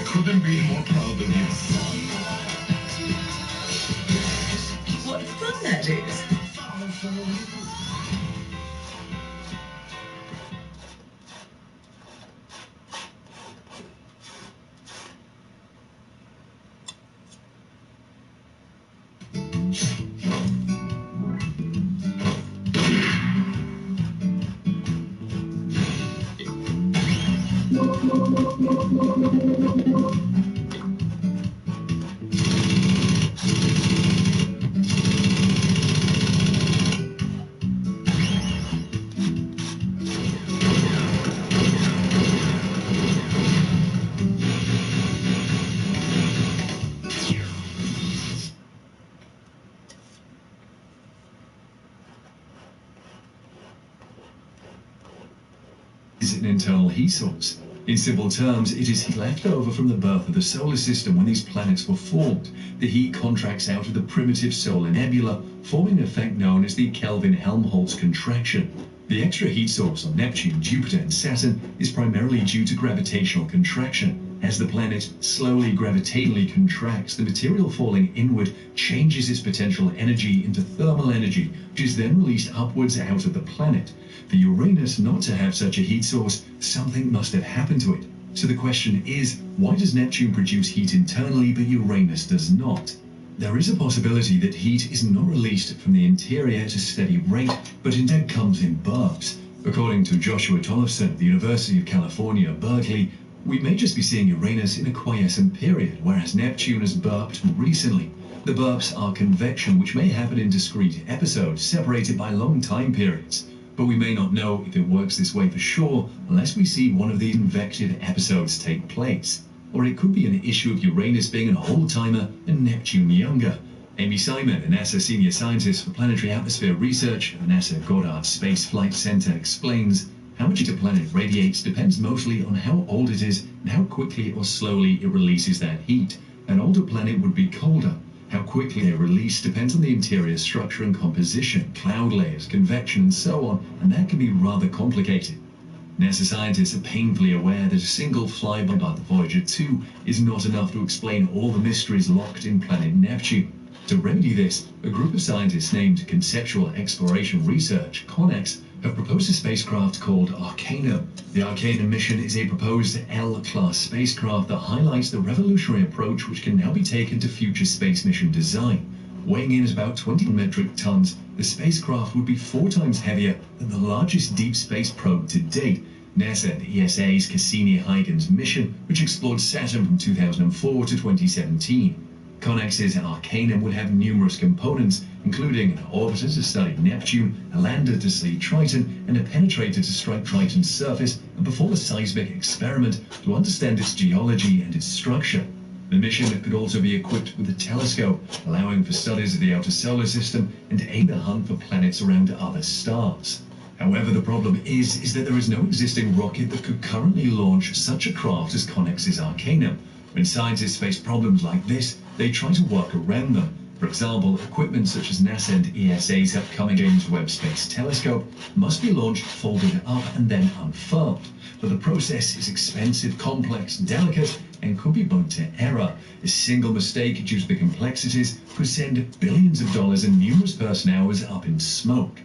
Couldn't be more proud of you. What fun that is. Is an internal heat source. In simple terms, it is heat left over from the birth of the solar system when these planets were formed. The heat contracts out of the primitive solar nebula, forming an effect known as the Kelvin-Helmholtz contraction. The extra heat source on Neptune, Jupiter, and Saturn is primarily due to gravitational contraction. As the planet slowly gravitationally contracts, the material falling inward changes its potential energy into thermal energy, which is then released upwards out of the planet. For Uranus not to have such a heat source, something must have happened to it. So the question is, why does Neptune produce heat internally but Uranus does not? There is a possibility that heat is not released from the interior at a steady rate, but instead comes in bursts. According to Joshua Tollefson of the University of California, Berkeley, we may just be seeing Uranus in a quiescent period, whereas Neptune has burped recently. The burps are convection, which may happen in discrete episodes separated by long time periods. But we may not know if it works this way for sure unless we see one of these convective episodes take place. Or it could be an issue of Uranus being an old-timer and Neptune younger. Amy Simon, a NASA senior scientist for planetary atmosphere research at the NASA Goddard Space Flight Center, explains how much a planet radiates depends mostly on how old it is and how quickly or slowly it releases that heat. An older planet would be colder. How quickly they release depends on the interior structure and composition, cloud layers, convection, and so on, and that can be rather complicated. NASA scientists are painfully aware that a single flyby by the Voyager 2 is not enough to explain all the mysteries locked in planet Neptune. To remedy this, a group of scientists named Conceptual Exploration Research, CONEX, have proposed a spacecraft called Arcanum. The Arcanum mission is a proposed L-class spacecraft that highlights the revolutionary approach which can now be taken to future space mission design. Weighing in at about 20 metric tons, the spacecraft would be 4 times heavier than the largest deep space probe to date, NASA and ESA's Cassini-Huygens mission, which explored Saturn from 2004 to 2017. CONEX's Arcanum would have numerous components, including an orbiter to study Neptune, a lander to study Triton, and a penetrator to strike Triton's surface and perform a seismic experiment to understand its geology and its structure. The mission could also be equipped with a telescope, allowing for studies of the outer solar system and to aid the hunt for planets around other stars. However, the problem is that there is no existing rocket that could currently launch such a craft as CONEX's Arcanum. When scientists face problems like this, they try to work around them. For example, equipment such as NASA and ESA's upcoming James Webb Space Telescope must be launched folded up and then unfurled. But the process is expensive, complex, delicate, and could be prone to error. A single mistake due to the complexities could send billions of dollars and numerous person hours up in smoke.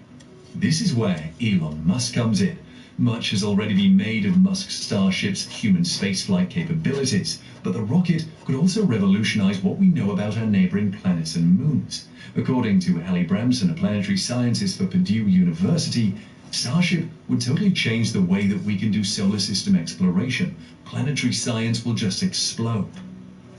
This is where Elon Musk comes in. Much has already been made of Musk's Starship's human spaceflight capabilities, but the rocket could also revolutionize what we know about our neighboring planets and moons. According to Ali Bramson, a planetary scientist for Purdue University, Starship would totally change the way that we can do solar system exploration. Planetary science will just explode.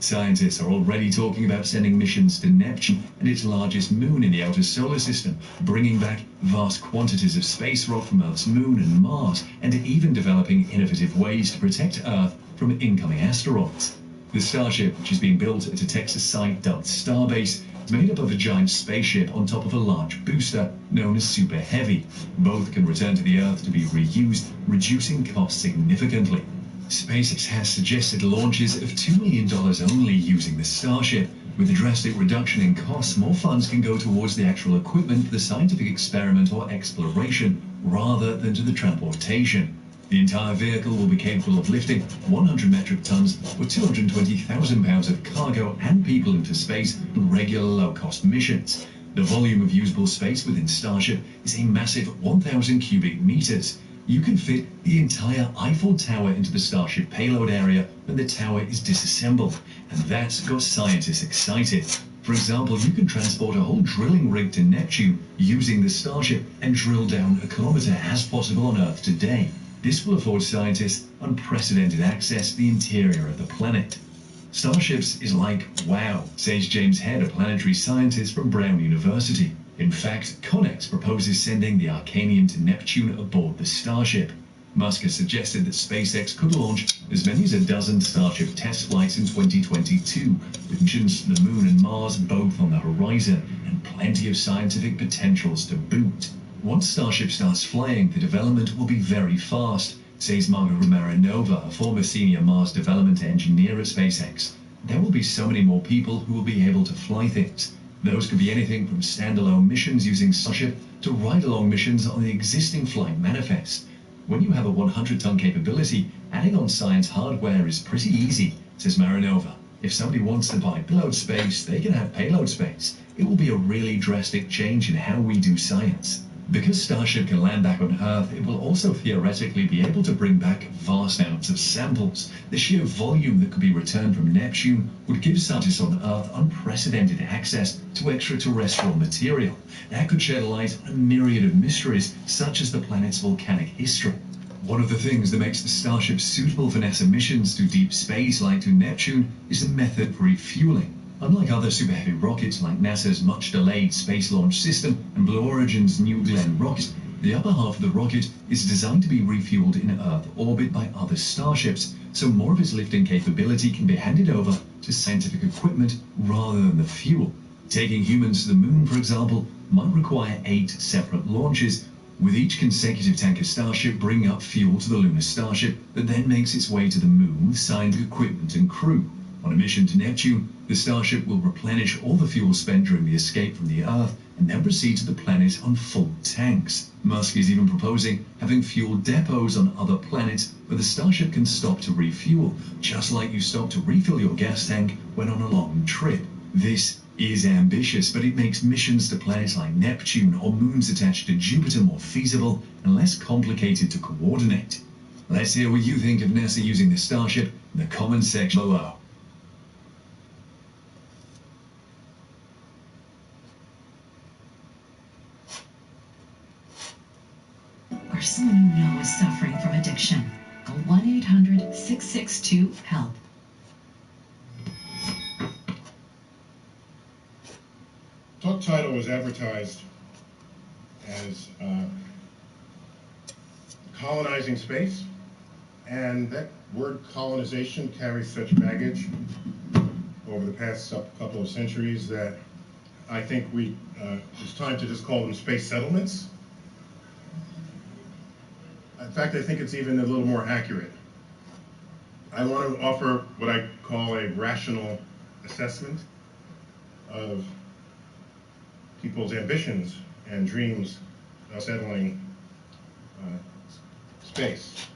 Scientists are already talking about sending missions to Neptune and its largest moon in the outer solar system, bringing back vast quantities of space rock from Earth's moon and Mars, and even developing innovative ways to protect Earth from incoming asteroids. The Starship, which is being built at a Texas site dubbed Starbase, is made up of a giant spaceship on top of a large booster known as Super Heavy. Both can return to the Earth to be reused, reducing costs significantly. SpaceX has suggested launches of $2 million only using the Starship. With a drastic reduction in costs, more funds can go towards the actual equipment, the scientific experiment or exploration, rather than to the transportation. The entire vehicle will be capable of lifting 100 metric tons or 220,000 pounds of cargo and people into space on regular low-cost missions. The volume of usable space within Starship is a massive 1,000 cubic meters. You can fit the entire Eiffel Tower into the Starship payload area when the tower is disassembled, and that's got scientists excited. For example, you can transport a whole drilling rig to Neptune using the Starship and drill down a kilometer as possible on Earth today. This will afford scientists unprecedented access to the interior of the planet. Starships is like wow, says James Head, a planetary scientist from Brown University. In fact, CONEX proposes sending the Arcanum to Neptune aboard the Starship. Musk has suggested that SpaceX could launch as many as a dozen Starship test flights in 2022, with missions to the Moon and Mars both on the horizon, and plenty of scientific potentials to boot. Once Starship starts flying, the development will be very fast, says Margaret Marinova, a former senior Mars development engineer at SpaceX. There will be so many more people who will be able to fly things. Those could be anything from standalone missions using Starship to ride-along missions on the existing flight manifest. When you have a 100-ton capability, adding on science hardware is pretty easy, says Marinova. If somebody wants to buy payload space, they can have payload space. It will be a really drastic change in how we do science. Because Starship can land back on Earth, it will also theoretically be able to bring back vast amounts of samples. The sheer volume that could be returned from Neptune would give scientists on Earth unprecedented access to extraterrestrial material. That could shed light on a myriad of mysteries, such as the planet's volcanic history. One of the things that makes the Starship suitable for NASA missions to deep space like to Neptune is the method for refueling. Unlike other Super Heavy rockets like NASA's much-delayed Space Launch System and Blue Origin's New Glenn rocket, the upper half of the rocket is designed to be refueled in Earth orbit by other starships, so more of its lifting capability can be handed over to scientific equipment rather than the fuel. Taking humans to the moon, for example, might require 8 separate launches, with each consecutive tanker Starship bringing up fuel to the lunar Starship that then makes its way to the moon with scientific equipment and crew. On a mission to Neptune, the Starship will replenish all the fuel spent during the escape from the Earth and then proceed to the planet on full tanks. Musk is even proposing having fuel depots on other planets where the Starship can stop to refuel, just like you stop to refill your gas tank when on a long trip. This is ambitious, but it makes missions to planets like Neptune or moons attached to Jupiter more feasible and less complicated to coordinate. Let's hear what you think of NASA using the Starship in the comment section below. Or someone you know is suffering from addiction. Call 1-800-662-HELP. Talk title was advertised as colonizing space, and that word colonization carries such baggage over the past couple of centuries that I think it's time to just call them space settlements. In fact, I think it's even a little more accurate. I want to offer what I call a rational assessment of people's ambitions and dreams of settling space.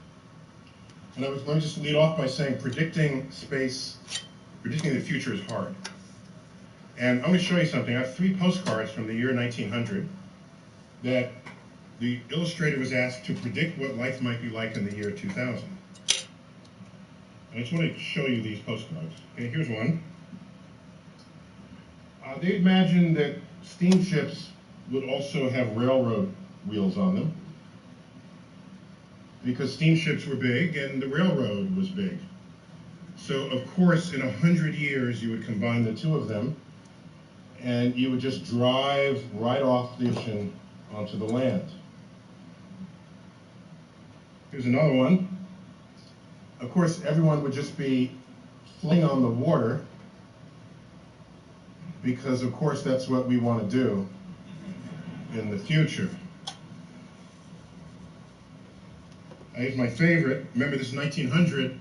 And let me just lead off by saying predicting the future is hard. And I'm going to show you something. I have 3 postcards from the year 1900 that the illustrator was asked to predict what life might be like in the year 2000. I just want to show you these postcards. Okay, here's one. They imagined that steamships would also have railroad wheels on them because steamships were big and the railroad was big. So, of course, in 100 years, you would combine the two of them and you would just drive right off the ocean onto the land. Here's another one. Of course, everyone would just be floating on the water because, of course, that's what we want to do in the future. Here's my favorite. Remember, this is 1900.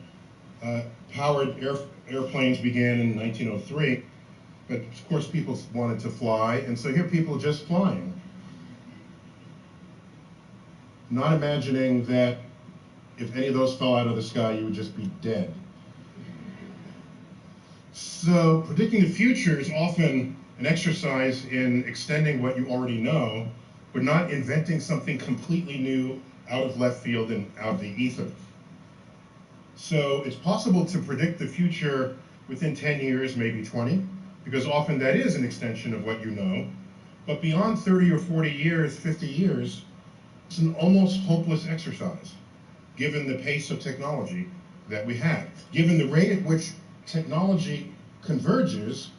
Powered airplanes began in 1903. But, of course, people wanted to fly. And so here people just flying. Not imagining that if any of those fell out of the sky, you would just be dead. So predicting the future is often an exercise in extending what you already know, but not inventing something completely new out of left field and out of the ether. So it's possible to predict the future within 10 years, maybe 20, because often that is an extension of what you know. But beyond 30 or 40 years, 50 years, it's an almost hopeless exercise, given the pace of technology that we have, given the rate at which technology converges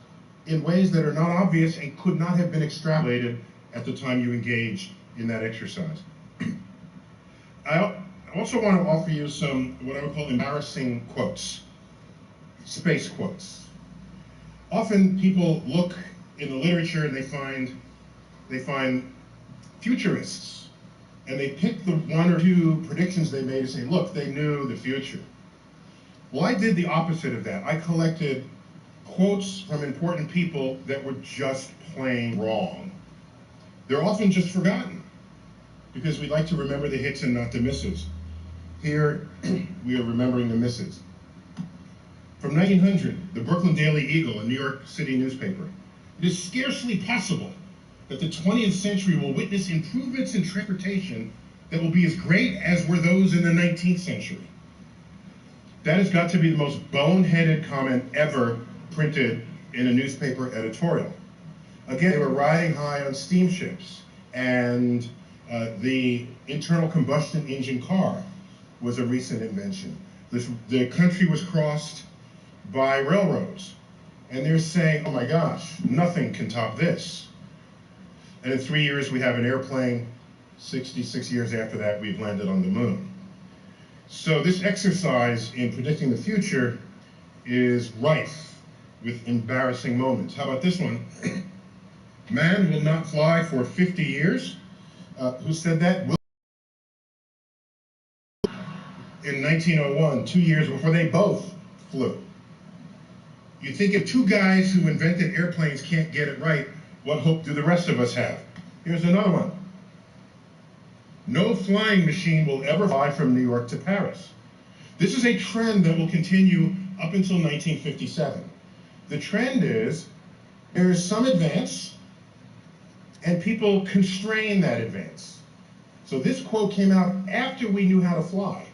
in ways that are not obvious and could not have been extrapolated at the time you engaged in that exercise. I also want to offer you some, what I would call embarrassing quotes, space quotes. Often people look in the literature and they find futurists, and they pick the 1 or 2 predictions they made and say, look, they knew the future. Well, I did the opposite of that. I collected quotes from important people that were just plain wrong. They're often just forgotten because we like to remember the hits and not the misses. Here, we are remembering the misses. From 1900, the Brooklyn Daily Eagle, a New York City newspaper. It is scarcely possible that the 20th century will witness improvements in transportation that will be as great as were those in the 19th century. That has got to be the most boneheaded comment ever printed in a newspaper editorial. Again, they were riding high on steamships, and the internal combustion engine car was a recent invention. The country was crossed by railroads, and they're saying, oh my gosh, nothing can top this. And in 3 years, we have an airplane. 66 years after that, we've landed on the moon. So this exercise in predicting the future is rife with embarrassing moments. How about this one? Man will not fly for 50 years. Who said that? In 1901, 2 years before they both flew. You think if two guys who invented airplanes can't get it right, what hope do the rest of us have? Here's another one. No flying machine will ever fly from New York to Paris. This is a trend that will continue up until 1957. The trend is there is some advance, and people constrain that advance. So this quote came out after we knew how to fly.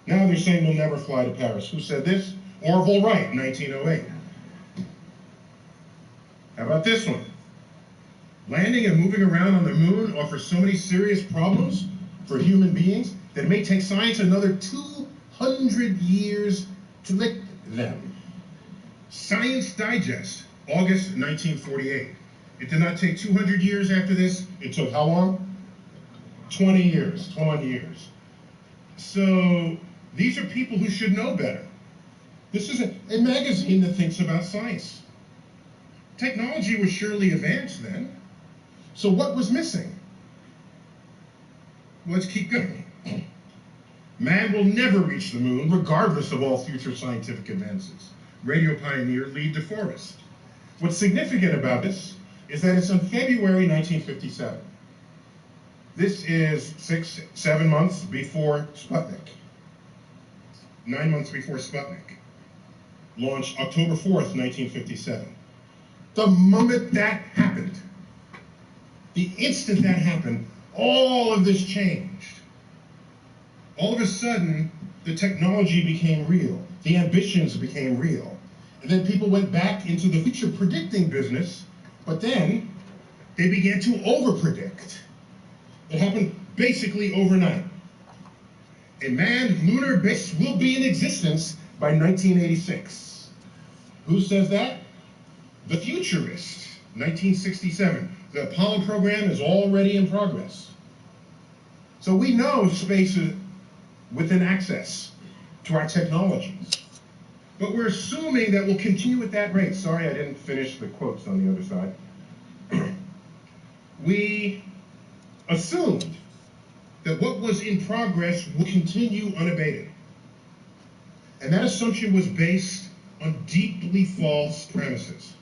Now they're saying we'll never fly to Paris. Who said this? Orville Wright, 1908. How about this one? Landing and moving around on the moon offers so many serious problems for human beings that it may take science another 200 years to lick them. Science Digest, August 1948. It did not take 200 years after this. It took how long? 20 years, 21 years. So these are people who should know better. This is a magazine that thinks about science. Technology was surely advanced then. So what was missing? Let's keep going. Man will never reach the moon, regardless of all future scientific advances. Radio pioneer Lee DeForest. What's significant about this is that it's in February 1957. This is 7 months before Sputnik. 9 months before Sputnik. Launched October 4th, 1957. The moment that happened, the instant that happened, all of this changed. All of a sudden, the technology became real. The ambitions became real. And then people went back into the future predicting business, but then they began to over-predict. It happened basically overnight. A manned lunar base will be in existence by 1986. Who says that? The Futurist, 1967. The Apollo program is already in progress. So we know space is within access to our technologies. But we're assuming that we'll continue at that rate. Sorry, I didn't finish the quotes on the other side. We assumed that what was in progress will continue unabated. And that assumption was based on deeply false premises.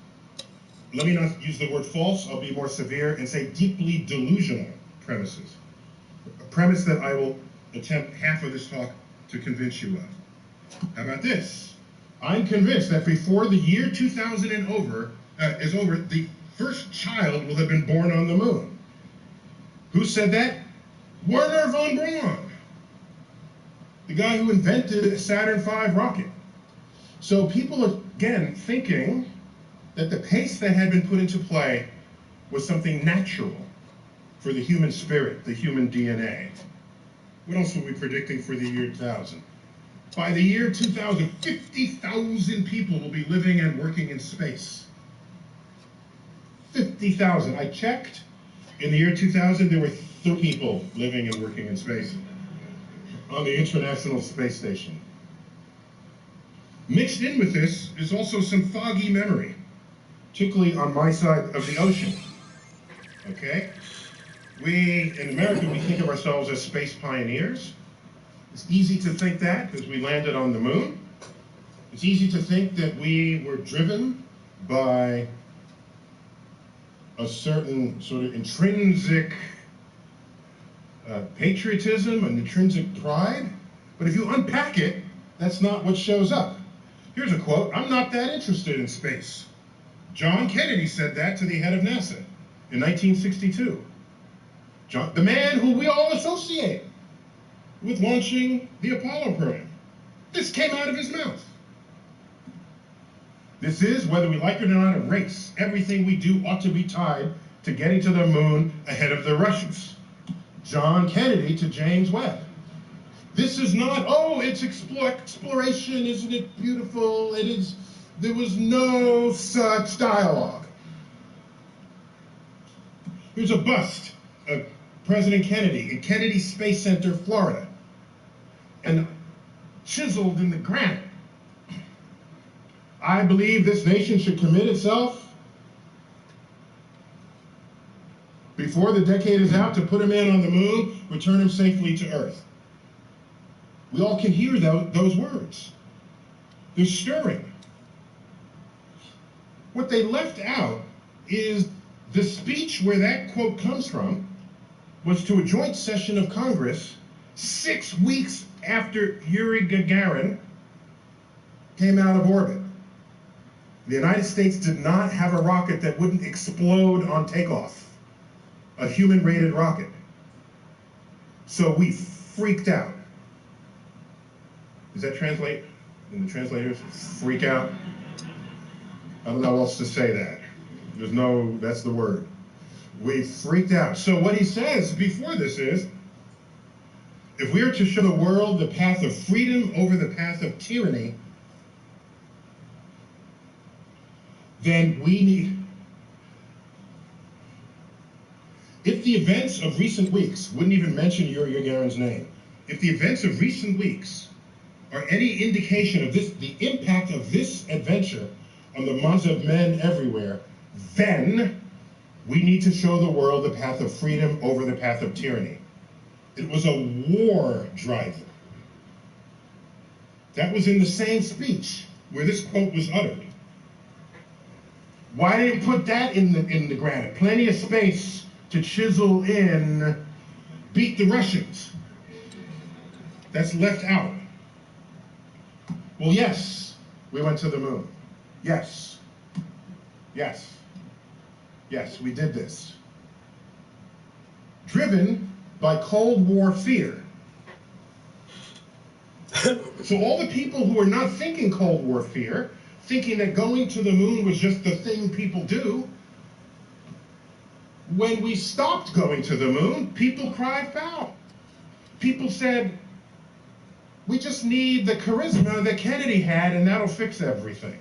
Let me not use the word false, I'll be more severe and say deeply delusional premises. A premise that I will attempt half of this talk to convince you of. How about this? I'm convinced that before the year 2000 is over, the first child will have been born on the moon. Who said that? Wernher von Braun, the guy who invented the Saturn V rocket. So people are, again, thinking that the pace that had been put into play was something natural for the human spirit, the human DNA. What else were we predicting for the year 2000? By the year 2000, 50,000 people will be living and working in space. 50,000. I checked. In the year 2000, there were 3 people living and working in space on the International Space Station. Mixed in with this is also some foggy memory, particularly on my side of the ocean. Okay? We, in America, we think of ourselves as space pioneers. It's easy to think that because we landed on the moon. It's easy to think that we were driven by a certain sort of intrinsic patriotism, an intrinsic pride. But if you unpack it, that's not what shows up. Here's a quote, "I'm not that interested in space." John Kennedy said that to the head of NASA. in 1962. The man who we all associate with launching the Apollo program. This came out of his mouth. This is, whether we like it or not, a race. Everything we do ought to be tied to getting to the moon ahead of the Russians. John Kennedy to James Webb. This is not, oh, it's exploration, isn't it beautiful? It is. There was no such dialogue. Here's a bust of President Kennedy in Kennedy Space Center, Florida, and chiseled in the granite. I believe this nation should commit itself before the decade is out to put a man on the moon, return him safely to Earth. We all can hear those words. They're stirring. What they left out is the speech where that quote comes from was to a joint session of Congress 6 weeks after Yuri Gagarin came out of orbit. The United States did not have a rocket that wouldn't explode on takeoff, a human-rated rocket. So we freaked out. Does that translate in the translators? Freak out? I don't know how else to say that. There's no, that's the word. We freaked out. So what he says before this is, if we are to show the world the path of freedom over the path of tyranny, then we need, if the events of recent weeks, wouldn't even mention Yuri Gagarin's name, if the events of recent weeks are any indication of this, the impact of this adventure on the minds of men everywhere, then we need to show the world the path of freedom over the path of tyranny. It was a war driver. That was in the same speech where this quote was uttered. Why didn't put that in the granite? Plenty of space to chisel in, beat the Russians. That's left out. Well, yes, we went to the moon. Yes. Yes. Yes, we did this. Driven by Cold War fear. So all the people who are not thinking Cold War fear, thinking that going to the moon was just the thing people do, when we stopped going to the moon, people cried foul. People said, we just need the charisma that Kennedy had and that'll fix everything.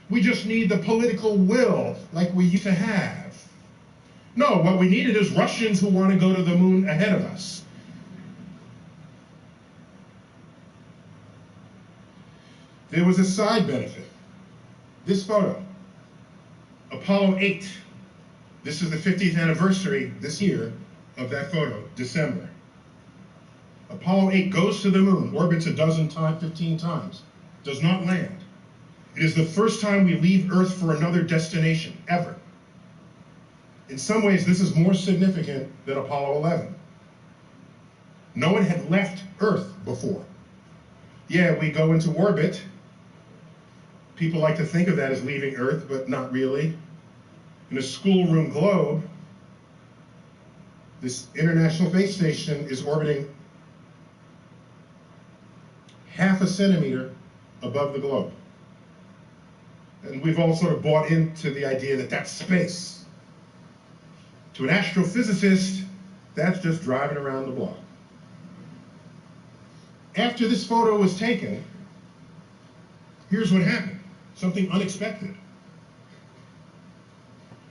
We just need the political will like we used to have. No, what we needed is Russians who want to go to the moon ahead of us. There was a side benefit. This photo, Apollo 8. This is the 50th anniversary this year of that photo, December. Apollo 8 goes to the moon, orbits 12 times, 15 times, does not land. It is the first time we leave Earth for another destination, ever. In some ways, this is more significant than Apollo 11. No one had left Earth before. Yeah, we go into orbit. People like to think of that as leaving Earth, but not really. In a schoolroom globe, this International Space Station is orbiting half a centimeter above the globe. And we've all sort of bought into the idea that that's space. To an astrophysicist, that's just driving around the block. After this photo was taken, here's what happened. Something unexpected.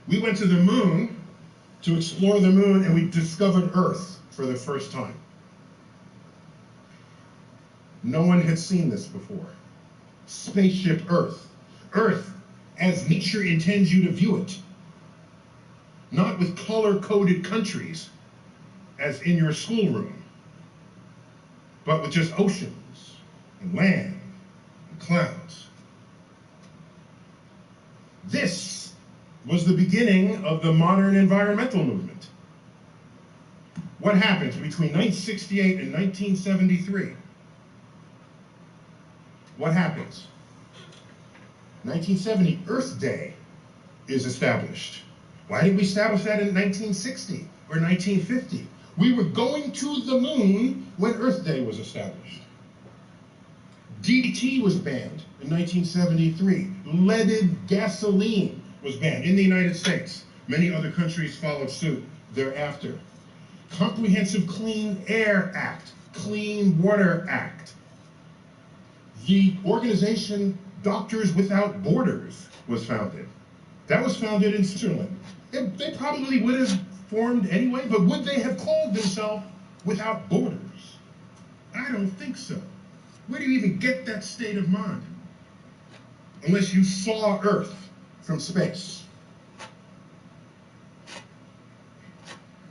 We went to the moon to explore the moon, and we discovered Earth for the first time. No one had seen this before. Spaceship Earth. Earth as nature intends you to view it. Not with color-coded countries, as in your schoolroom, but with just oceans and land and clouds. This was the beginning of the modern environmental movement. What happened between 1968 and 1973? What happens? 1970, Earth Day is established. Why didn't we establish that in 1960 or 1950? We were going to the moon when Earth Day was established. DDT was banned in 1973. Leaded gasoline was banned in the United States. Many other countries followed suit thereafter. Comprehensive Clean Air Act, Clean Water Act. The organization Doctors Without Borders was founded. That was founded in Switzerland. They probably would have formed anyway, but would they have called themselves Without Borders? I don't think so. Where do you even get that state of mind? Unless you saw Earth from space.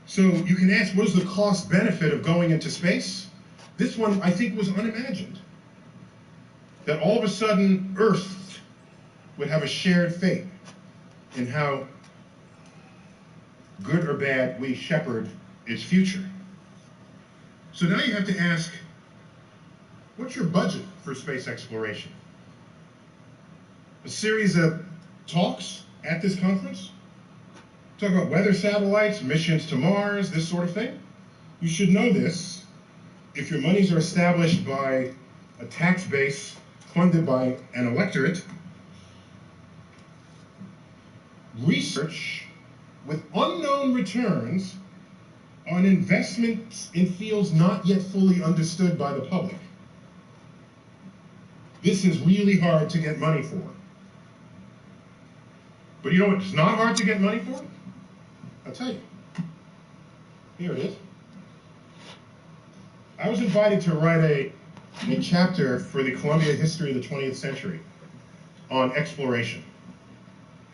So you can ask, what is the cost benefit of going into space? This one, I think, was unimagined. That all of a sudden, Earth would have a shared fate in how good or bad we shepherd its future. So now you have to ask, what's your budget for space exploration? A series of talks at this conference? Talk about weather satellites, missions to Mars, this sort of thing? You should know this. If your monies are established by a tax base funded by an electorate, research with unknown returns on investments in fields not yet fully understood by the public. This is really hard to get money for. But you know what it's not hard to get money for? I'll tell you. Here it is. I was invited to write a chapter for the Columbia History of the 20th Century on exploration.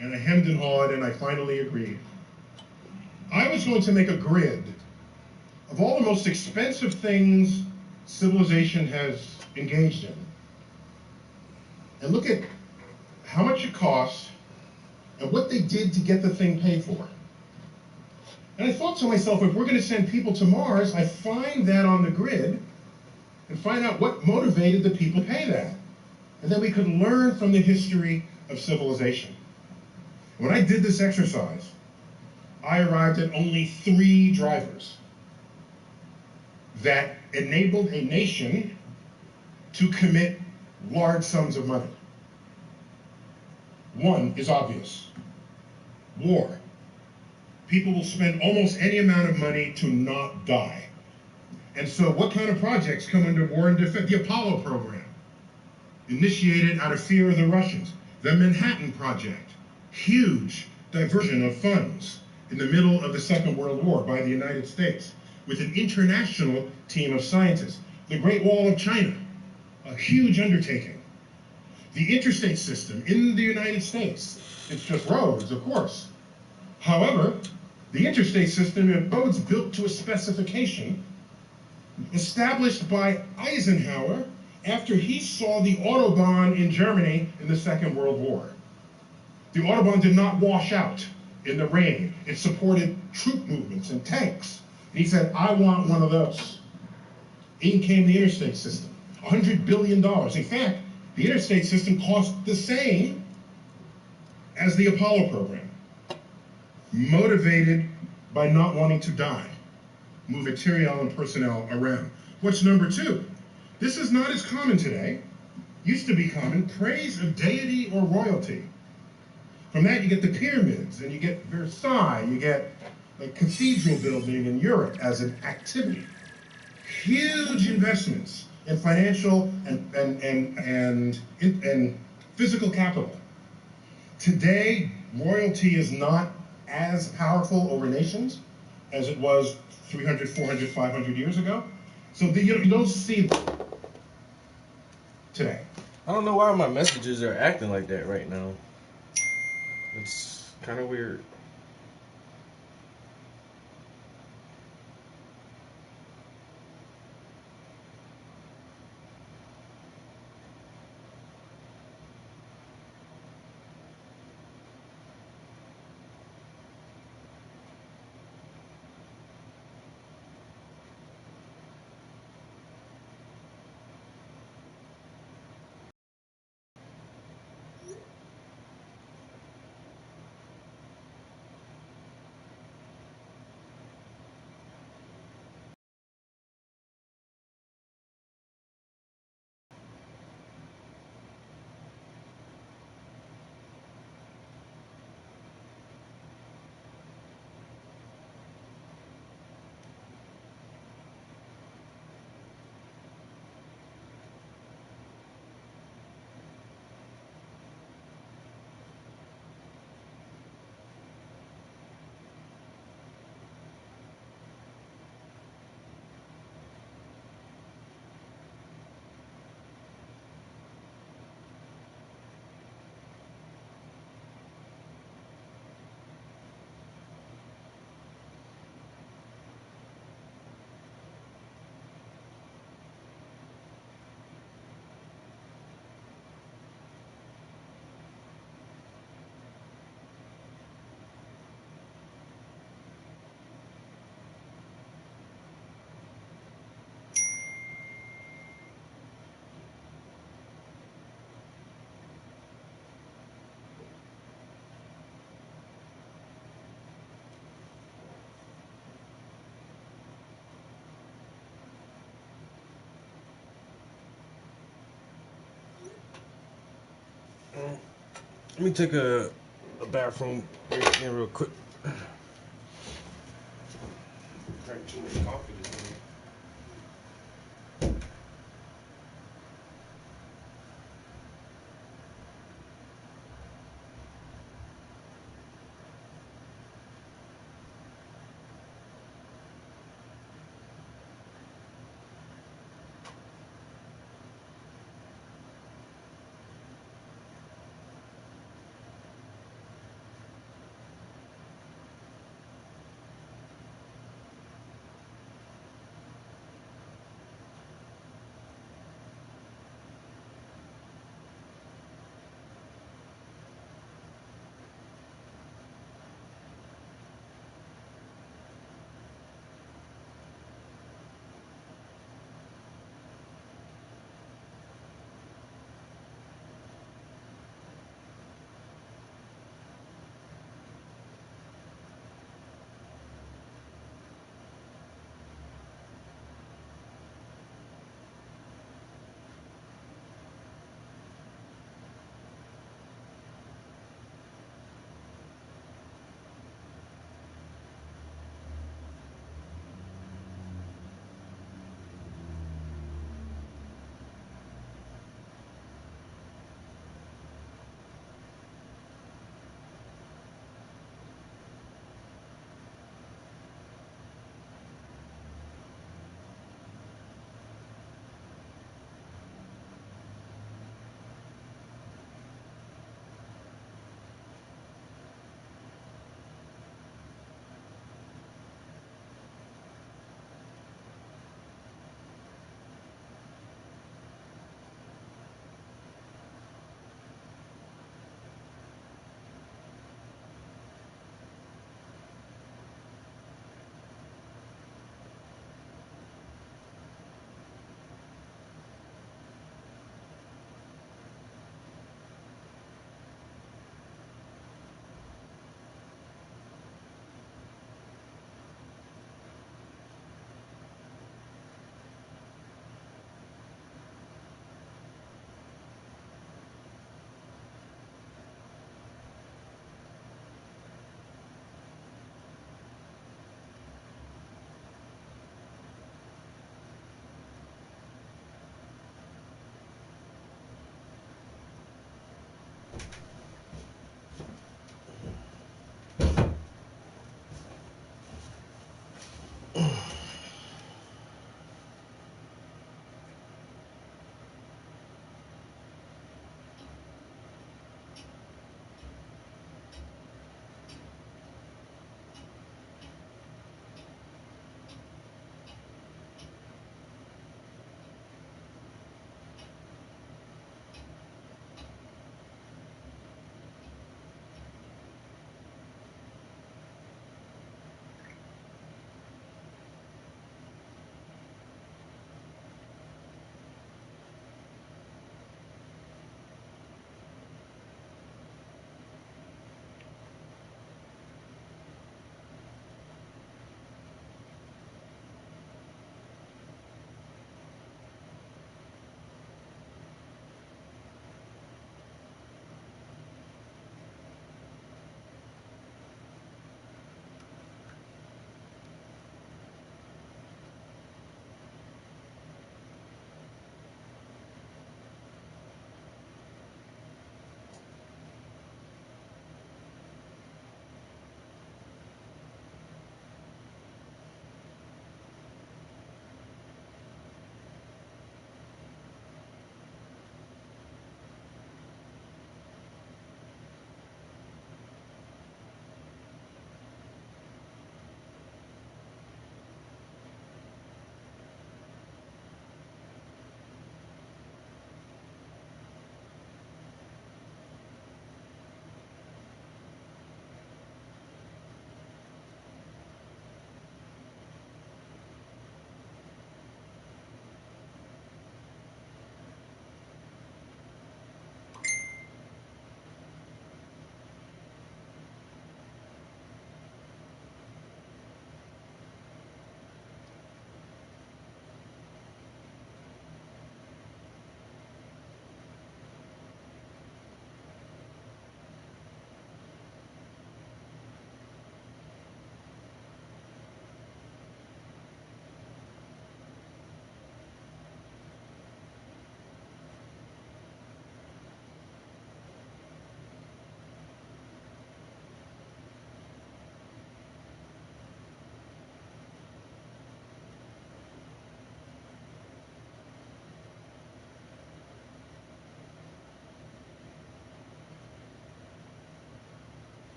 And I hemmed and hawed, and I finally agreed. I was going to make a grid of all the most expensive things civilization has engaged in, and look at how much it costs and what they did to get the thing paid for. And I thought to myself, if we're going to send people to Mars, I find that on the grid and find out what motivated the people to pay that. And then we could learn from the history of civilization. When I did this exercise, I arrived at only 3 drivers that enabled a nation to commit large sums of money. One is obvious: war. People will spend almost any amount of money to not die. And so what kind of projects come under war and defense? The Apollo program, initiated out of fear of the Russians. The Manhattan Project, huge diversion of funds in the middle of the Second World War by the United States with an international team of scientists. The Great Wall of China, a huge undertaking. The interstate system in the United States, it's just roads, of course. However, the interstate system are roads built to a specification established by Eisenhower after he saw the Autobahn in Germany in the Second World War. The Autobahn did not wash out in the rain. It supported troop movements and tanks. And he said, I want one of those. In came the interstate system, $100 billion. In fact, the interstate system cost the same as the Apollo program, motivated by not wanting to die, move material and personnel around. What's number 2? This is not as common today. Used to be common: praise of deity or royalty. From that you get the pyramids, and you get Versailles, you get a cathedral building in Europe as an activity. Huge investments in financial and physical capital. Today, royalty is not as powerful over nations as it was 300, 400, 500 years ago. So you don't see today. I don't know why my messages are acting like that right now. It's kind of weird. Let me take a bathroom break in real quick. Drank too much coffee this morning.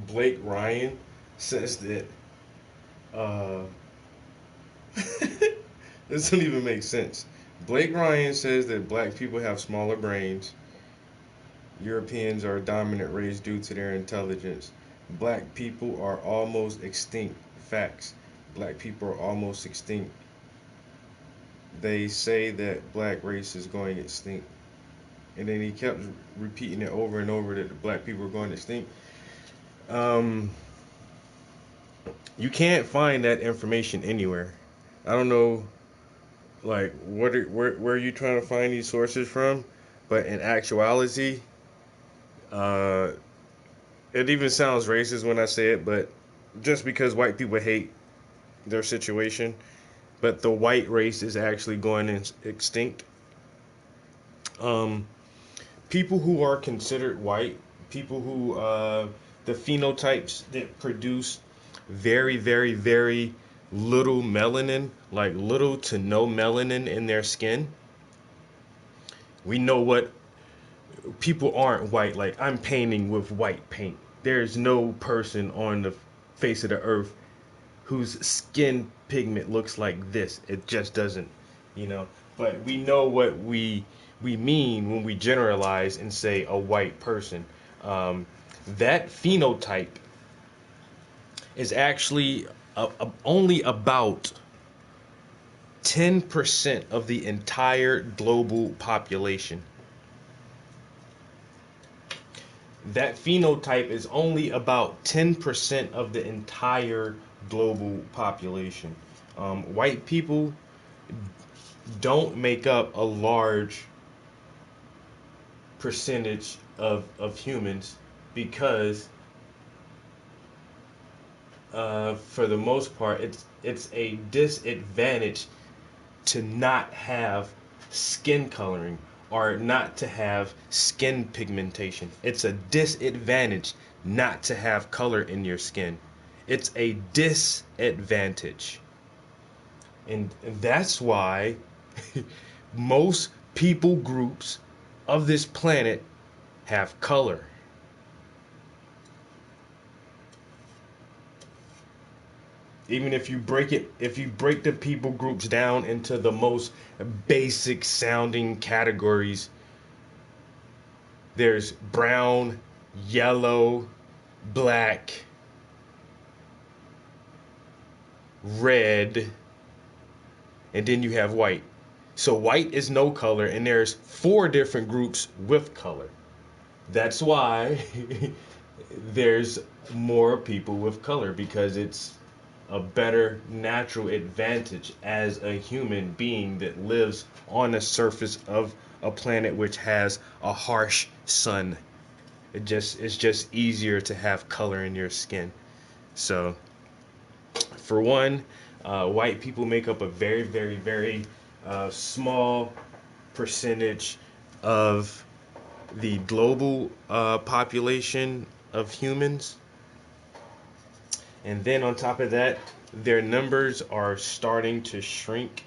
Blake Ryan says that this doesn't even make sense. Blake Ryan says that black people have smaller brains. Europeans are a dominant race due to their intelligence. Black people are almost extinct. Facts. Black people are almost extinct. They say that black race is going extinct. And then he kept repeating it over and over that the black people are going extinct. You can't find that information anywhere. I don't know, like, where are you trying to find these sources from? But in actuality, it even sounds racist when I say it, but just because white people hate their situation, but the white race is actually going extinct. People who are considered white, people who, the phenotypes that produce very, very, very little melanin, like little to no melanin in their skin. We know what people aren't white. Like, I'm painting with white paint. There's no person on the face of the earth whose skin pigment looks like this. It just doesn't, you know. But we know what we mean when we generalize and say a white person. That phenotype is actually only about 10% of the entire global population. That phenotype is only about 10% of the entire global population. White people don't make up a large percentage of humans because for the most part it's a disadvantage to not have skin coloring or not to have skin pigmentation. It's a disadvantage not to have color in your skin. It's a disadvantage. And that's why most people groups of this planet have color. Even if you break the people groups down into the most basic sounding categories, there's brown, yellow, black, red, and then you have white. So white is no color, and there's 4 different groups with color. That's why there's more people with color, because it's a better natural advantage as a human being that lives on the surface of a planet which has a harsh sun. It's just easier to have color in your skin. So for one, white people make up a very, very, very small percentage of the global population of humans. And then on top of that, their numbers are starting to shrink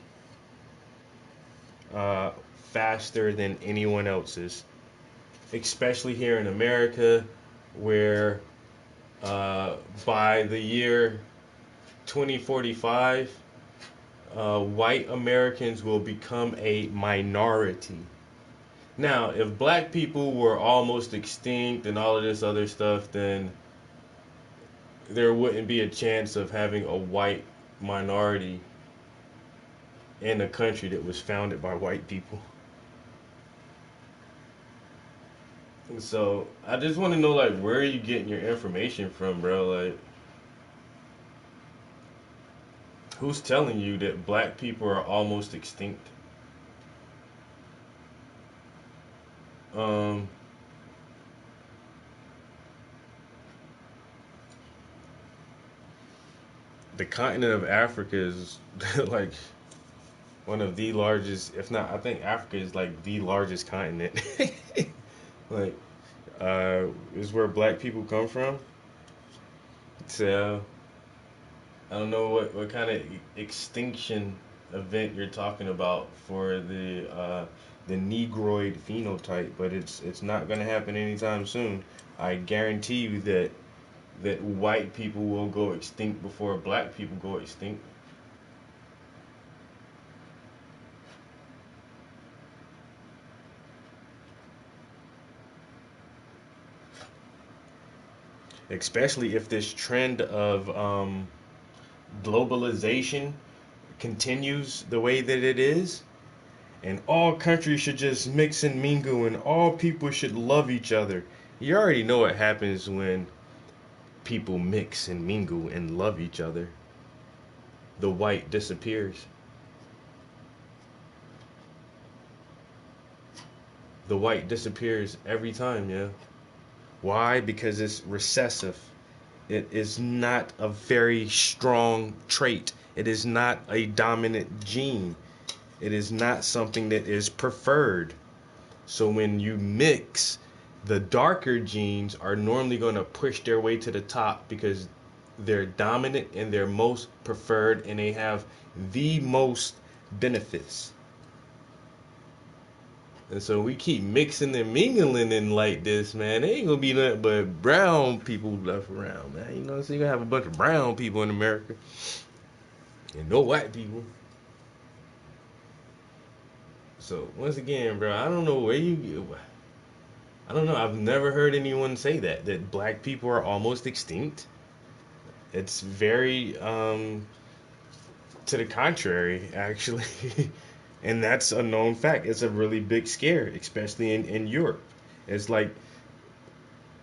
faster than anyone else's. Especially here in America, where by the year 2045, white Americans will become a minority. Now, if black people were almost extinct and all of this other stuff, then there wouldn't be a chance of having a white minority in a country that was founded by white people. And so I just want to know, like, where are you getting your information from, bro? Like, who's telling you that black people are almost extinct? The continent of Africa is like one of the largest, if not, I think Africa is like the largest continent. Like, is where black people come from. So I don't know what kind of extinction event you're talking about for the the Negroid phenotype, but it's not going to happen anytime soon. I guarantee you that white people will go extinct before black people go extinct. Especially if this trend of globalization continues the way that it is, and all countries should just mix and mingle, and all people should love each other. You already know what happens when people mix and mingle and love each other. The white disappears. The white disappears every time, yeah. Why? Because it's recessive. It is not a very strong trait. It is not a dominant gene. It is not something that is preferred. So when you mix, the darker genes are normally going to push their way to the top because they're dominant and they're most preferred and they have the most benefits. And so we keep mixing and mingling in like this, man. There ain't gonna be nothing but brown people left around, man. You know, so you're gonna have a bunch of brown people in America and no white people. So once again, bro, I don't know where I don't know. I've never heard anyone say that black people are almost extinct. It's very to the contrary, actually. And that's a known fact. It's a really big scare, especially in Europe. It's like,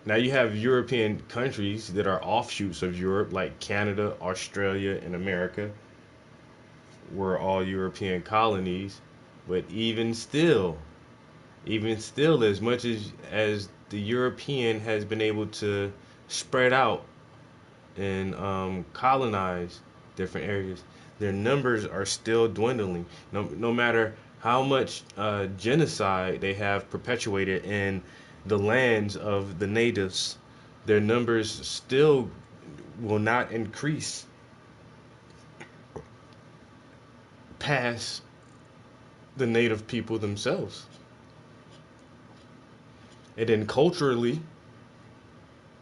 now you have European countries that are offshoots of Europe, like Canada, Australia, and America, were all European colonies. But even still, as much as the European has been able to spread out and colonize different areas, their numbers are still dwindling. No matter how much genocide they have perpetuated in the lands of the natives, their numbers still will not increase past the native people themselves. And then culturally,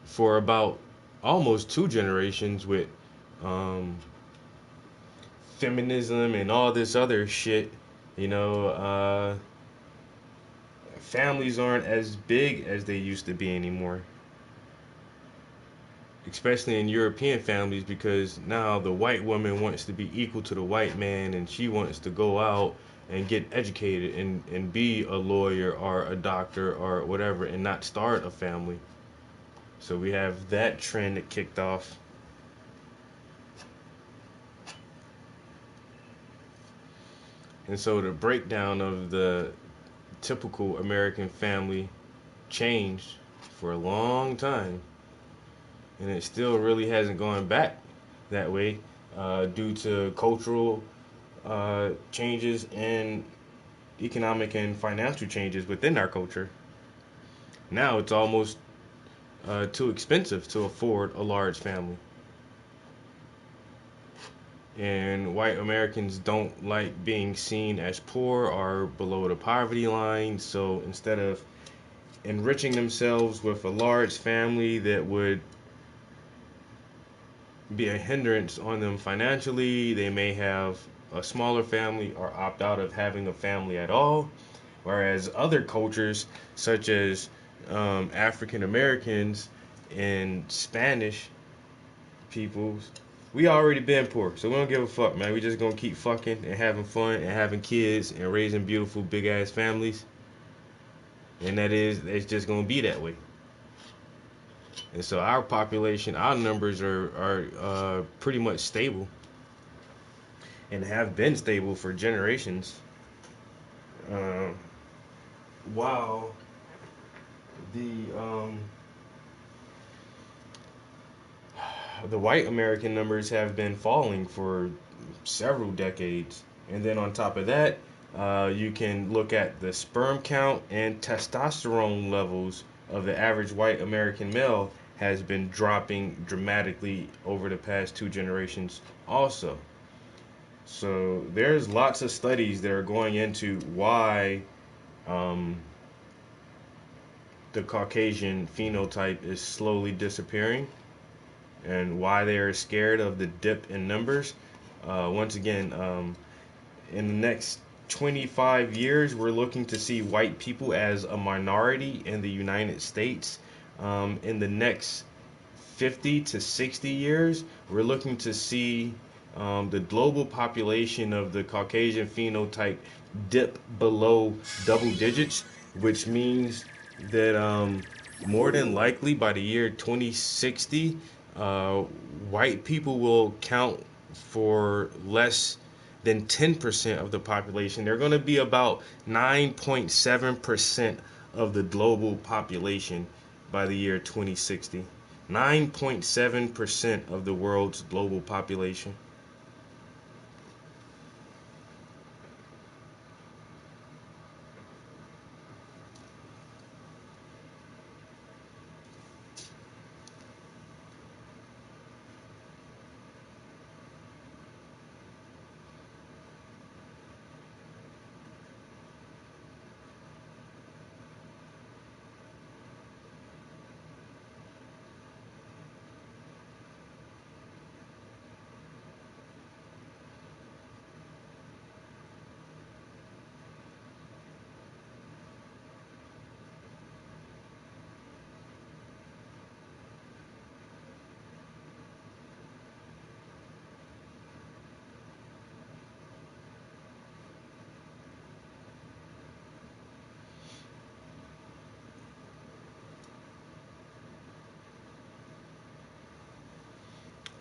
for about almost 2 generations with feminism and all this other shit, you know, families aren't as big as they used to be anymore. Especially in European families, because now the white woman wants to be equal to the white man and she wants to go out and get educated and be a lawyer or a doctor or whatever and not start a family. So we have that trend that kicked off. And so the breakdown of the typical American family changed for a long time. And it still really hasn't gone back that way due to cultural changes and economic and financial changes within our culture. Now it's almost too expensive to afford a large family. And white Americans don't like being seen as poor or below the poverty line. So instead of enriching themselves with a large family that would be a hindrance on them financially, they may have a smaller family or opt out of having a family at all. Whereas other cultures, such as African Americans and Spanish peoples, we already been poor, so we don't give a fuck, man. We just gonna keep fucking and having fun and having kids and raising beautiful big ass families. And it's just gonna be that way. And so our population, our numbers are pretty much stable and have been stable for generations. While the white American numbers have been falling for several decades. And then on top of that, you can look at the sperm count and testosterone levels of the average white American male has been dropping dramatically over the past 2 generations also. So there's lots of studies that are going into why the Caucasian phenotype is slowly disappearing, and why they are scared of the dip in numbers. Once again, in the next 25 years, we're looking to see white people as a minority in the United States. In the next 50 to 60 years, we're looking to see the global population of the Caucasian phenotype dip below double digits, which means that more than likely by the year 2060, white people will count for less than 10% of the population. They're going to be about 9.7% of the global population by the year 2060. 9.7% of the world's global population.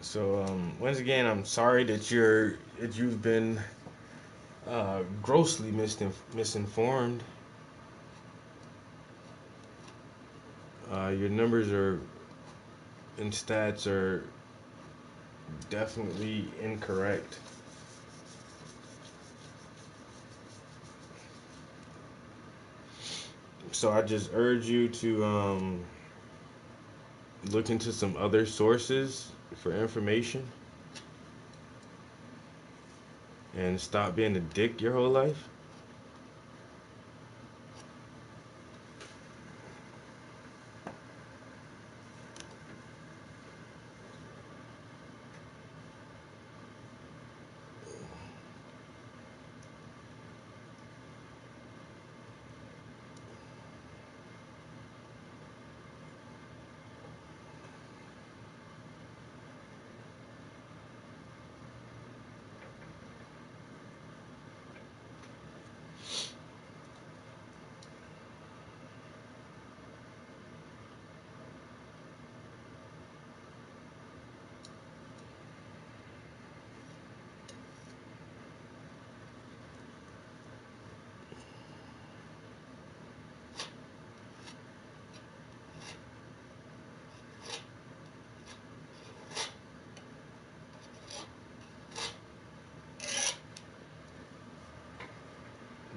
So once again, I'm sorry that you've been grossly misinformed. Your numbers and stats are definitely incorrect. So I just urge you to look into some other sources for information and stop being a dick your whole life.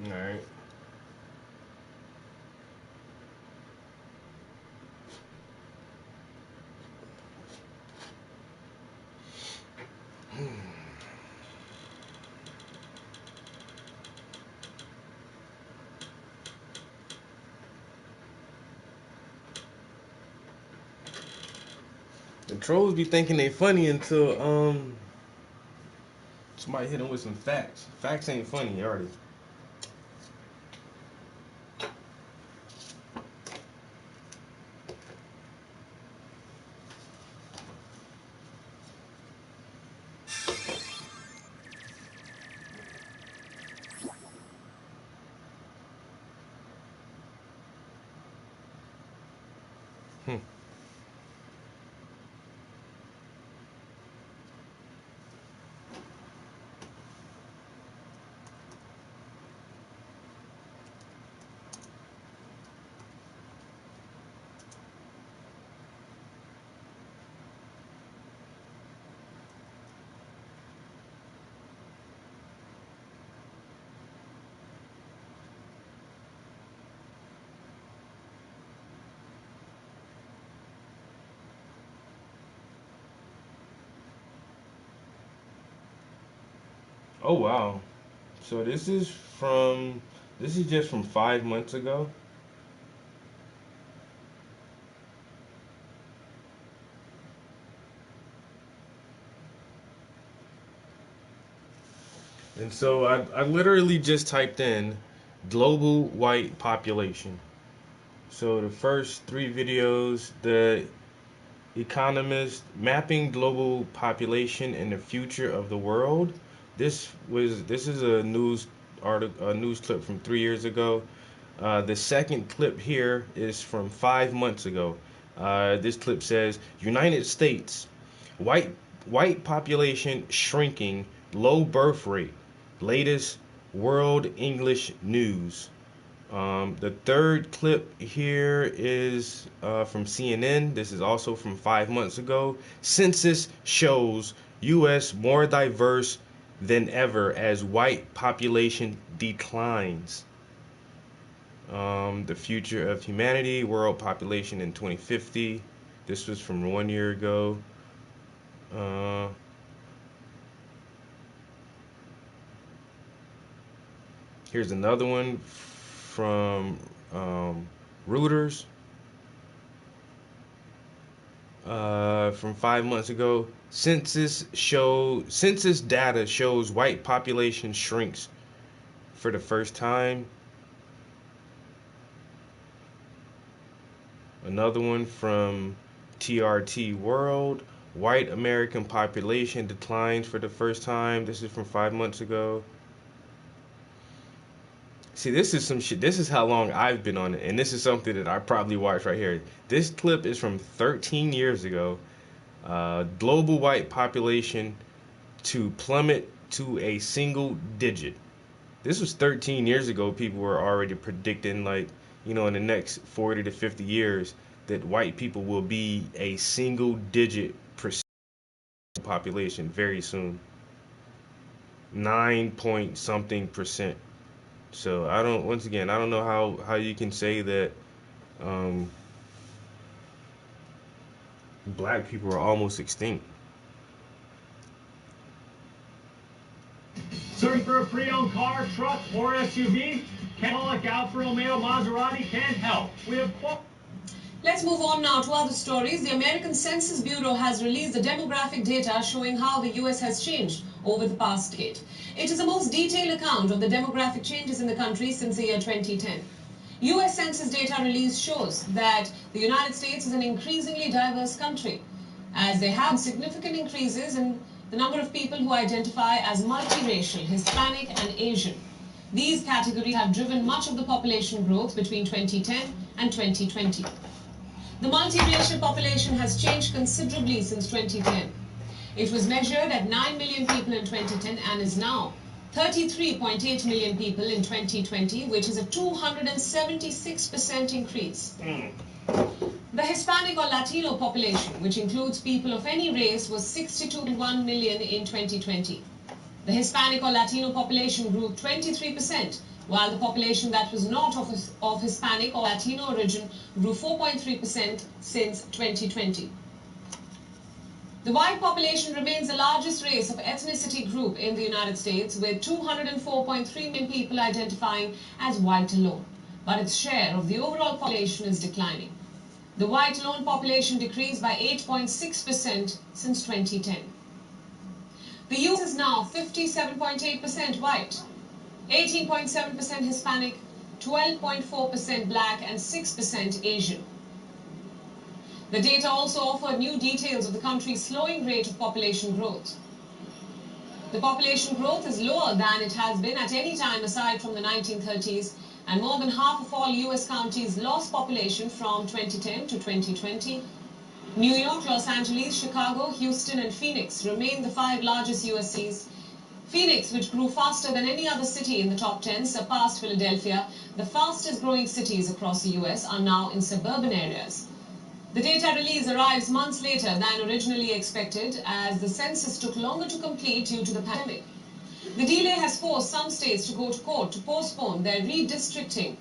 All right. The trolls be thinking they funny until somebody hit them with some facts. Facts ain't funny, are they? Oh wow. So this is from This is just from 5 months ago. And so I literally just typed in global white population. So the first 3 videos, the Economist mapping global population and the future of the world. This is a news article, a news clip from 3 years ago. The second clip here is from 5 months ago. This clip says United States white population shrinking, low birth rate. Latest World English News. The third clip here is from CNN. This is also from 5 months ago. Census shows U.S. more diverse than ever as white population declines. The future of humanity, world population in 2050. This was from 1 year ago. Here's another one from Reuters from 5 months ago. Census data shows white population shrinks for the first time. Another one from TRT World. White American population declines for the first time. This is from 5 months ago. See, this is some shit. This is how long I've been on it, and this is something that I probably watched right here. This clip is from 13 years ago. Global white population to plummet to a single digit. This was 13 years ago. People were already predicting, like, you know, in the next 40 to 50 years that white people will be a single digit percent population very soon. 9 point something percent. So I don't know how you can say that black people are almost extinct. Searching for a pre-owned car, truck, or SUV? Cadillac, Alfa Romeo, Maserati can help. We have. Let's move on now to other stories. The American Census Bureau has released the demographic data showing how the U.S. has changed over the past decade. It is the most detailed account of the demographic changes in the country since the year 2010. U.S. Census data release shows that the United States is an increasingly diverse country, as they have significant increases in the number of people who identify as multiracial, Hispanic and Asian. These categories have driven much of the population growth between 2010 and 2020. The multiracial population has changed considerably since 2010. It was measured at 9 million people in 2010 and is now 33.8 million people in 2020, which is a 276% increase. The Hispanic or Latino population, which includes people of any race, was 62.1 million in 2020. The Hispanic or Latino population grew 23%, while the population that was not of Hispanic or Latino origin grew 4.3% since 2020. The white population remains the largest race of ethnicity group in the United States, with 204.3 million people identifying as white alone. But its share of the overall population is declining. The white alone population decreased by 8.6% since 2010. The U.S. is now 57.8% white, 18.7% Hispanic, 12.4% Black, and 6% Asian. The data also offered new details of the country's slowing rate of population growth. The population growth is lower than it has been at any time aside from the 1930s, and more than half of all U.S. counties lost population from 2010 to 2020. New York, Los Angeles, Chicago, Houston, and Phoenix remain the 5 largest U.S. cities. Phoenix, which grew faster than any other city in the top 10, surpassed Philadelphia. The fastest growing cities across the U.S. are now in suburban areas. The data release arrives months later than originally expected, as the census took longer to complete due to the pandemic. The delay has forced some states to go to court to postpone their redistricting.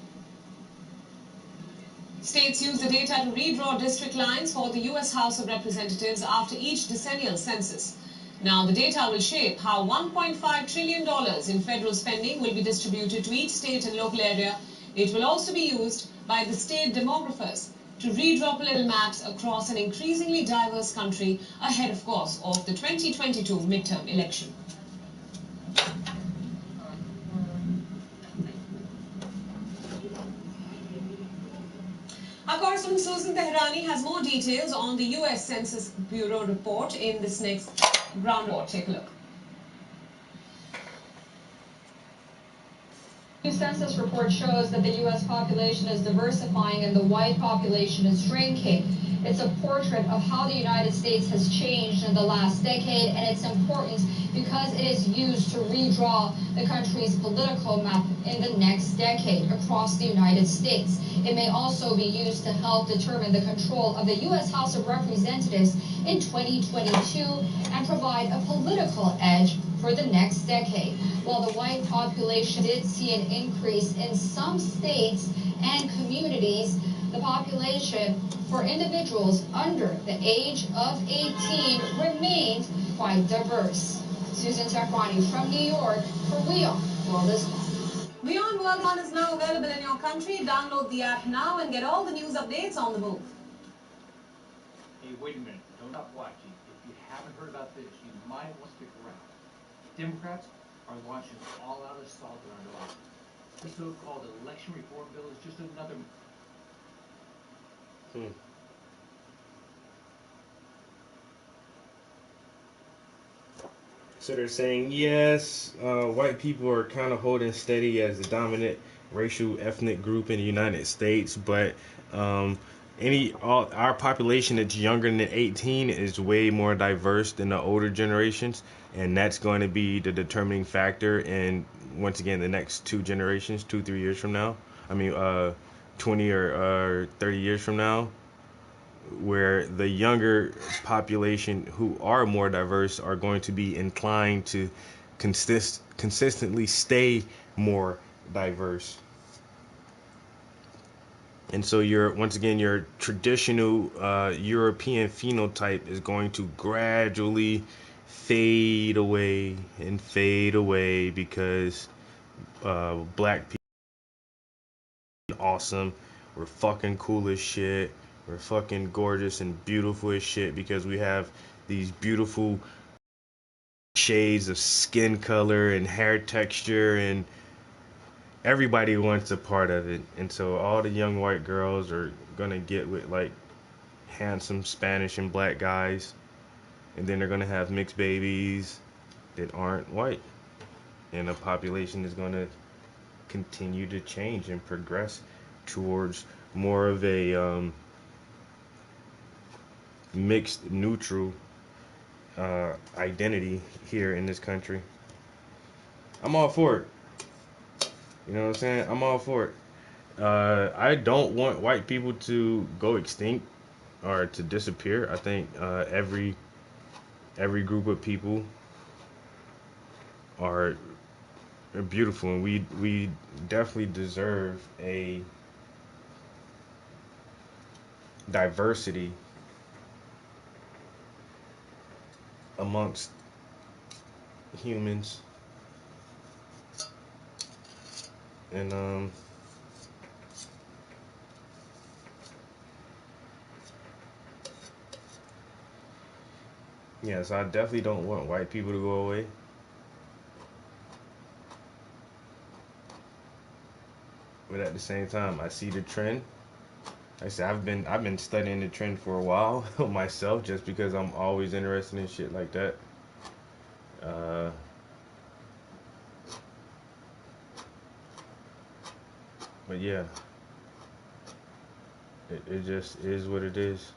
States use the data to redraw district lines for the U.S. House of Representatives after each decennial census. Now, the data will shape how $1.5 trillion in federal spending will be distributed to each state and local area. It will also be used by the state demographers to redraw political maps across an increasingly diverse country ahead, of course, of the 2022 midterm election. Our correspondent Susan Tehrani has more details on the U.S. Census Bureau report in this next ground report. Take a look. The census report shows that the U.S. population is diversifying and the white population is shrinking. It's a portrait of how the United States has changed in the last decade, and it's important because it is used to redraw the country's political map in the next decade across the United States. It may also be used to help determine the control of the U.S. House of Representatives in 2022 and provide a political edge for the next decade. While the white population did see an increase in some states and communities, the population for individuals under the age of 18 remained quite diverse. Susan Tehrani from New York for WION World is One. WION World One is now available in your country. Download the app now and get all the news updates on the move. Hey, wait a minute. Don't stop watching. If you haven't heard about this, you might want to stick around. Democrats are launching an all-out assault on our democracy. The so-called election reform bill is just another. So they're saying, yes, white people are kind of holding steady as the dominant racial ethnic group in the United States, but our population that's younger than 18 is way more diverse than the older generations, and that's going to be the determining factor in, once again, the next 2 generations, 2-3 years from now. 20 or 30 years from now, where the younger population who are more diverse are going to be inclined to consistently stay more diverse. And so once again, your traditional European phenotype is going to gradually fade away because black people are awesome. We're fucking cool as shit. We're fucking gorgeous and beautiful as shit because we have these beautiful shades of skin color and hair texture, and everybody wants a part of it. And so all the young white girls are gonna get with like handsome Spanish and black guys, and then they're gonna have mixed babies that aren't white, and the population is gonna continue to change and progress towards more of a mixed neutral identity here in this country. I'm all for it. You know what I'm saying? I'm all for it. I don't want white people to go extinct or to disappear. I think every group of people are beautiful, and we definitely deserve a diversity amongst humans. And yeah, so I definitely don't want white people to go away. But at the same time, I see the trend. Like I said, I've been studying the trend for a while myself, just because I'm always interested in shit like that. But yeah, it just is what it is.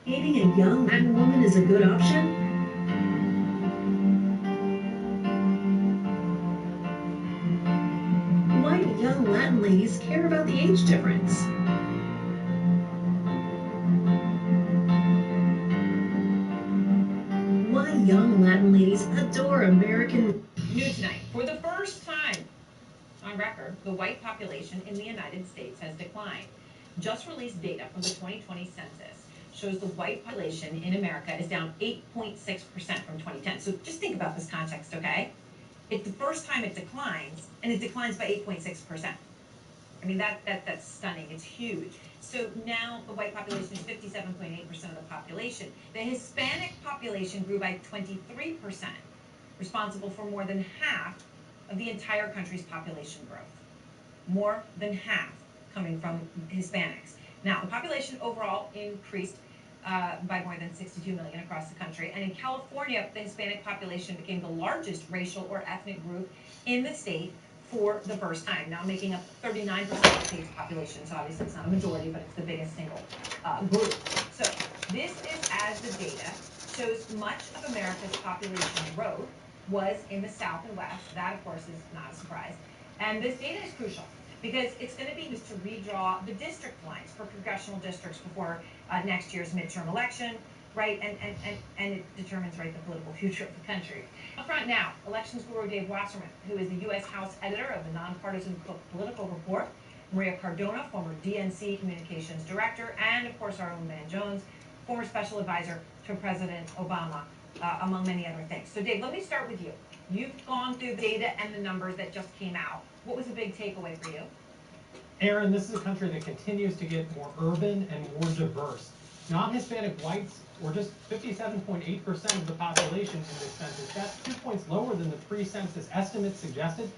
Dating a young Latin woman is a good option? Why do young Latin ladies care about the age difference? Why young Latin ladies adore American... New tonight, for the first time on record, the white population in the United States has declined. Just released data from the 2020 census shows the white population in America is down 8.6% from 2010. So just think about this context, okay? It's the first time it declines, and it declines by 8.6%. I mean, that's stunning. It's huge. So now the white population is 57.8% of the population. The Hispanic population grew by 23%, responsible for more than half of the entire country's population growth. More than half coming from Hispanics. Now, the population overall increased by more than 62 million across the country. And in California, the Hispanic population became the largest racial or ethnic group in the state for the first time, now making up 39% of the state's population. So obviously it's not a majority, but it's the biggest single group. So this is as the data shows much of America's population growth was in the South and West. That, of course, is not a surprise. And this data is crucial because it's going to be used to redraw the district lines for congressional districts before next year's midterm election, right? And it determines, right, the political future of the country. Up front now, elections guru Dave Wasserman, who is the U.S. House editor of the nonpartisan Political Report, Maria Cardona, former DNC communications director, and, of course, our own Van Jones, former special advisor to President Obama, among many other things. So, Dave, let me start with you. You've gone through the data and the numbers that just came out. What was a big takeaway for you? Aaron, this is a country that continues to get more urban and more diverse. Non-Hispanic whites were just 57.8% of the population in this census. That's 2 points lower than the pre-census estimates suggested.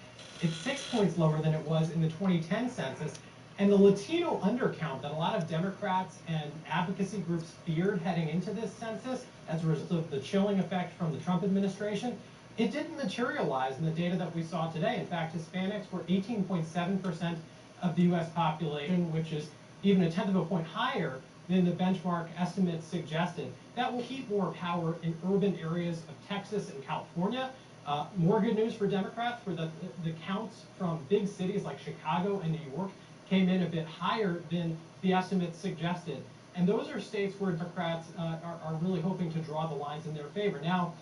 It's 6 points lower than it was in the 2010 census. And the Latino undercount that a lot of Democrats and advocacy groups feared heading into this census as a result of the chilling effect from the Trump administration, it didn't materialize in the data that we saw today. In fact, Hispanics were 18.7% of the U.S. population, which is even a tenth of a point higher than the benchmark estimates suggested. That will keep more power in urban areas of Texas and California. More good news for Democrats, where the counts from big cities like Chicago and New York came in a bit higher than the estimates suggested. And those are states where Democrats are really hoping to draw the lines in their favor. Now,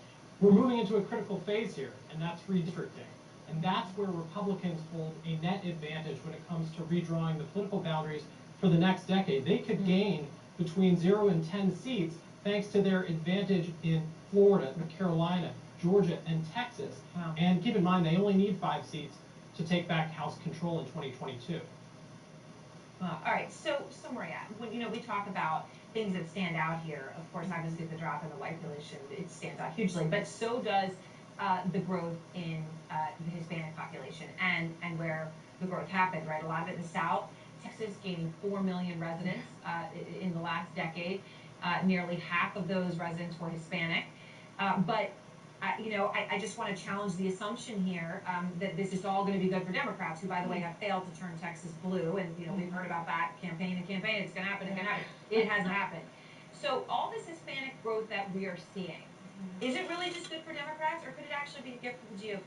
we're moving into a critical phase here, and that's redistricting. And that's where Republicans hold a net advantage when it comes to redrawing the political boundaries for the next decade. They could gain between 0 and 10 seats thanks to their advantage in Florida, North Carolina, Georgia, and Texas. Wow. And keep in mind, they only need 5 seats to take back House control in 2022. All right, so Maria, when we talk about things that stand out here, of course, obviously the drop in the white population, it stands out hugely, but so does the growth in the Hispanic population and where the growth happened, right? A lot of it in the South. Texas gaining 4 million residents in the last decade. Nearly half of those residents were Hispanic. But I just want to challenge the assumption here that this is all going to be good for Democrats, who, by the way, have failed to turn Texas blue. And, we've heard about that campaign. It's going to happen, it's going to happen. It hasn't happened. So all this Hispanic growth that we are seeing, is it really just good for Democrats, or could it actually be a gift for the GOP?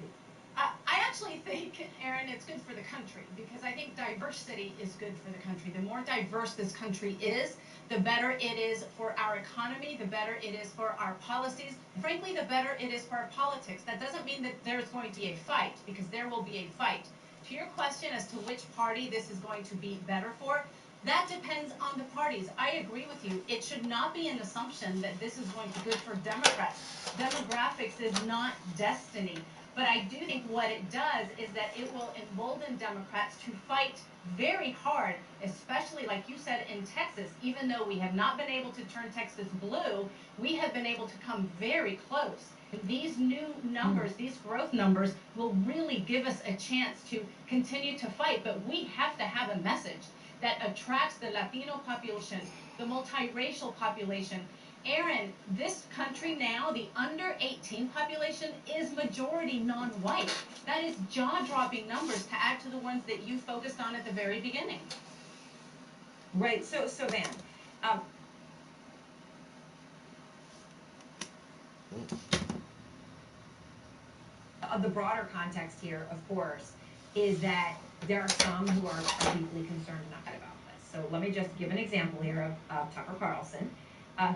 I actually think, Aaron, it's good for the country, because I think diversity is good for the country. The more diverse this country is, the better it is for our economy, the better it is for our policies, frankly, the better it is for our politics. That doesn't mean that there's going to be a fight, because there will be a fight. To your question as to which party this is going to be better for, that depends on the parties. I agree with you. It should not be an assumption that this is going to be good for Democrats. Demographics is not destiny. But I do think what it does is that it will embolden Democrats to fight very hard, especially, like you said, in Texas. Even though we have not been able to turn Texas blue, we have been able to come very close. These new numbers, these growth numbers, will really give us a chance to continue to fight. But we have to have a message that attracts the Latino population, the multiracial population. Aaron, this country now, the under 18 population is majority non-white. That is jaw-dropping numbers to add to the ones that you focused on at the very beginning. Right. So Van, The broader context here, of course, is that there are some who are deeply concerned and upset about this. So let me just give an example here of Tucker Carlson,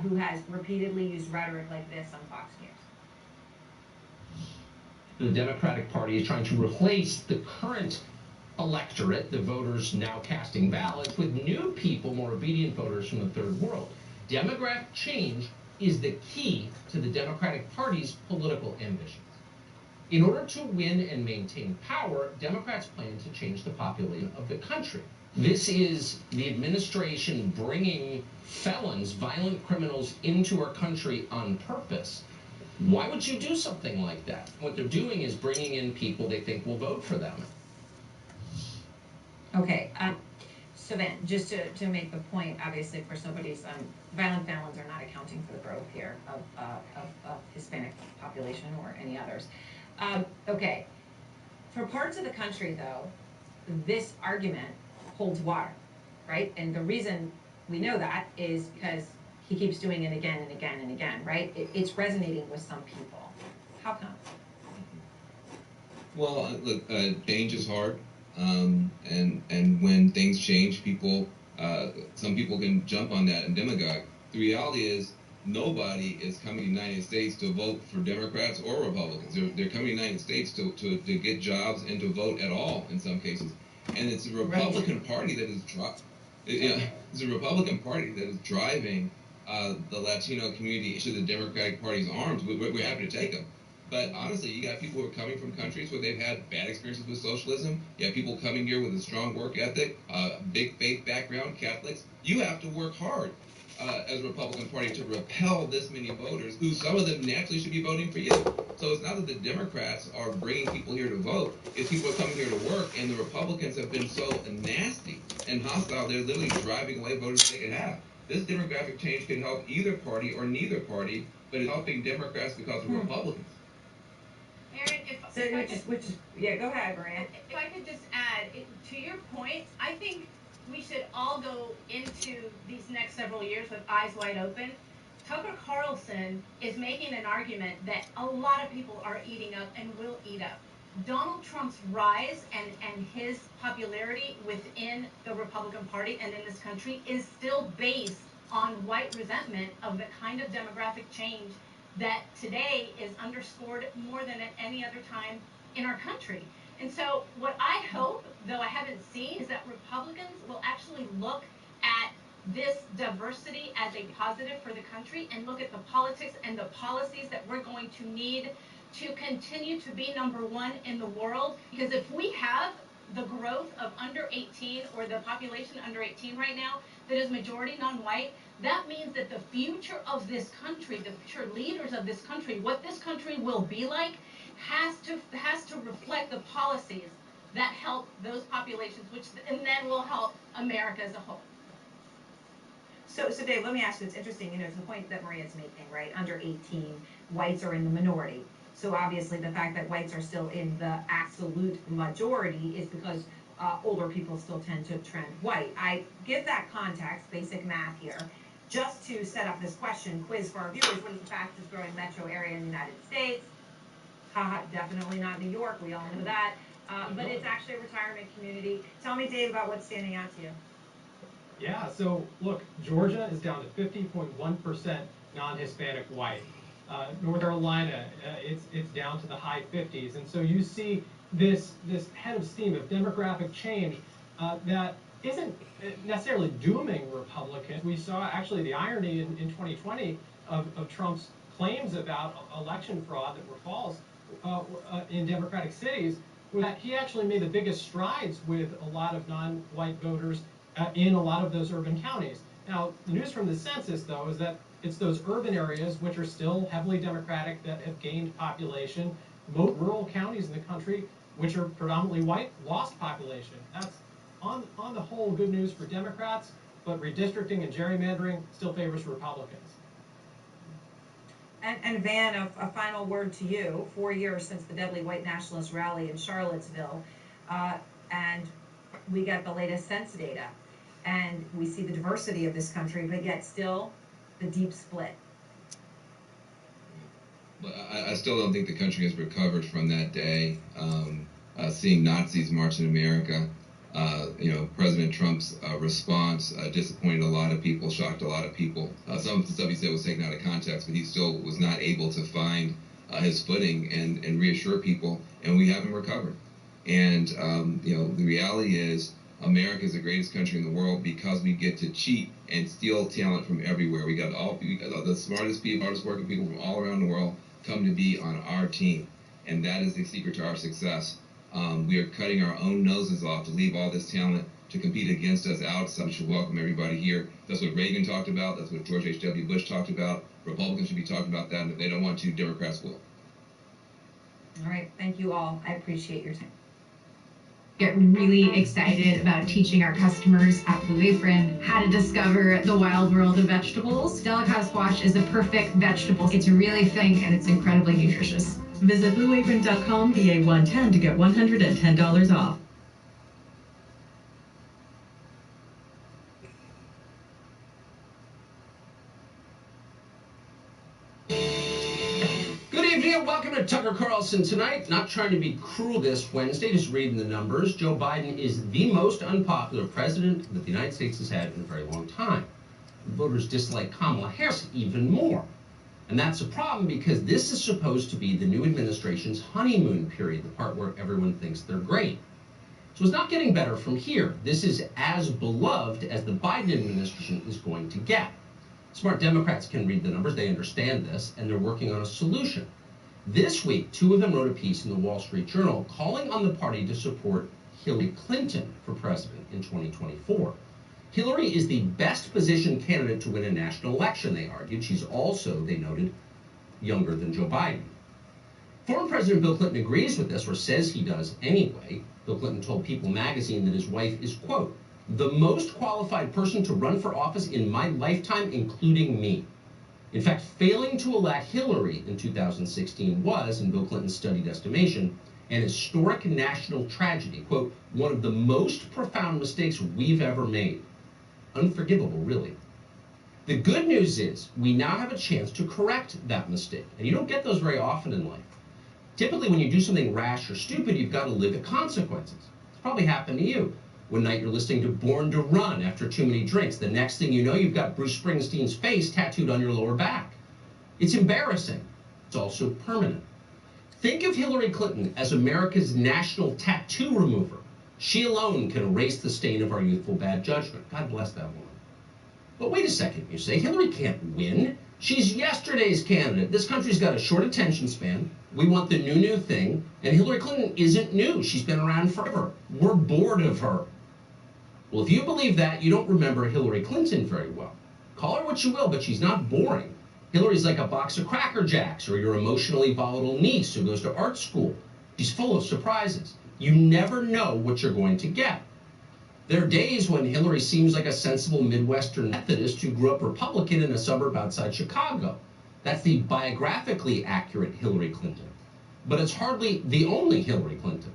who has repeatedly used rhetoric like this on Fox News. The Democratic Party is trying to replace the current electorate, the voters now casting ballots, with new people, more obedient voters from the third world. Demographic change is the key to the Democratic Party's political ambitions. In order to win and maintain power, Democrats plan to change the population of the country. This is the administration bringing felons, violent criminals, into our country on purpose. Why would you do something like that? What they're doing is bringing in people they think will vote for them. Okay, so then, just to make the point, obviously, for somebody's, violent felons are not accounting for the growth here of Hispanic population or any others. Okay, for parts of the country, though, this argument holds water, right? And the reason we know that is because he keeps doing it again and again and again, right? It's resonating with some people. How come? Well, look, change is hard, and when things change, people, some people can jump on that and demagogue. The reality is, nobody is coming to the United States to vote for Democrats or Republicans. They're coming to the United States to get jobs and to vote at all in some cases. And it's a Republican Party that is it's a Republican Party that is driving the Latino community into the Democratic Party's arms. We're happy to take them. But honestly, you got people who are coming from countries where they've had bad experiences with socialism. You have people coming here with a strong work ethic, big faith background, Catholics. You have to work hard as a Republican Party to repel this many voters, who some of them naturally should be voting for you. So it's not that the Democrats are bringing people here to vote, it's people are coming here to work, and the Republicans have been so nasty and hostile, they're literally driving away voters they can have. This demographic change can help either party or neither party, but it's helping Democrats because of Republicans. Aaron, yeah, go ahead, Maria. If I could just add, to your point, I think we should all go into these next several years with eyes wide open. Tucker Carlson is making an argument that a lot of people are eating up and will eat up. Donald Trump's rise and his popularity within the Republican Party and in this country is still based on white resentment of the kind of demographic change that today is underscored more than at any other time in our country. And so what I hope, though I haven't seen, is that Republicans will actually look at this diversity as a positive for the country and look at the politics and the policies that we're going to need to continue to be #1 in the world. Because if we have the growth of under 18, or the population under 18 right now, that is majority non-white, that means that the future of this country, the future leaders of this country, what this country will be like, has to reflect the policies that help those populations, and then will help America as a whole. So Dave, let me ask you, it's interesting, to the point that Maria's making, right? Under 18, whites are in the minority. So obviously the fact that whites are still in the absolute majority is because older people still tend to trend white. I give that context, basic math here, just to set up this question, quiz for our viewers. What is the fastest growing metro area in the United States? Definitely not New York, we all know that. But it's actually a retirement community. Tell me, Dave, about what's standing out to you. Yeah, so look, Georgia is down to 50.1% non-Hispanic white. North Carolina, it's down to the high 50s. And so you see this head of steam of demographic change that isn't necessarily dooming Republicans. We saw actually the irony in 2020 of Trump's claims about election fraud that were false in Democratic cities, that he actually made the biggest strides with a lot of non-white voters in a lot of those urban counties. Now, the news from the census, though, is that it's those urban areas which are still heavily Democratic that have gained population. Most rural counties in the country, which are predominantly white, lost population. That's, on the whole, good news for Democrats, but redistricting and gerrymandering still favors Republicans. And Van, a final word to you. 4 years since the deadly white nationalist rally in Charlottesville, and we get the latest census data, and we see the diversity of this country, but yet still the deep split. But I still don't think the country has recovered from that day. Seeing Nazis march in America, President Trump's response disappointed a lot of people, shocked a lot of people. Some of the stuff he said was taken out of context, but he still was not able to find his footing and reassure people, and we haven't recovered. And, the reality is America is the greatest country in the world because we get to cheat and steal talent from everywhere. We got the smartest people, hardest working people from all around the world come to be on our team, and that is the secret to our success. We are cutting our own noses off to leave all this talent to compete against us outside. We should welcome everybody here. That's what Reagan talked about. That's what George H.W. Bush talked about. Republicans should be talking about that, and if they don't want to, Democrats will. All right, thank you all. I appreciate your time. Get really excited about teaching our customers at Blue Apron how to discover the wild world of vegetables. Delicata squash is the perfect vegetable. It's really filling and it's incredibly nutritious. Visit blueapron.com PA110 to get $110 off. Welcome to Tucker Carlson Tonight. Not trying to be cruel this Wednesday, just reading the numbers. Joe Biden is the most unpopular president that the United States has had in a very long time. Voters dislike Kamala Harris even more. And that's a problem because this is supposed to be the new administration's honeymoon period, the part where everyone thinks they're great. So it's not getting better from here. This is as beloved as the Biden administration is going to get. Smart Democrats can read the numbers, they understand this, and they're working on a solution. This week, two of them wrote a piece in the Wall Street Journal calling on the party to support Hillary Clinton for president in 2024. Hillary is the best positioned candidate to win a national election, they argued. She's also, they noted, younger than Joe Biden. Former President Bill Clinton agrees with this, or says he does anyway. Bill Clinton told People magazine that his wife is, quote, the most qualified person to run for office in my lifetime, including me. In fact, failing to elect Hillary in 2016 was, in Bill Clinton's studied estimation, an historic national tragedy. Quote, one of the most profound mistakes we've ever made. Unforgivable, really. The good news is we now have a chance to correct that mistake. And you don't get those very often in life. Typically, when you do something rash or stupid, you've got to live with consequences. It's probably happened to you. One night you're listening to Born to Run after too many drinks. The next thing you know, you've got Bruce Springsteen's face tattooed on your lower back. It's embarrassing. It's also permanent. Think of Hillary Clinton as America's national tattoo remover. She alone can erase the stain of our youthful bad judgment. God bless that woman. But wait a second, you say. Hillary can't win. She's yesterday's candidate. This country's got a short attention span. We want the new thing. And Hillary Clinton isn't new. She's been around forever. We're bored of her. Well, if you believe that, you don't remember Hillary Clinton very well. Call her what you will, but she's not boring. Hillary's like a box of Cracker Jacks or your emotionally volatile niece who goes to art school. She's full of surprises. You never know what you're going to get. There are days when Hillary seems like a sensible Midwestern Methodist who grew up Republican in a suburb outside Chicago. That's the biographically accurate Hillary Clinton. But it's hardly the only Hillary Clinton.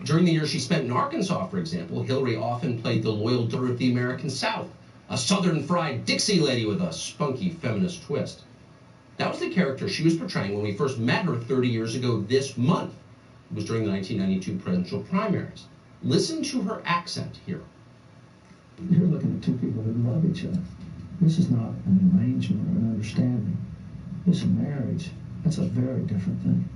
During the years she spent in Arkansas, for example, Hillary often played the loyal daughter of the American South, a Southern fried Dixie lady with a spunky feminist twist. That was the character she was portraying when we first met her 30 years ago this month. It was during the 1992 presidential primaries. Listen to her accent here. You're looking at two people who love each other. This is not an arrangement or an understanding. It's a marriage. That's a very different thing.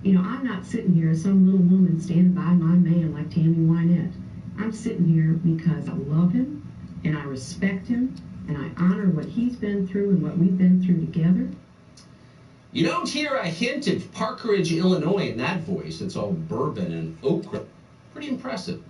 You know, I'm not sitting here as some little woman standing by my man like Tammy Wynette. I'm sitting here because I love him, and I respect him, and I honor what he's been through and what we've been through together. You don't hear a hint of Parkridge, Illinois in that voice. It's all bourbon and okra. Pretty impressive.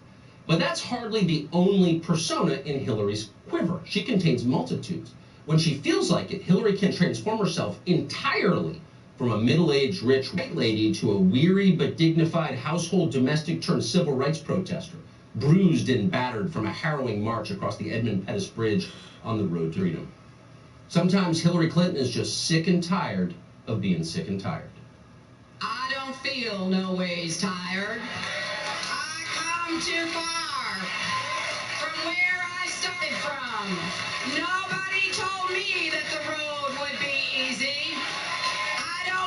But that's hardly the only persona in Hillary's quiver. She contains multitudes. When she feels like it, Hillary can transform herself entirely from a middle-aged, rich white lady to a weary but dignified household domestic turned civil rights protester, bruised and battered from a harrowing march across the Edmund Pettus Bridge on the road to freedom. Sometimes Hillary Clinton is just sick and tired of being sick and tired. I don't feel no ways tired. I come too far from where I started from. Nobody told me that the road would be easy. I don't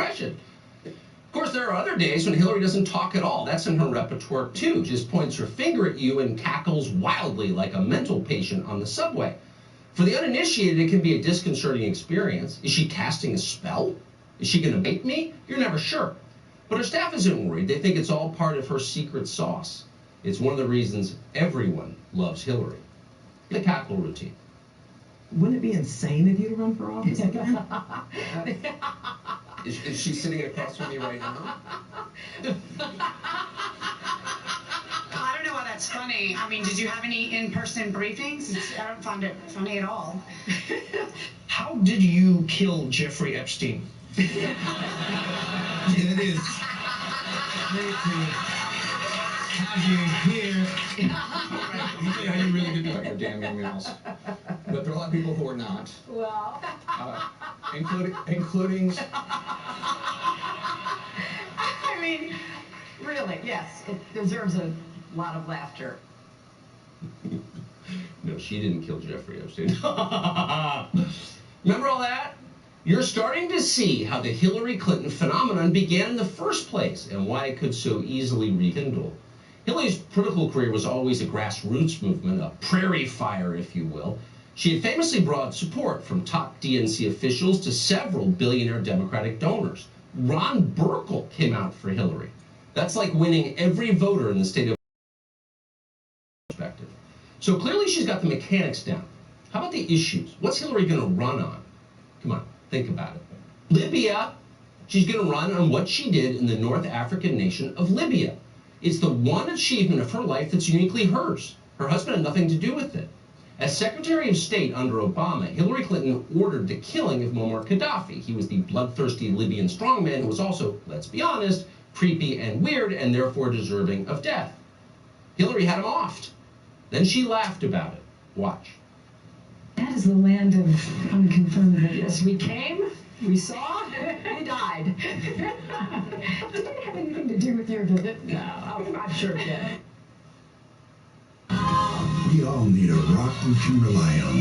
impression. Of course, there are other days when Hillary doesn't talk at all. That's in her repertoire, too. Just points her finger at you and cackles wildly like a mental patient on the subway. For the uninitiated, it can be a disconcerting experience. Is she casting a spell? Is she going to bait me? You're never sure. But her staff isn't worried. They think it's all part of her secret sauce. It's one of the reasons everyone loves Hillary. The cackle routine. Wouldn't it be insane of you to run for office again? Is she sitting across from me right now? I don't know why that's funny. I mean, did you have any in-person briefings? I don't find it funny at all. How did you kill Jeffrey Epstein? It is great to have you here. Let me tell you how you really did about your damn emails. But there are a lot of people who are not. Well, including. I mean, really, yes, it deserves a lot of laughter. No, she didn't kill Jeffrey Epstein. Remember all that? You're starting to see how the Hillary Clinton phenomenon began in the first place and why it could so easily rekindle. Hillary's political career was always a grassroots movement, a prairie fire, if you will. She had famously brought support from top DNC officials to several billionaire Democratic donors. Ron Burkle came out for Hillary. That's like winning every voter in the state of perspective. So clearly she's got the mechanics down. How about the issues? What's Hillary going to run on? Come on, think about it. Libya. She's going to run on what she did in the North African nation of Libya. It's the one achievement of her life that's uniquely hers. Her husband had nothing to do with it. As Secretary of State under Obama, Hillary Clinton ordered the killing of Muammar Gaddafi. He was the bloodthirsty Libyan strongman who was also, let's be honest, creepy and weird and therefore deserving of death. Hillary had him offed. Then she laughed about it. Watch. That is the land of unconfirmed evidence. We came, we saw, we died. Did it have anything to do with your visit? No, I'm sure it did. We all need a rock we can rely on.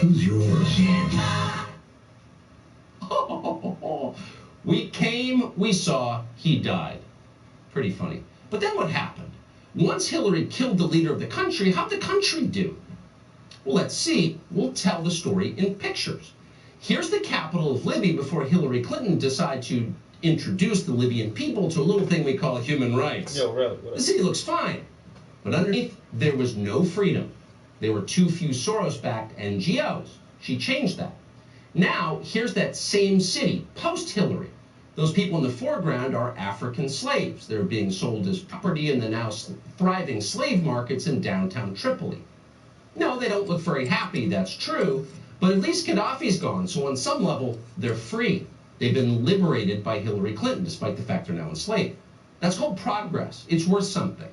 Who's yours? We came, we saw, he died. Pretty funny. But then what happened? Once Hillary killed the leader of the country, how'd the country do? Well, let's see. We'll tell the story in pictures. Here's the capital of Libya before Hillary Clinton decided to introduce the Libyan people to a little thing we call human rights. Yo, really? The city looks fine. But underneath, there was no freedom. There were too few Soros-backed NGOs. She changed that. Now, here's that same city, post-Hillary. Those people in the foreground are African slaves. They're being sold as property in the now thriving slave markets in downtown Tripoli. No, they don't look very happy, that's true, but at least Gaddafi's gone, so on some level, they're free. They've been liberated by Hillary Clinton, despite the fact they're now enslaved. That's called progress. It's worth something.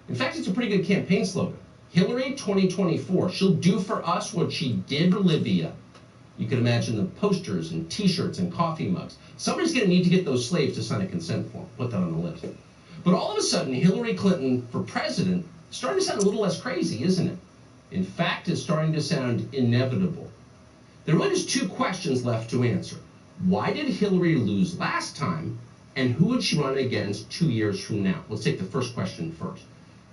In fact, it's a pretty good campaign slogan. Hillary 2024. She'll do for us what she did for Libya. You can imagine the posters and T-shirts and coffee mugs. Somebody's going to need to get those slaves to sign a consent form. Put that on the list. But all of a sudden, Hillary Clinton for president is starting to sound a little less crazy, isn't it? In fact, it's starting to sound inevitable. There are really just two questions left to answer. Why did Hillary lose last time, and who would she run against 2 years from now? Let's take the first question first.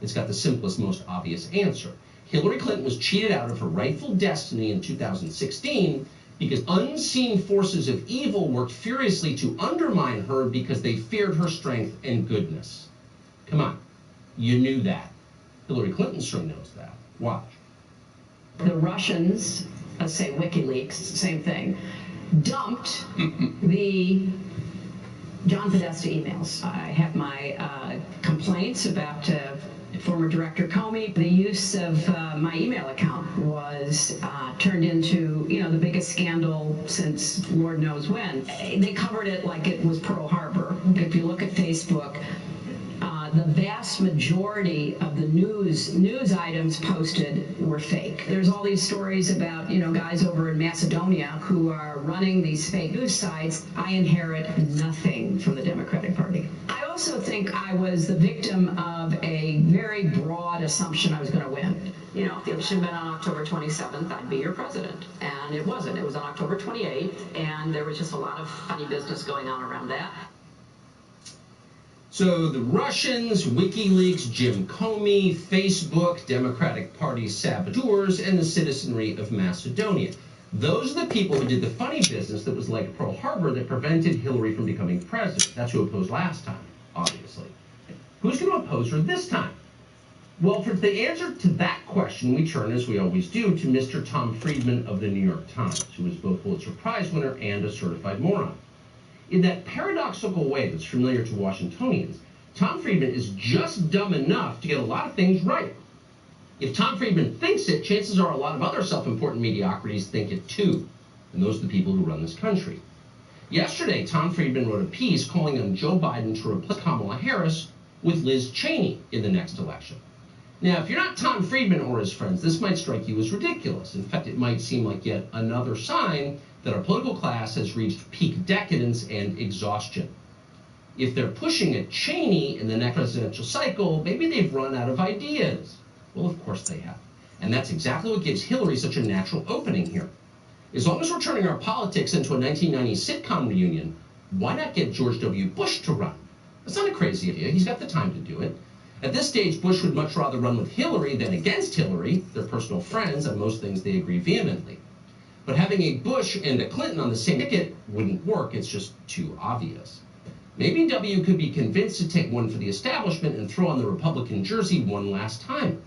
It's got the simplest, most obvious answer. Hillary Clinton was cheated out of her rightful destiny in 2016 because unseen forces of evil worked furiously to undermine her because they feared her strength and goodness. Come on, you knew that. Hillary Clinton sure knows that. Watch. The Russians, let's say WikiLeaks, same thing, dumped the John Podesta emails. I have my complaints about former Director Comey. The use of my email account was turned into, the biggest scandal since Lord knows when. They covered it like it was Pearl Harbor. If you look at Facebook, the vast majority of the news items posted were fake. There's all these stories about, guys over in Macedonia who are running these fake news sites. I inherit nothing from the Democratic Party. I also think I was the victim of a very broad assumption I was going to win. You know, if the election had been on October 27th, I'd be your president. And it wasn't. It was on October 28th, and there was just a lot of funny business going on around that. So the Russians, WikiLeaks, Jim Comey, Facebook, Democratic Party saboteurs, and the citizenry of Macedonia. Those are the people who did the funny business that was like Pearl Harbor that prevented Hillary from becoming president. That's who opposed last time, obviously. Who's going to oppose her this time? Well, for the answer to that question, we turn, as we always do, to Mr. Tom Friedman of the New York Times, who is both Pulitzer Prize winner and a certified moron. In that paradoxical way that's familiar to Washingtonians, Tom Friedman is just dumb enough to get a lot of things right. If Tom Friedman thinks it, chances are a lot of other self-important mediocrities think it too. And those are the people who run this country. Yesterday, Tom Friedman wrote a piece calling on Joe Biden to replace Kamala Harris with Liz Cheney in the next election. Now, if you're not Tom Friedman or his friends, this might strike you as ridiculous. In fact, it might seem like yet another sign that our political class has reached peak decadence and exhaustion. If they're pushing a Cheney in the next presidential cycle, maybe they've run out of ideas. Well, of course they have. And that's exactly what gives Hillary such a natural opening here. As long as we're turning our politics into a 1990s sitcom reunion, why not get George W. Bush to run? That's not a crazy idea. He's got the time to do it. At this stage, Bush would much rather run with Hillary than against Hillary. They're personal friends. On most things, they agree vehemently. But having a Bush and a Clinton on the same ticket wouldn't work. It's just too obvious. Maybe W could be convinced to take one for the establishment and throw on the Republican jersey one last time.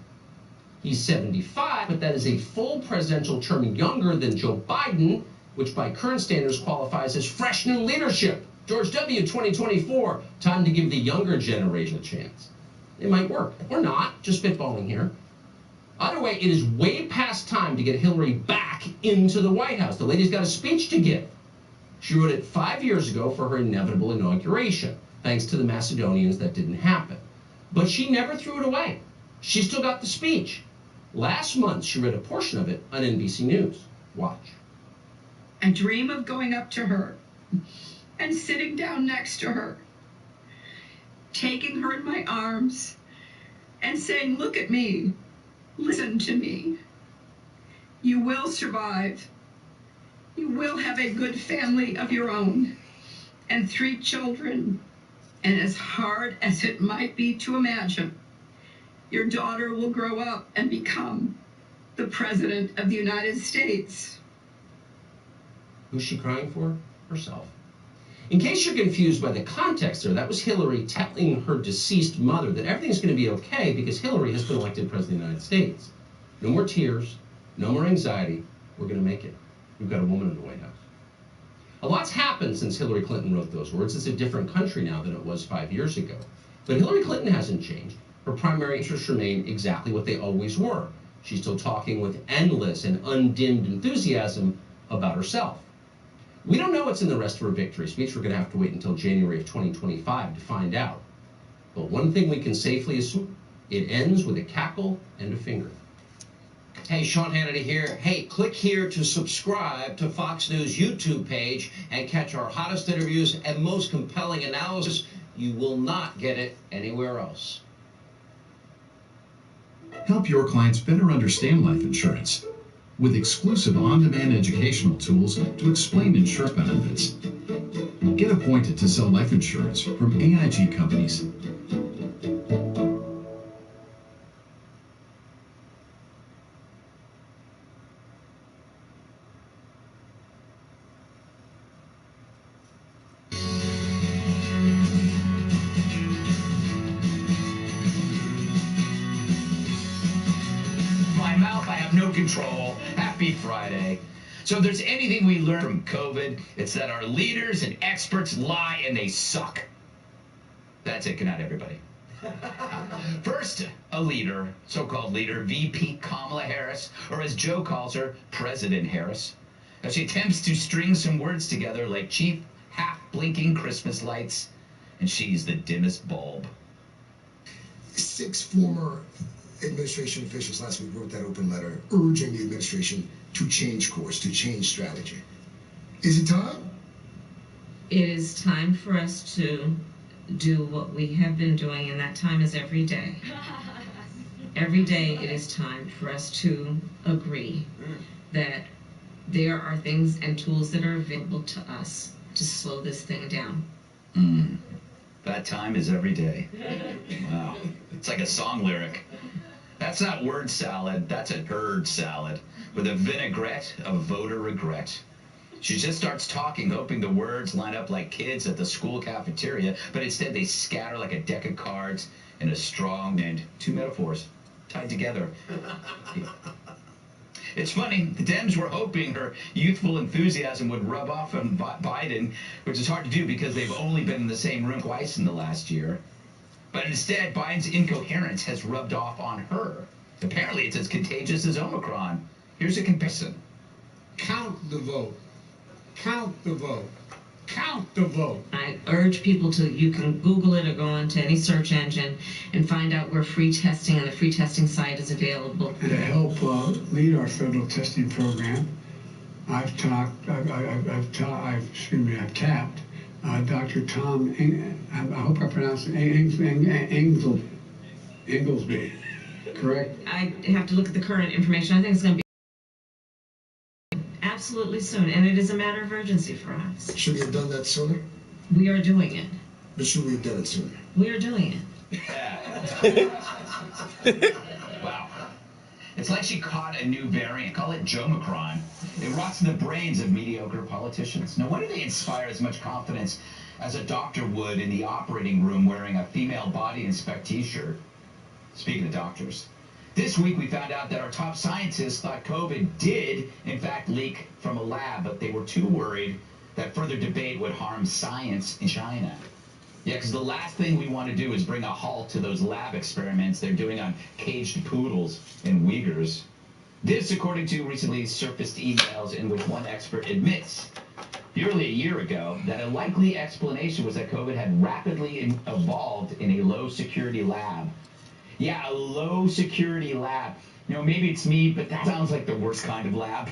He's 75, but that is a full presidential term younger than Joe Biden, which by current standards qualifies as fresh new leadership. George W. 2024, time to give the younger generation a chance. It might work, or not, just spitballing here. Either way, it is way past time to get Hillary back into the White House. The lady's got a speech to give. She wrote it 5 years ago for her inevitable inauguration. Thanks to the Macedonians, that didn't happen. But she never threw it away. She still got the speech. Last month, she read a portion of it on NBC News. Watch. I dream of going up to her and sitting down next to her, taking her in my arms and saying, "Look at me, listen to me. You will survive. You will have a good family of your own and 3 children. And as hard as it might be to imagine, your daughter will grow up and become the President of the United States." Who's she crying for? Herself. In case you're confused by the context there, that was Hillary telling her deceased mother that everything's going to be okay because Hillary has been elected President of the United States. No more tears, no more anxiety. We're going to make it. We've got a woman in the White House. A lot's happened since Hillary Clinton wrote those words. It's a different country now than it was 5 years ago. But Hillary Clinton hasn't changed. Her primary interests remain exactly what they always were. She's still talking with endless and undimmed enthusiasm about herself. We don't know what's in the rest of her victory speech. We're going to have to wait until January of 2025 to find out. But one thing we can safely assume, it ends with a cackle and a finger. Hey, Sean Hannity here. Hey, click here to subscribe to Fox News YouTube page and catch our hottest interviews and most compelling analysis. You will not get it anywhere else. Help your clients better understand life insurance with exclusive on-demand educational tools to explain insurance benefits. Get appointed to sell life insurance from AIG companies. My mouth, I have no control. Happy Friday. So if there's anything we learned from COVID, it's that our leaders and experts lie and they suck. That's it. Good night, everybody. First, a leader, so-called leader, VP Kamala Harris, or as Joe calls her, President Harris. Now, she attempts to string some words together like cheap, half-blinking Christmas lights, and she's the dimmest bulb. 6 former administration officials last week wrote that open letter urging the administration to change course, to change strategy. Is it time? It is time for us to do what we have been doing, and that time is every day. every day it is time for us to agree that there are things and tools that are available to us to slow this thing down. That time is every day. Wow. It's like a song lyric. That's not word salad, that's a herd salad with a vinaigrette of voter regret. She just starts talking, hoping the words line up like kids at the school cafeteria, but instead they scatter like a deck of cards in a strong and two metaphors tied together. It's funny, the Dems were hoping her youthful enthusiasm would rub off on Biden, which is hard to do because they've only been in the same room twice in the last year. But instead, Biden's incoherence has rubbed off on her. Apparently, it's as contagious as Omicron. Here's a comparison. Count the vote. Count the vote. Count the vote. I urge people to, you can Google it or go onto any search engine and find out where free testing on the free testing site is available. To help lead our federal testing program, I've tapped Dr. Tom, I hope I pronounced it, Inglesby, correct? I have to look at the current information. I think it's going to be absolutely soon, and it is a matter of urgency for us. Should we have done that sooner? We are doing it. But should we have done it sooner? We are doing it. Wow. It's like she caught a new variant. Call it Jomicron. It rots the brains of mediocre politicians. No wonder they inspire as much confidence as a doctor would in the operating room wearing a female body inspect t-shirt. Speaking of doctors, this week we found out that our top scientists thought COVID did, in fact, leak from a lab, but they were too worried that further debate would harm science in China. Yeah, because the last thing we want to do is bring a halt to those lab experiments they're doing on caged poodles and Uyghurs. This, according to recently surfaced emails in which one expert admits, nearly a year ago, that a likely explanation was that COVID had rapidly evolved in a low-security lab. Yeah, a low-security lab. You know, maybe it's me, but that sounds like the worst kind of lab.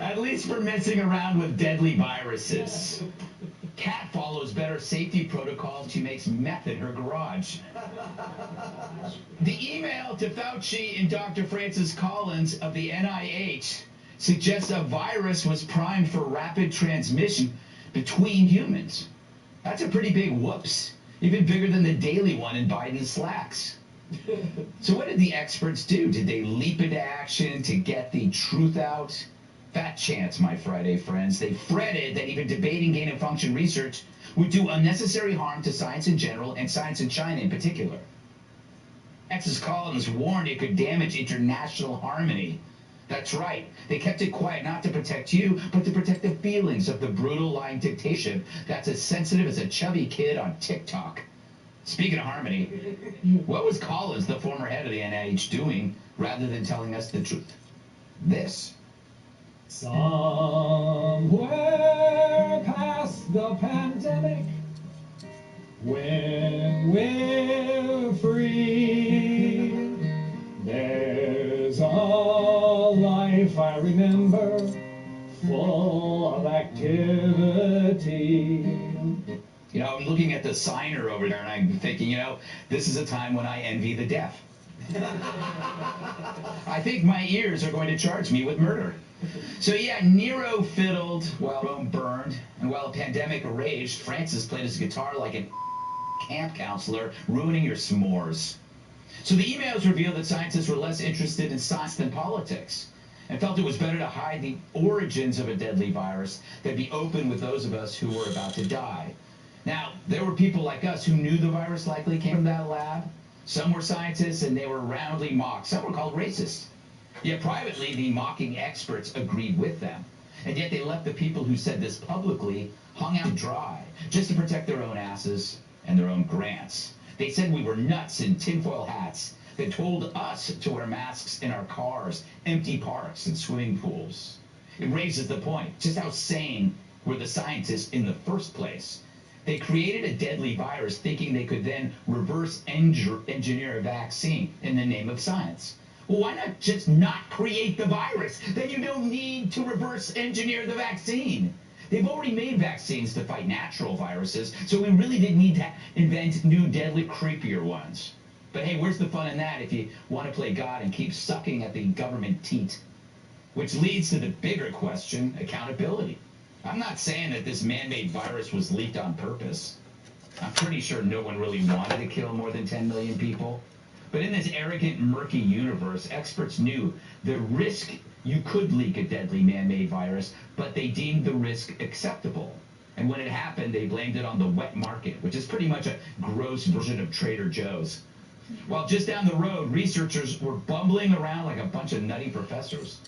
At least for messing around with deadly viruses. Kat follows better safety protocols. She makes meth in her garage. The email to Fauci and Dr. Francis Collins of the NIH suggests a virus was primed for rapid transmission between humans. That's a pretty big whoops. Even bigger than the daily one in Biden's slacks. So what did the experts do? Did they leap into action to get the truth out? Fat chance, my Friday friends. They fretted that even debating gain-of-function research would do unnecessary harm to science in general and science in China in particular. Francis Collins warned it could damage international harmony. That's right. They kept it quiet not to protect you, but to protect the feelings of the brutal lying dictatorship that's as sensitive as a chubby kid on TikTok. Speaking of harmony, what was Collins, the former head of the NIH, doing rather than telling us the truth? This. Somewhere past the pandemic, when we're free, there's a life I remember, full of activity. You know, I'm looking at the signer over there and I'm thinking, you know, this is a time when I envy the deaf. I think my ears are going to charge me with murder. So yeah, Nero fiddled while Rome burned, and while a pandemic raged, Francis played his guitar like a camp counselor, ruining your s'mores. So the emails revealed that scientists were less interested in science than politics, and felt it was better to hide the origins of a deadly virus than be open with those of us who were about to die. Now, there were people like us who knew the virus likely came from that lab. Some were scientists, and they were roundly mocked. Some were called racist. Yet privately, the mocking experts agreed with them. And yet they left the people who said this publicly hung out dry, just to protect their own asses and their own grants. They said we were nuts in tinfoil hats. They told us to wear masks in our cars, empty parks, and swimming pools. It raises the point, just how sane were the scientists in the first place? They created a deadly virus thinking they could then reverse engineer a vaccine in the name of science. Well, why not just not create the virus? Then you don't need to reverse engineer the vaccine. They've already made vaccines to fight natural viruses, so we really didn't need to invent new, deadly, creepier ones. But hey, where's the fun in that if you want to play God and keep sucking at the government teat? Which leads to the bigger question, accountability. I'm not saying that this man-made virus was leaked on purpose. I'm pretty sure no one really wanted to kill more than 10 million people. But in this arrogant, murky universe, experts knew the risk you could leak a deadly man-made virus, but they deemed the risk acceptable. And when it happened, they blamed it on the wet market, which is pretty much a gross version of Trader Joe's. While just down the road, researchers were bumbling around like a bunch of nutty professors.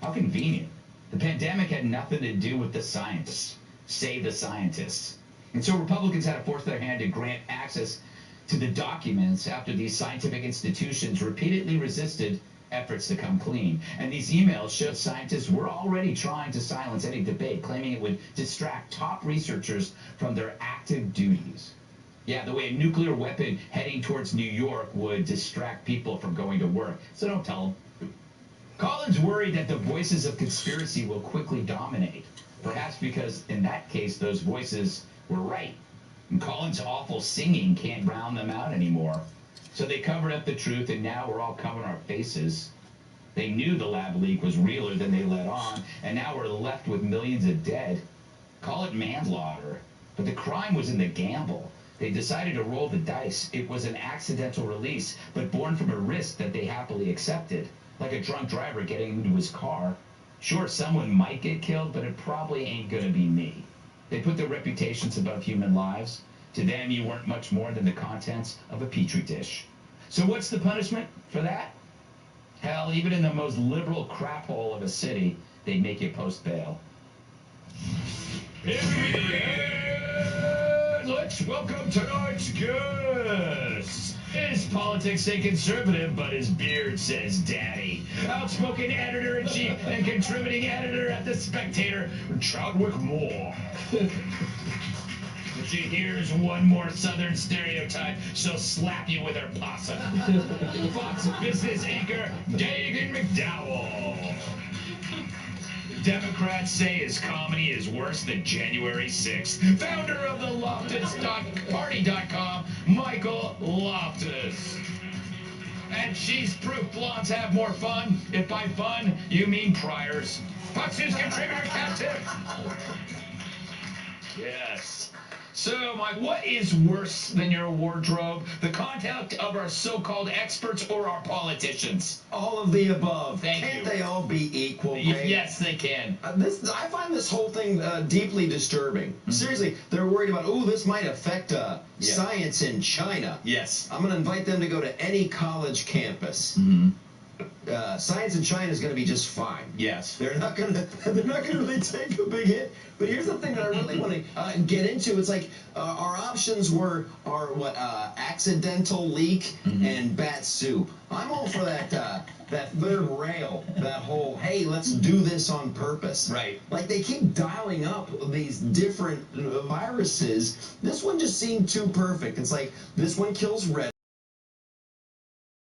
How convenient. The pandemic had nothing to do with the scientists. Save the scientists. And so Republicans had to force their hand to grant access to the documents after these scientific institutions repeatedly resisted efforts to come clean. And these emails showed scientists were already trying to silence any debate, claiming it would distract top researchers from their active duties. Yeah, the way a nuclear weapon heading towards New York would distract people from going to work. So don't tell them. Collins worried that the voices of conspiracy will quickly dominate, perhaps because in that case those voices were right. And Collins' awful singing can't drown them out anymore. So they covered up the truth, and now we're all covering our faces. They knew the lab leak was realer than they let on, and now we're left with millions of dead. Call it manslaughter, but the crime was in the gamble. They decided to roll the dice. It was an accidental release, but born from a risk that they happily accepted, like a drunk driver getting into his car. Sure, someone might get killed, but it probably ain't gonna be me. They put their reputations above human lives. To them, you weren't much more than the contents of a petri dish. So what's the punishment for that? Hell, even in the most liberal crap hole of a city, they'd make you post bail. Let's welcome tonight's guest. His politics say conservative, but his beard says daddy. Outspoken editor-in-chief and contributing editor at The Spectator, Chadwick Moore. If she hears one more Southern stereotype, she'll slap you with her possum. Fox Business anchor, Dagan McDowell. Democrats say his comedy is worse than January 6th. Founder of the Loftus.party.com, Michael Loftus. And she's proof blondes have more fun. If by fun, you mean priors. Fox News contributor captive. Yes. So, Mike, what is worse than your wardrobe? The conduct of our so-called experts or our politicians? All of the above. Can't they all be equal? Greg? Yes, they can. I find this whole thing deeply disturbing. Seriously, they're worried about, this might affect science in China. Yes. I'm going to invite them to go to any college campus. Science in China is going to be just fine. Yes. They're not going to really take a big hit. But here's the thing that I really want to get into. It's like our options are accidental leak and bat soup. I'm all for that third rail, that whole, hey, let's do this on purpose. Right. Like they keep dialing up these different viruses. This one just seemed too perfect. It's like this one kills red.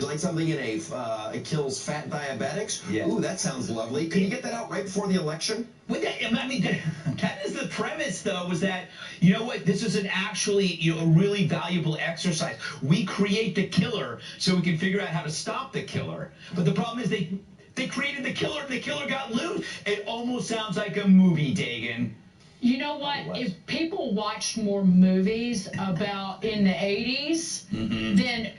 Like something in it kills fat diabetics. Yeah. Ooh, that sounds lovely. Can you get that out right before the election? That is the premise, though, was that, you know what, this is an actually, a really valuable exercise. We create the killer so we can figure out how to stop the killer. But the problem is they created the killer and the killer got loose. It almost sounds like a movie, Dagan. You know what? If people watched more movies about in the 80s, then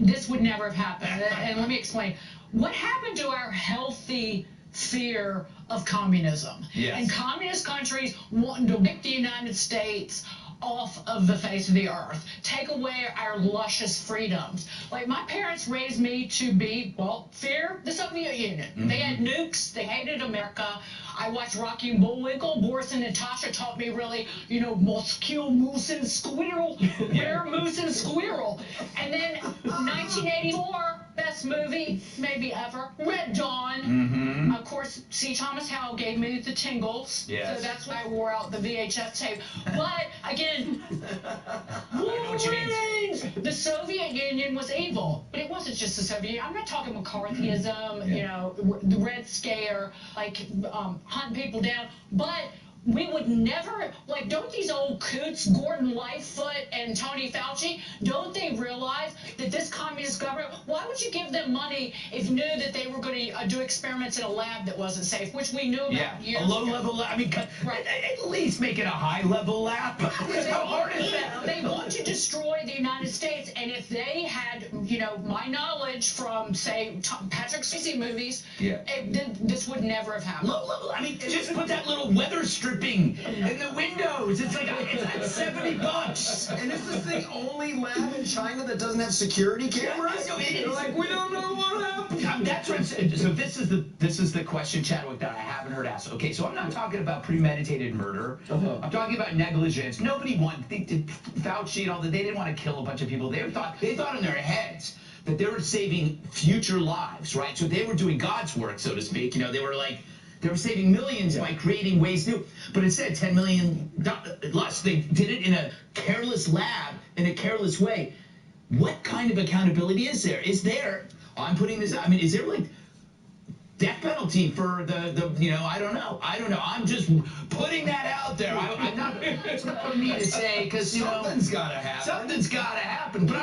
this would never have happened. And let me explain. What happened to our healthy fear of communism? Yes. And communist countries wanting to pick the United States off of the face of the earth, take away our luscious freedoms. Like, my parents raised me to be, fear the Soviet Union. They had nukes, they hated America. I watched Rocky and Bullwinkle. Boris and Natasha taught me really, must kill moose and squirrel. Where moose and squirrel? And then 1984, best movie maybe ever, Red Dawn. Of course, C. Thomas Howell gave me the tingles. Yes. So that's why I wore out the VHS tape. But again, Wolverines! The Soviet Union was evil, but it wasn't just the Soviet Union. I'm not talking McCarthyism, the Red Scare, hunting people down. But we would never, like, don't these old coots, Gordon Lightfoot and Tony Fauci, don't they realize that this communist government, why would you give them money if you knew that they were going to do experiments in a lab that wasn't safe, which we knew about years a ago. low-level lab. I mean, at least make it a high-level lab. How hard is that? They want to destroy the United States, and if they had, you know, my knowledge from, say, Patrick Swayze movies, this would never have happened. Low-level, I mean, just put that little weather stripping in the windows. It's like, it's like $70. And is this thing only lab in China that doesn't have security cameras? They're like, we don't know what happened. That's what I'm saying. So this is the question, Chadwick, that I haven't heard asked. Okay, so I'm not talking about premeditated murder. I'm talking about negligence. Nobody Fauci and all that. They didn't want to kill a bunch of people. They thought in their heads that they were saving future lives, right? So they were doing God's work, so to speak. You know, they were saving millions by creating ways to. But instead, $10 million less. They did it in a careless lab, in a careless way. What kind of accountability is there? I'm putting this out. I mean, is there like death penalty for the you know, I don't know. I'm just putting that out there. I'm not, it's not for me to say, because, you know, something's got to happen. Something's got to happen. But I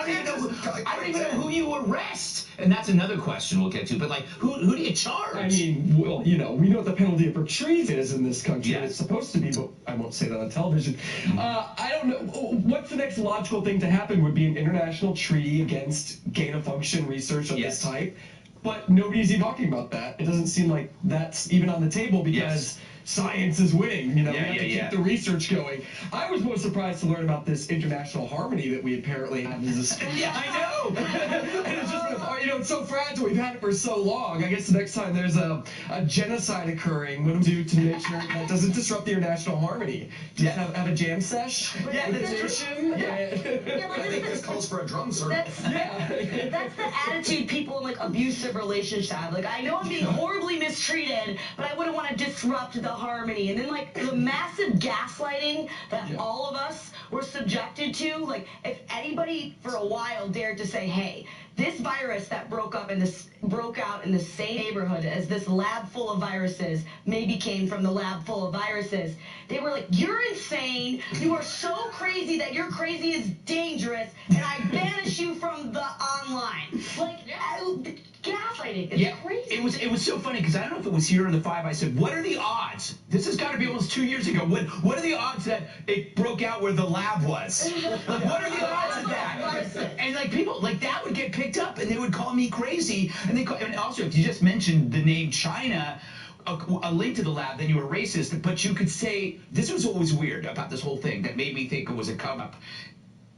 don't even know who you arrest. And that's another question we'll get to. But, like, who do you charge? I mean, well, you know, we know what the penalty for treason is in this country. Yeah. It's supposed to be, but I won't say that on television. I don't know. What's the next logical thing to happen would be an international treaty against gain-of-function research of this type. But nobody's even talking about that. It doesn't seem like that's even on the table because science is winning. You know, we have to keep the research going. I was most surprised to learn about this international harmony that we apparently have as a state. Yeah, I know. And it's just, you know, it's so fragile. We've had it for so long. I guess the next time there's a genocide occurring, what do we do to make sure that doesn't disrupt the international harmony? Just have a jam sesh? Yeah, with the nation? I think this calls for a drum circle. That's the attitude people in like abusive relationships have. Like, I know I'm being horribly mistreated, but I wouldn't want to disrupt the harmony. And then like the massive gaslighting that all of us were subjected to. Like, if anybody for a while dared to say, hey, this virus that broke out in the same neighborhood as this lab full of viruses maybe came from the lab full of viruses, they were like, you're insane, you are so crazy that your crazy is dangerous, and I banish you from the online. Like, gaslighting. It's crazy. It was so funny because I don't know if it was here or the 5. I said, what are the odds? This has got to be almost 2 years ago. What are the odds that it broke out where the lab was? Like, what are the odds of that? And like people, like that would get picked up, and they would call me crazy. And also, if you just mentioned the name China, a link to the lab, then you were racist. But you could say, this was what was weird about this whole thing that made me think it was a come-up.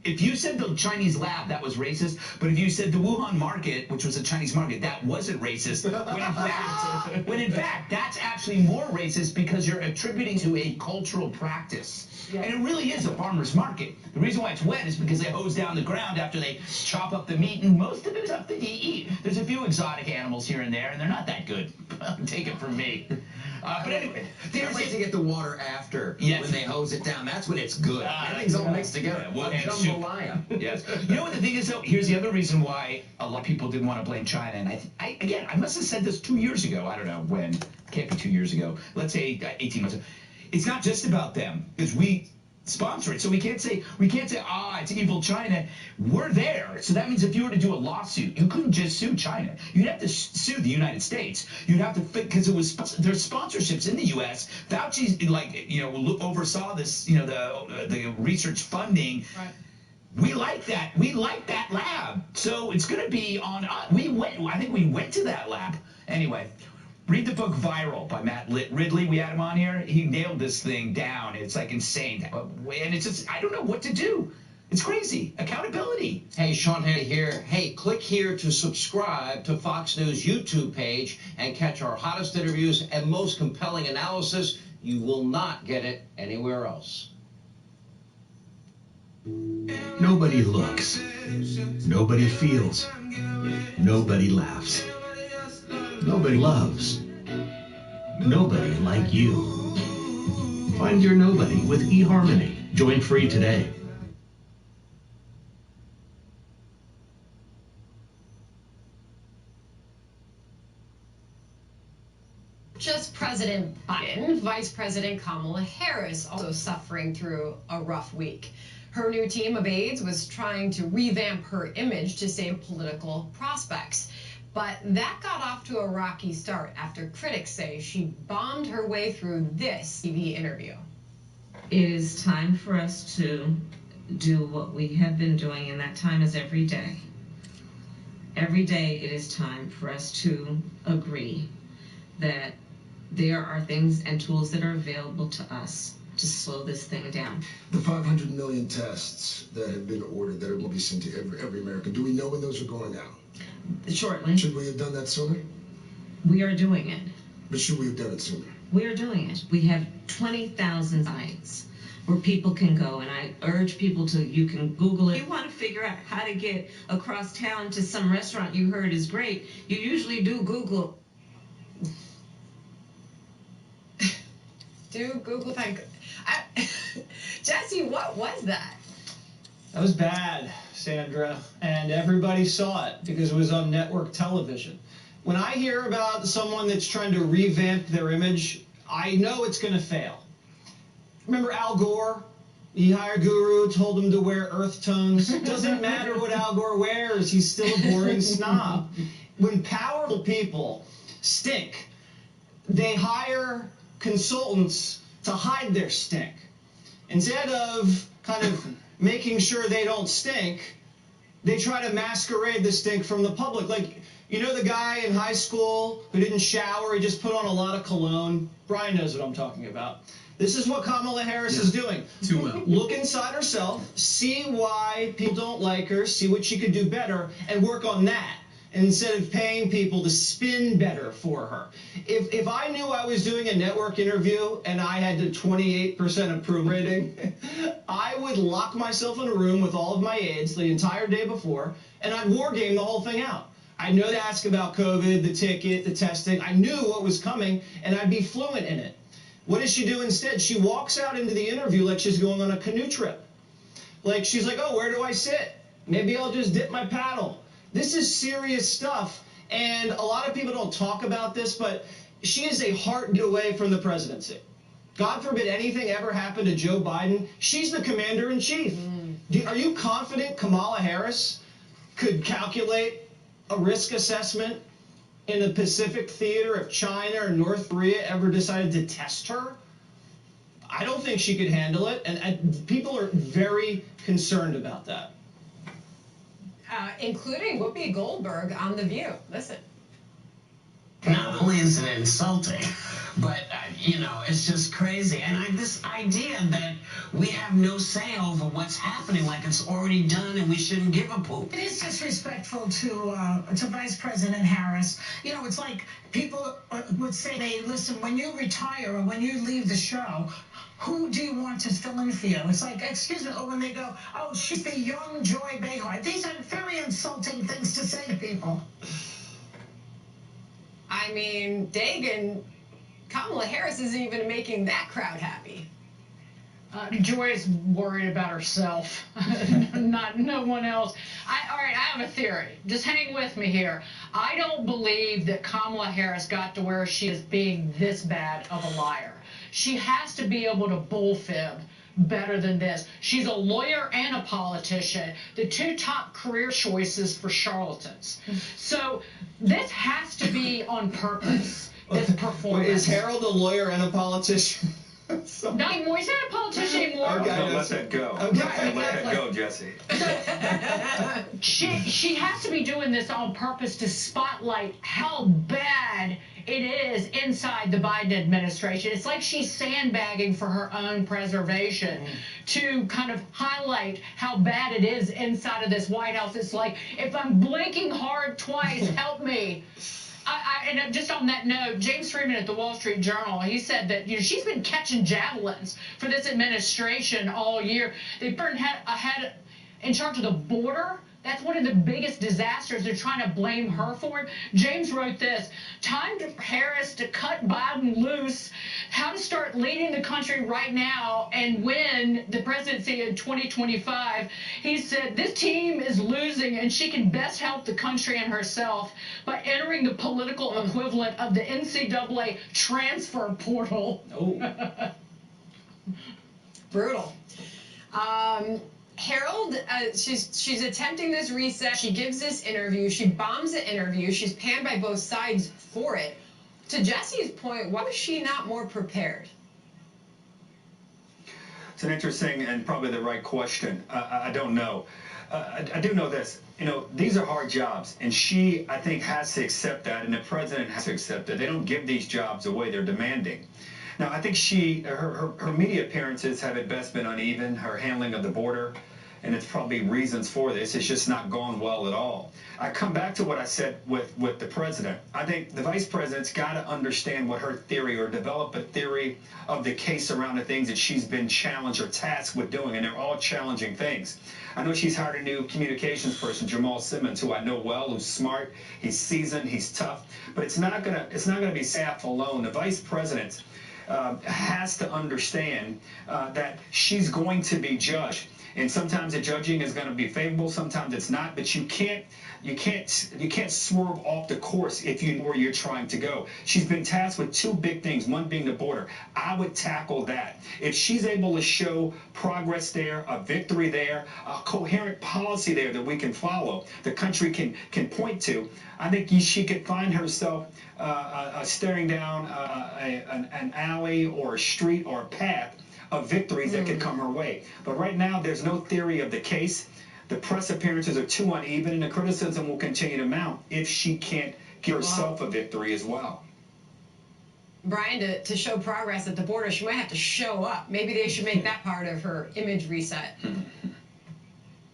If you said the Chinese lab, that was racist. But if you said the Wuhan market, which was a Chinese market, that wasn't racist. When in fact, that's actually more racist because you're attributing to a cultural practice. And it really is a farmer's market. The reason why it's wet is because they hose down the ground after they chop up the meat, and most of it's up to eat. There's a few exotic animals here and there, and they're not that good. Take it from me. But anyway, they like to get the water after when they hose it down. That's when it's good. Everything's all mixed together. Jambalaya. Yes. You know what the thing is, though? Here's the other reason why a lot of people didn't want to blame China. And I must have said this 2 years ago. I don't know when. It can't be 2 years ago. Let's say 18 months ago. It's not just about them, because we sponsor it. So we can't say, it's evil China. We're there. So that means if you were to do a lawsuit, you couldn't just sue China. You'd have to sue the United States. You'd have to, because there's sponsorships in the U.S. Fauci, like, you know, oversaw this, you know, the research funding. Right. We like that. We like that lab. So it's going to be on us. I think we went to that lab. Anyway. Read the book Viral by Matt Ridley. We had him on here. He nailed this thing down. It's like insane. And it's just, I don't know what to do. It's crazy. Accountability. Hey, Sean Hannity here. Hey, click here to subscribe to Fox News YouTube page and catch our hottest interviews and most compelling analysis. You will not get it anywhere else. Nobody looks. Nobody feels. Nobody laughs. Nobody loves. Nobody like you. Find your nobody with eHarmony. Join free today. Just President Biden, Vice President Kamala Harris also suffering through a rough week. Her new team of aides was trying to revamp her image to save political prospects. But that got off to a rocky start after critics say she bombed her way through this TV interview. It is time for us to do what we have been doing, and that time is every day. Every day it is time for us to agree that there are things and tools that are available to us to slow this thing down. The 500 million tests that have been ordered that will be sent to every American, do we know when those are going out? Shortly. Should we have done that sooner? We are doing it. But should we have done it sooner? We are doing it. We have 20,000 sites where people can go, and I urge people to, you can Google it. If you want to figure out how to get across town to some restaurant you heard is great, you usually do Google. Do Google that. Jesse, what was that? That was bad, Sandra, and everybody saw it because it was on network television. When I hear about someone that's trying to revamp their image, I know it's going to fail. Remember Al Gore? He hired Guru, told him to wear earth tones. Doesn't matter what Al Gore wears, he's still a boring snob. When powerful people stink, they hire consultants to hide their stink. Instead of kind of making sure they don't stink, they try to masquerade the stink from the public. Like, you know the guy in high school who didn't shower, he just put on a lot of cologne? Brian knows what I'm talking about. This is what Kamala Harris is doing. Too well. Look inside herself, see why people don't like her, see what she could do better, and work on that instead of paying people to spin better for her. If I knew I was doing a network interview and I had a 28% approval rating, I would lock myself in a room with all of my aides the entire day before, and I'd war game the whole thing out. I know to ask about COVID, the ticket, the testing. I knew what was coming, and I'd be fluent in it. What does she do instead? She walks out into the interview like she's going on a canoe trip. Like, she's like, oh, where do I sit? Maybe I'll just dip my paddle. This is serious stuff, and a lot of people don't talk about this, but she is a heartbeat away from the presidency. God forbid anything ever happened to Joe Biden. She's the commander-in-chief. Are you confident Kamala Harris could calculate a risk assessment in the Pacific theater if China or North Korea ever decided to test her? I don't think she could handle it, and people are very concerned about that. Including Whoopi Goldberg on The View. Listen. Not only is it insulting, but, you know, it's just crazy. And this idea that we have no say over what's happening, like it's already done and we shouldn't give a poop. It is disrespectful to Vice President Harris. You know, it's like people would say, hey, listen, when you retire or when you leave the show, who do you want to fill in for you? It's like, excuse me, or when they go, oh, she's the young Joy Behar. These are very insulting things to say to people. I mean, Dagan, Kamala Harris isn't even making that crowd happy. Joy is worried about herself, not no one else. All right, I have a theory. Just hang with me here. I don't believe that Kamala Harris got to where she is being this bad of a liar. She has to be able to bullfib better than this. She's a lawyer and a politician, the two top career choices for charlatans. So this has to be on purpose, this performance. Wait, is Harold a lawyer and a politician? Not anymore. He's not a politician anymore. Okay, Don't let that go. Okay. Don't let that go, Jesse. She has to be doing this on purpose to spotlight how bad it is inside the Biden administration. It's like she's sandbagging for her own preservation to kind of highlight how bad it is inside of this White House. It's like, if I'm blinking hard twice, help me. And just on that note, James Freeman at the Wall Street Journal, he said that she's been catching javelins for this administration all year. They've been in charge of the border. That's one of the biggest disasters. They're trying to blame her for it. James wrote this, time for Harris to cut Biden loose, how to start leading the country right now and win the presidency in 2025. He said, this team is losing and she can best help the country and herself by entering the political equivalent of the NCAA transfer portal. Oh. Brutal. Harold, she's attempting this reset. She gives this interview. She bombs the interview. She's panned by both sides for it. To Jesse's point, why was she not more prepared? It's an interesting and probably the right question. I don't know. I do know this. You know, these are hard jobs, and she, I think, has to accept that, and the president has to accept that. They don't give these jobs away. They're demanding. Now, I think her media appearances have at best been uneven, her handling of the border, and it's probably reasons for this. It's just not gone well at all. I come back to what I said with the president. I think the vice president's got to understand what her theory, or develop a theory of the case around the things that she's been challenged or tasked with doing, and they're all challenging things. I know she's hired a new communications person, Jamal Simmons, who I know well, who's smart, he's seasoned, he's tough, but it's not gonna be staff alone. The vice president has to understand that she's going to be judged. And sometimes the judging is going to be favorable, sometimes it's not, but you can't swerve off the course if you know where you're trying to go. She's been tasked with two big things, one being the border. I would tackle that. If she's able to show progress there, a victory there, a coherent policy there that we can follow, the country can point to, I think she could find herself staring down an alley or a street or a path of victories that could come her way. But right now, there's no theory of the case. The press appearances are too uneven, and the criticism will continue to mount if she can't give herself a victory as well. Brian, to show progress at the border, she might have to show up. Maybe they should make that part of her image reset.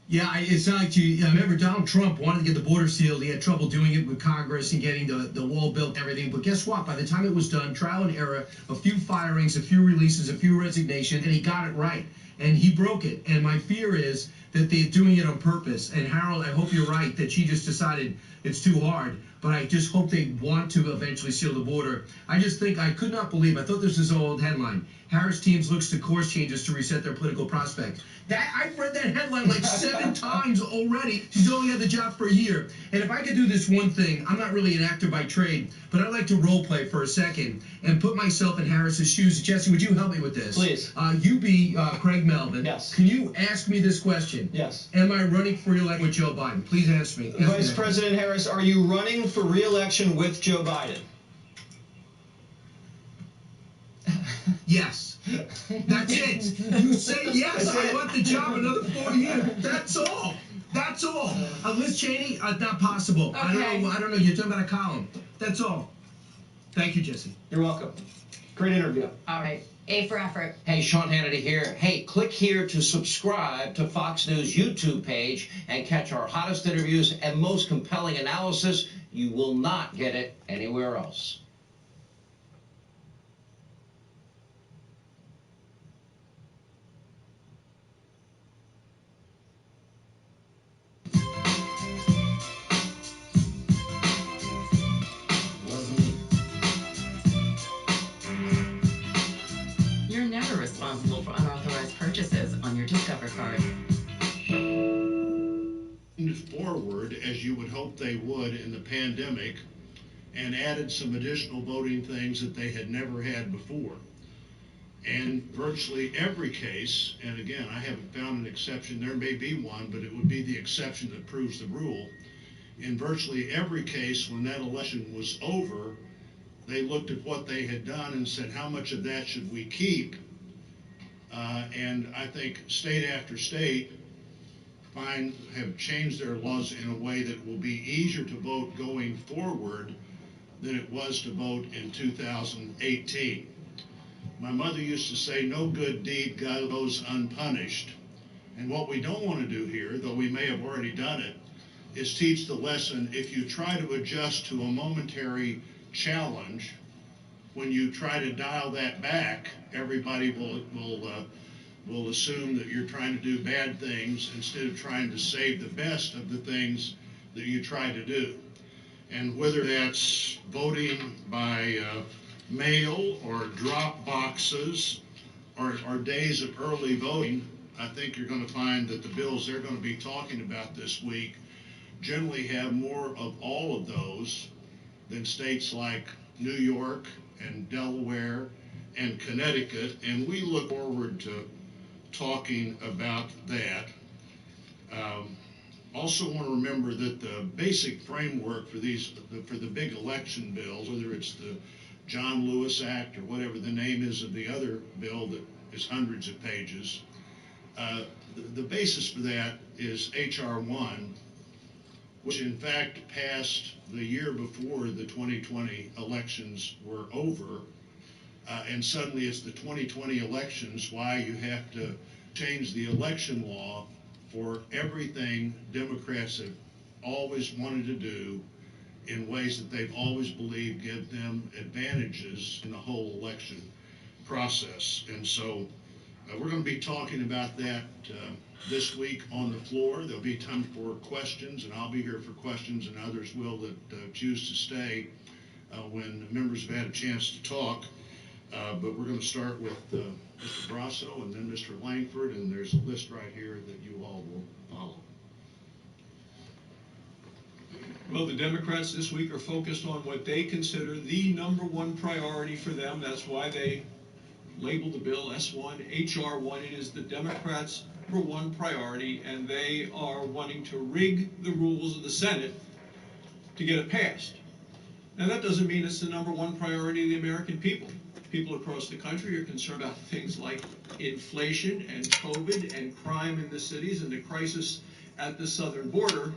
Yeah, it's not like I remember Donald Trump wanted to get the border sealed. He had trouble doing it with Congress and getting the wall built and everything. But guess what? By the time it was done, trial and error, a few firings, a few releases, a few resignations, and he got it right. And he broke it. And my fear is that they're doing it on purpose. And Harold, I hope you're right that she just decided it's too hard. But I just hope they want to eventually seal the border. I just think, I could not believe, I thought this was an old headline. Harris teams looks to course changes to reset their political prospects. I've read that headline like 7 times already. She's only had the job for a year. And if I could do this one thing, I'm not really an actor by trade, but I'd like to role play for a second and put myself in Harris's shoes. Jesse, would you help me with this? Please. You be Craig Melvin. Yes. Can you ask me this question? Yes. Am I running for re-election with Joe Biden? Please answer me. Vice President Harris, are you running for re-election with Joe Biden? Yes. That's it. You say yes. I want the job another 4 years. That's all. That's all. Liz Cheney, not possible. Okay. I don't know. You're talking about a column. That's all. Thank you, Jesse. You're welcome. Great interview. All right. A for effort. Hey, Sean Hannity here. Hey, click here to subscribe to Fox News YouTube page and catch our hottest interviews and most compelling analysis. You will not get it anywhere else. You're never responsible for unauthorized purchases on your Discover card. Forward, as you would hope they would in the pandemic, and added some additional voting things that they had never had before. And virtually every case, and again, I haven't found an exception, there may be one, but it would be the exception that proves the rule. In virtually every case, when that election was over, they looked at what they had done and said, how much of that should we keep? And I think state after state have changed their laws in a way that will be easier to vote going forward than it was to vote in 2018. My mother used to say, no good deed goes unpunished. And what we don't want to do here, though we may have already done it, is teach the lesson, if you try to adjust to a momentary challenge, when you try to dial that back, everybody will will assume that you're trying to do bad things instead of trying to save the best of the things that you try to do. And whether that's voting by mail or drop boxes or days of early voting, I think you're going to find that the bills they're going to be talking about this week generally have more of all of those than states like New York and Delaware and Connecticut, and we look forward to talking about that. Also want to remember that the basic framework for the big election bills, whether it's the John Lewis Act or whatever the name is of the other bill that is hundreds of pages, the basis for that is H.R. 1, which in fact passed the year before the 2020 elections were over, and suddenly it's the 2020 elections why you have to change the election law for everything Democrats have always wanted to do in ways that they've always believed give them advantages in the whole election process. And so we're going to be talking about that this week on the floor. There'll be time for questions, and I'll be here for questions, and others will that choose to stay when members have had a chance to talk. But we're going to start with Mr. Brasso and then Mr. Langford, and there's a list right here that you all will follow. Well, the Democrats this week are focused on what they consider the #1 priority for them. That's why they labeled the bill S1, H.R. 1. It is the Democrats' #1 priority, and they are wanting to rig the rules of the Senate to get it passed. Now, that doesn't mean it's the #1 priority of the American people. People across the country are concerned about things like inflation and COVID and crime in the cities and the crisis at the southern border.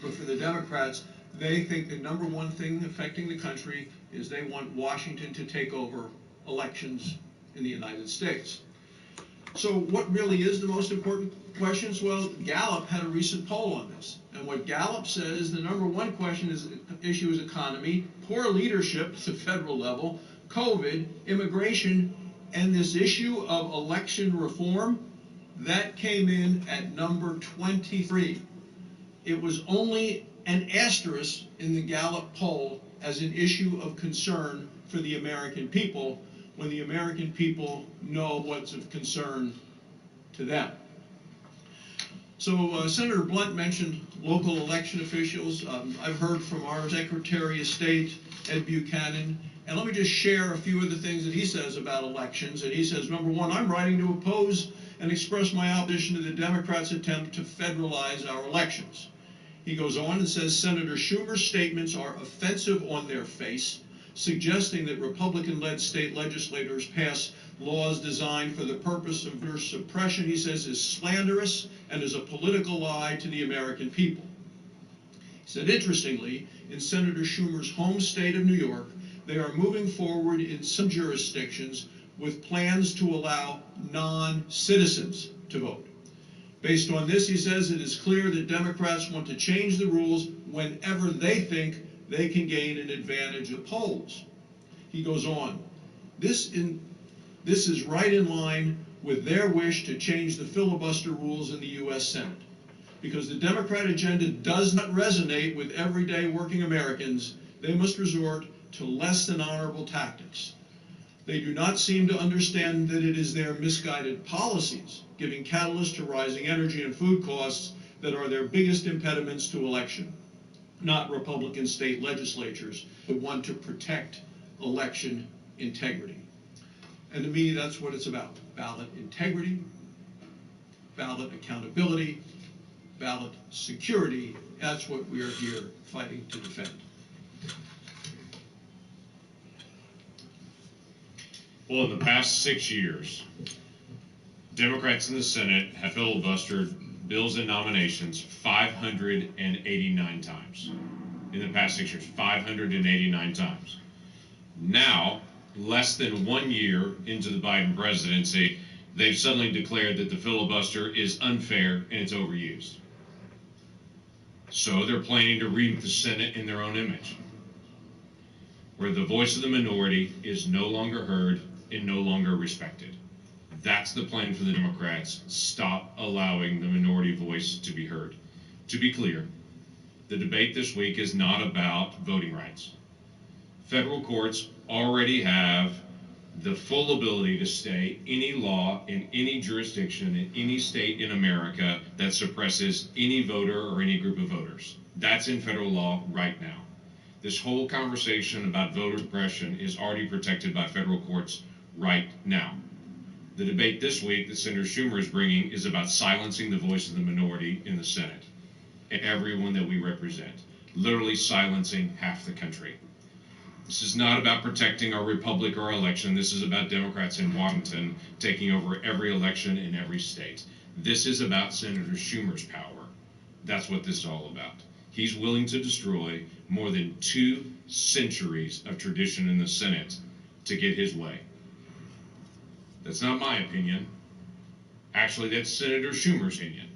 But for the Democrats, they think the #1 thing affecting the country is they want Washington to take over elections in the United States. So what really is the most important questions? Well, Gallup had a recent poll on this. And what Gallup says, the #1 issue is economy, poor leadership at the federal level, COVID, immigration, and this issue of election reform. That came in at number 23. It was only an asterisk in the Gallup poll as an issue of concern for the American people, when the American people know what's of concern to them. So Senator Blunt mentioned local election officials. I've heard from our Secretary of State, Ed Buchanan, and let me just share a few of the things that he says about elections. And he says, #1, I'm writing to oppose and express my opposition to the Democrats' attempt to federalize our elections. He goes on and says, Senator Schumer's statements are offensive on their face, suggesting that Republican-led state legislators pass laws designed for the purpose of voter suppression, he says, is slanderous and is a political lie to the American people. He said, interestingly, in Senator Schumer's home state of New York, they are moving forward in some jurisdictions with plans to allow non-citizens to vote. Based on this, he says, it is clear that Democrats want to change the rules whenever they think they can gain an advantage at polls. He goes on, this is right in line with their wish to change the filibuster rules in the U.S. Senate. Because the Democrat agenda does not resonate with everyday working Americans, they must resort to less than honorable tactics. They do not seem to understand that it is their misguided policies, giving catalyst to rising energy and food costs, that are their biggest impediments to election, not Republican state legislatures who want to protect election integrity. And to me, that's what it's about. Ballot integrity, ballot accountability, ballot security. That's what we are here fighting to defend. Well, in the past 6 years, Democrats in the Senate have filibustered bills and nominations 589 times. In the past 6 years, 589 times. Now, less than 1 year into the Biden presidency, they've suddenly declared that the filibuster is unfair and it's overused. So they're planning to remake the Senate in their own image, where the voice of the minority is no longer heard and no longer respected. That's the plan for the Democrats. Stop allowing the minority voice to be heard. To be clear, the debate this week is not about voting rights. Federal courts already have the full ability to stay any law in any jurisdiction in any state in America that suppresses any voter or any group of voters. That's in federal law right now. This whole conversation about voter suppression is already protected by federal courts right now. The debate this week that Senator Schumer is bringing is about silencing the voice of the minority in the Senate and everyone that we represent, literally silencing half the country. This is not about protecting our republic or our election. This is about Democrats in Washington taking over every election in every state. This is about Senator Schumer's power. That's what this is all about. He's willing to destroy more than 2 centuries of tradition in the Senate to get his way. That's not my opinion. Actually, that's Senator Schumer's opinion.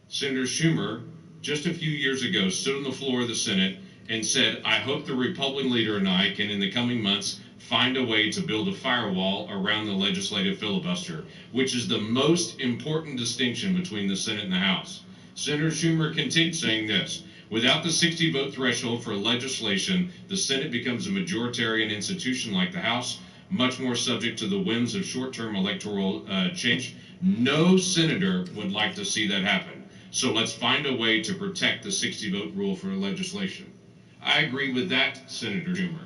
Senator Schumer, just a few years ago, stood on the floor of the Senate and said, I hope the Republican leader and I can, in the coming months, find a way to build a firewall around the legislative filibuster, which is the most important distinction between the Senate and the House. Senator Schumer continued saying this, without the 60-vote threshold for legislation, the Senate becomes a majoritarian institution like the House, much more subject to the whims of short-term electoral change. No senator would like to see that happen. So let's find a way to protect the 60-vote rule for legislation. I agree with that, Senator Schumer.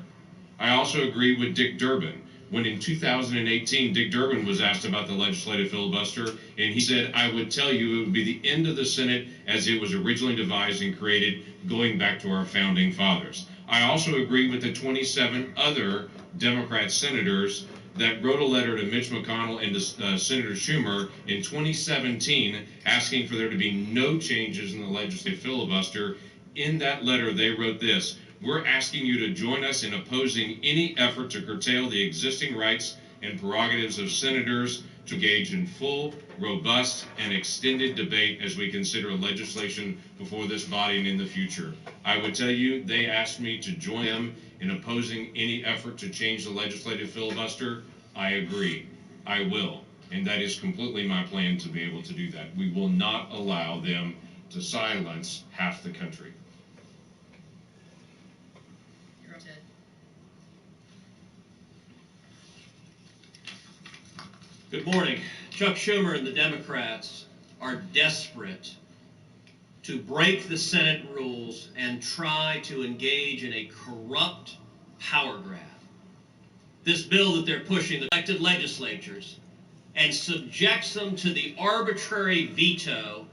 I also agree with Dick Durbin. When in 2018, Dick Durbin was asked about the legislative filibuster, and he said, I would tell you it would be the end of the Senate as it was originally devised and created, going back to our founding fathers. I also agree with the 27 other Democrat senators that wrote a letter to Mitch McConnell and to Senator Schumer in 2017 asking for there to be no changes in the legislative filibuster. In that letter, they wrote this, we're asking you to join us in opposing any effort to curtail the existing rights and prerogatives of senators to engage in full, robust, and extended debate as we consider legislation before this body and in the future. I would tell you, they asked me to join them in opposing any effort to change the legislative filibuster. I agree. I will. And that is completely my plan to be able to do that. We will not allow them to silence half the country. Good morning. Chuck Schumer and the Democrats are desperate to break the Senate rules and try to engage in a corrupt power grab. This bill that they're pushing, the elected legislatures, and subjects them to the arbitrary veto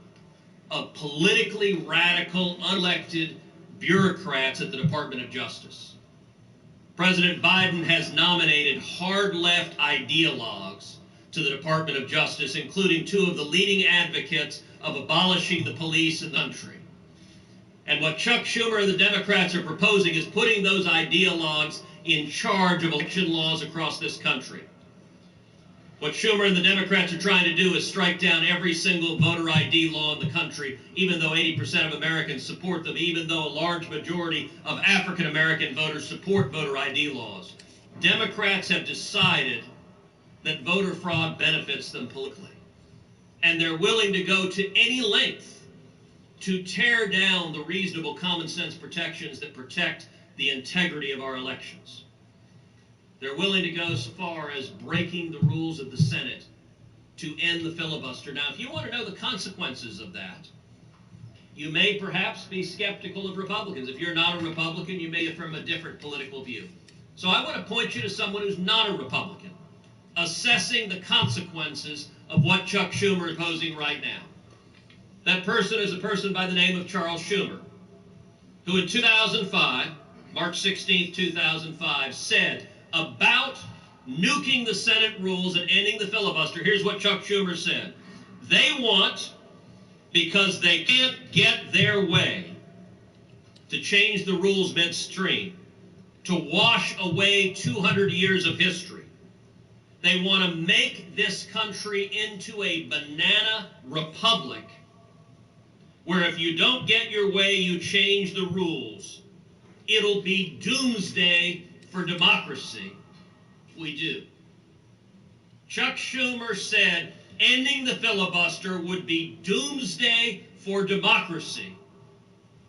of politically radical, unelected bureaucrats at the Department of Justice. President Biden has nominated hard-left ideologues to the Department of Justice, including 2 of the leading advocates of abolishing the police in the country. And what Chuck Schumer and the Democrats are proposing is putting those ideologues in charge of election laws across this country. What Schumer and the Democrats are trying to do is strike down every single voter ID law in the country, even though 80% of Americans support them, even though a large majority of African American voters support voter ID laws. Democrats have decided that voter fraud benefits them politically. And they're willing to go to any length to tear down the reasonable common sense protections that protect the integrity of our elections. They're willing to go so far as breaking the rules of the Senate to end the filibuster. Now, if you want to know the consequences of that, you may perhaps be skeptical of Republicans. If you're not a Republican, you may be from a different political view. So I want to point you to someone who's not a Republican, assessing the consequences of what Chuck Schumer is posing right now. That person is a person by the name of Charles Schumer, who in 2005, March 16, 2005, said about nuking the Senate rules and ending the filibuster. Here's what Chuck Schumer said. They want, because they can't get their way, to change the rules midstream, to wash away 200 years of history. They want to make this country into a banana republic where if you don't get your way, you change the rules. It'll be doomsday for democracy. We do. Chuck Schumer said ending the filibuster would be doomsday for democracy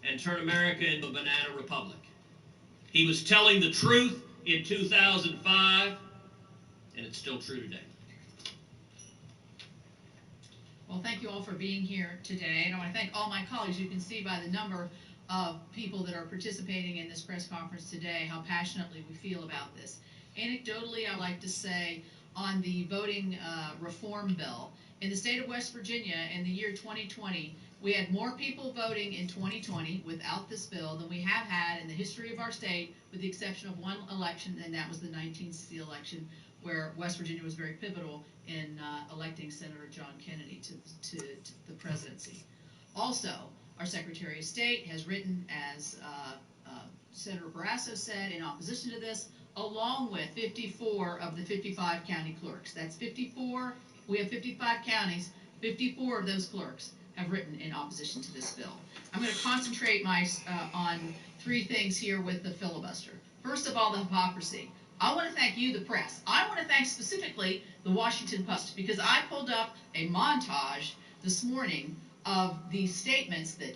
and turn America into a banana republic. He was telling the truth in 2005, and it's still true today. Well, thank you all for being here today, and I want to thank all my colleagues. You can see by the number of people that are participating in this press conference today how passionately we feel about this. Anecdotally, I would like to say on the voting reform bill, in the state of West Virginia in the year 2020, we had more people voting in 2020 without this bill than we have had in the history of our state, with the exception of one election, and that was the 1960 election, where West Virginia was very pivotal in electing Senator John Kennedy to the presidency. Also, our Secretary of State has written, as Senator Barrasso said, in opposition to this, along with 54 of the 55 county clerks. That's 54. We have 55 counties. 54 of those clerks have written in opposition to this bill. I'm going to concentrate on three things here with the filibuster. First of all, the hypocrisy. I want to thank you, the press. I want to thank specifically the Washington Post, because I pulled up a montage this morning of the statements that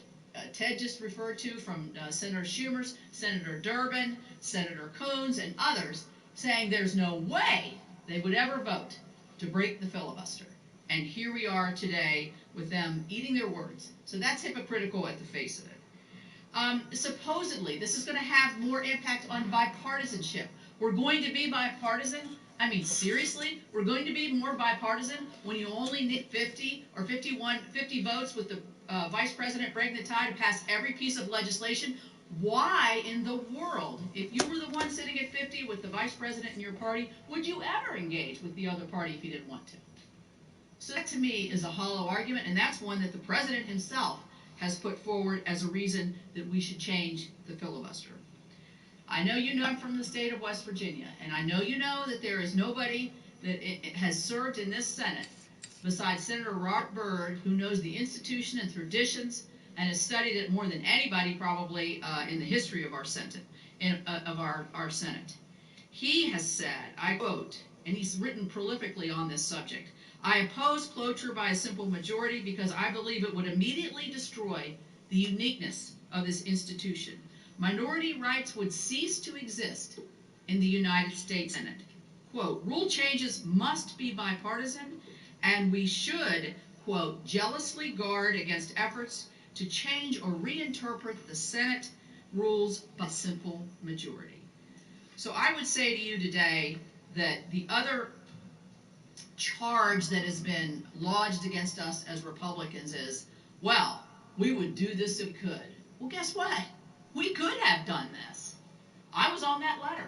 Ted just referred to from Senator Schumer, Senator Durbin, Senator Coons, and others, saying there's no way they would ever vote to break the filibuster. And here we are today with them eating their words. So that's hypocritical at the face of it. Supposedly, this is going to have more impact on bipartisanship. We're going to be bipartisan? I mean, seriously? We're going to be more bipartisan when you only need 50 or 50 votes with the Vice President breaking the tie to pass every piece of legislation? Why in the world, if you were the one sitting at 50 with the Vice President in your party, would you ever engage with the other party if you didn't want to? So that to me is a hollow argument, and that's one that the President himself has put forward as a reason that we should change the filibuster. I know you know I'm from the state of West Virginia, and I know you know that there is nobody that has served in this Senate besides Senator Robert Byrd, who knows the institution and traditions and has studied it more than anybody probably in the history of our Senate. He has said, I quote, and he's written prolifically on this subject, I oppose cloture by a simple majority because I believe it would immediately destroy the uniqueness of this institution. Minority rights would cease to exist in the United States Senate. Quote, rule changes must be bipartisan, and we should, quote, jealously guard against efforts to change or reinterpret the Senate rules by simple majority. So I would say to you today that the other charge that has been lodged against us as Republicans is, well, we would do this if we could. Well, guess what? We could have done this. I was on that letter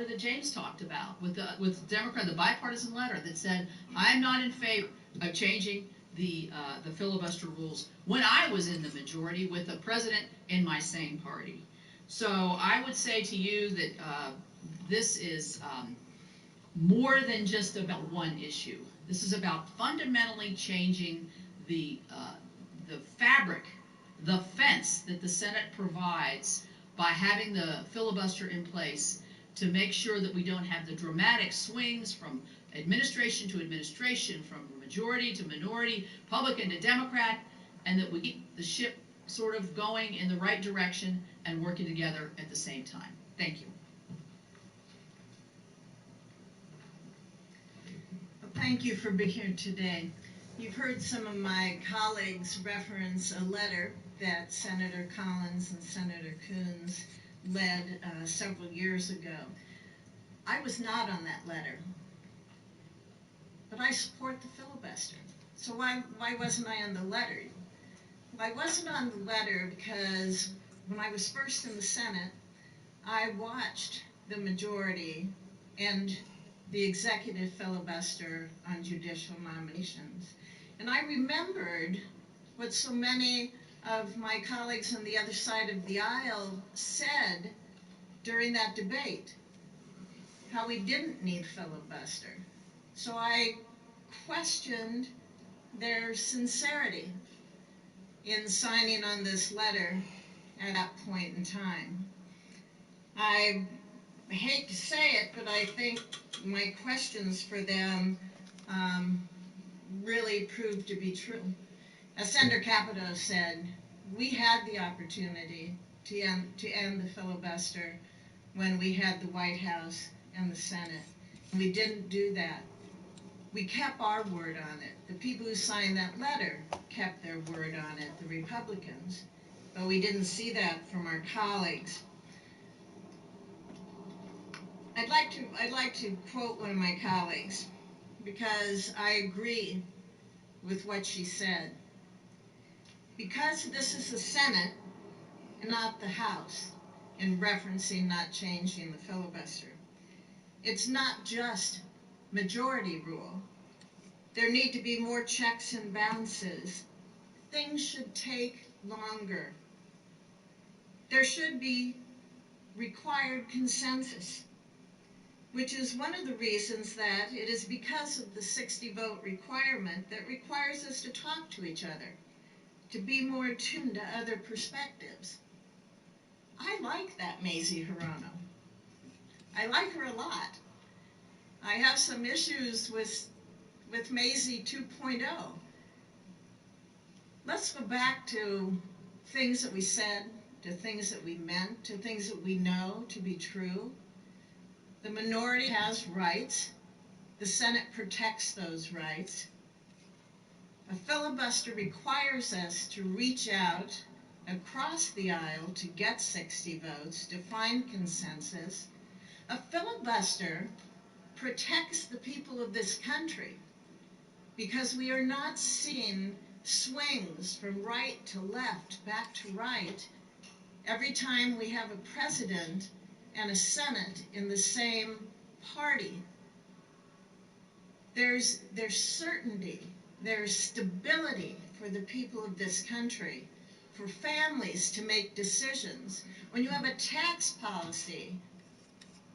that James talked about with the Democrat, the bipartisan letter that said, I'm not in favor of changing the filibuster rules when I was in the majority with the president in my same party. So I would say to you that this is more than just about one issue. This is about fundamentally changing the fabric, the fence that the Senate provides by having the filibuster in place to make sure that we don't have the dramatic swings from administration to administration, from majority to minority, Republican to Democrat, and that we keep the ship sort of going in the right direction and working together at the same time. Thank you. Thank you for being here today. You've heard some of my colleagues reference a letter that Senator Collins and Senator Coons led several years ago. I was not on that letter, but I support the filibuster. So why wasn't I on the letter? Well, I wasn't on the letter because when I was first in the Senate, I watched the majority and the executive filibuster on judicial nominations. And I remembered what so many of my colleagues on the other side of the aisle said during that debate, how we didn't need filibuster. So I questioned their sincerity in signing on this letter at that point in time. I hate to say it, but I think my questions for them really proved to be true. As Senator Capito said, we had the opportunity to end the filibuster when we had the White House and the Senate. We didn't do that. We kept our word on it. The people who signed that letter kept their word on it, the Republicans. But we didn't see that from our colleagues. I'd like to quote one of my colleagues because I agree with what she said. Because this is the Senate and not the House, in referencing not changing the filibuster, it's not just majority rule. There need to be more checks and balances. Things should take longer. There should be required consensus, which is one of the reasons that it is because of the 60-vote requirement that requires us to talk to each other, to be more attuned to other perspectives. I like that Mazie Hirono. I like her a lot. I have some issues with Mazie 2.0. Let's go back to things that we said, to things that we meant, to things that we know to be true. The minority has rights. The Senate protects those rights. A filibuster requires us to reach out across the aisle to get 60 votes, to find consensus. A filibuster protects the people of this country because we are not seeing swings from right to left, back to right, every time we have a president and a Senate in the same party. There's certainty, there's stability for the people of this country, for families to make decisions. When you have a tax policy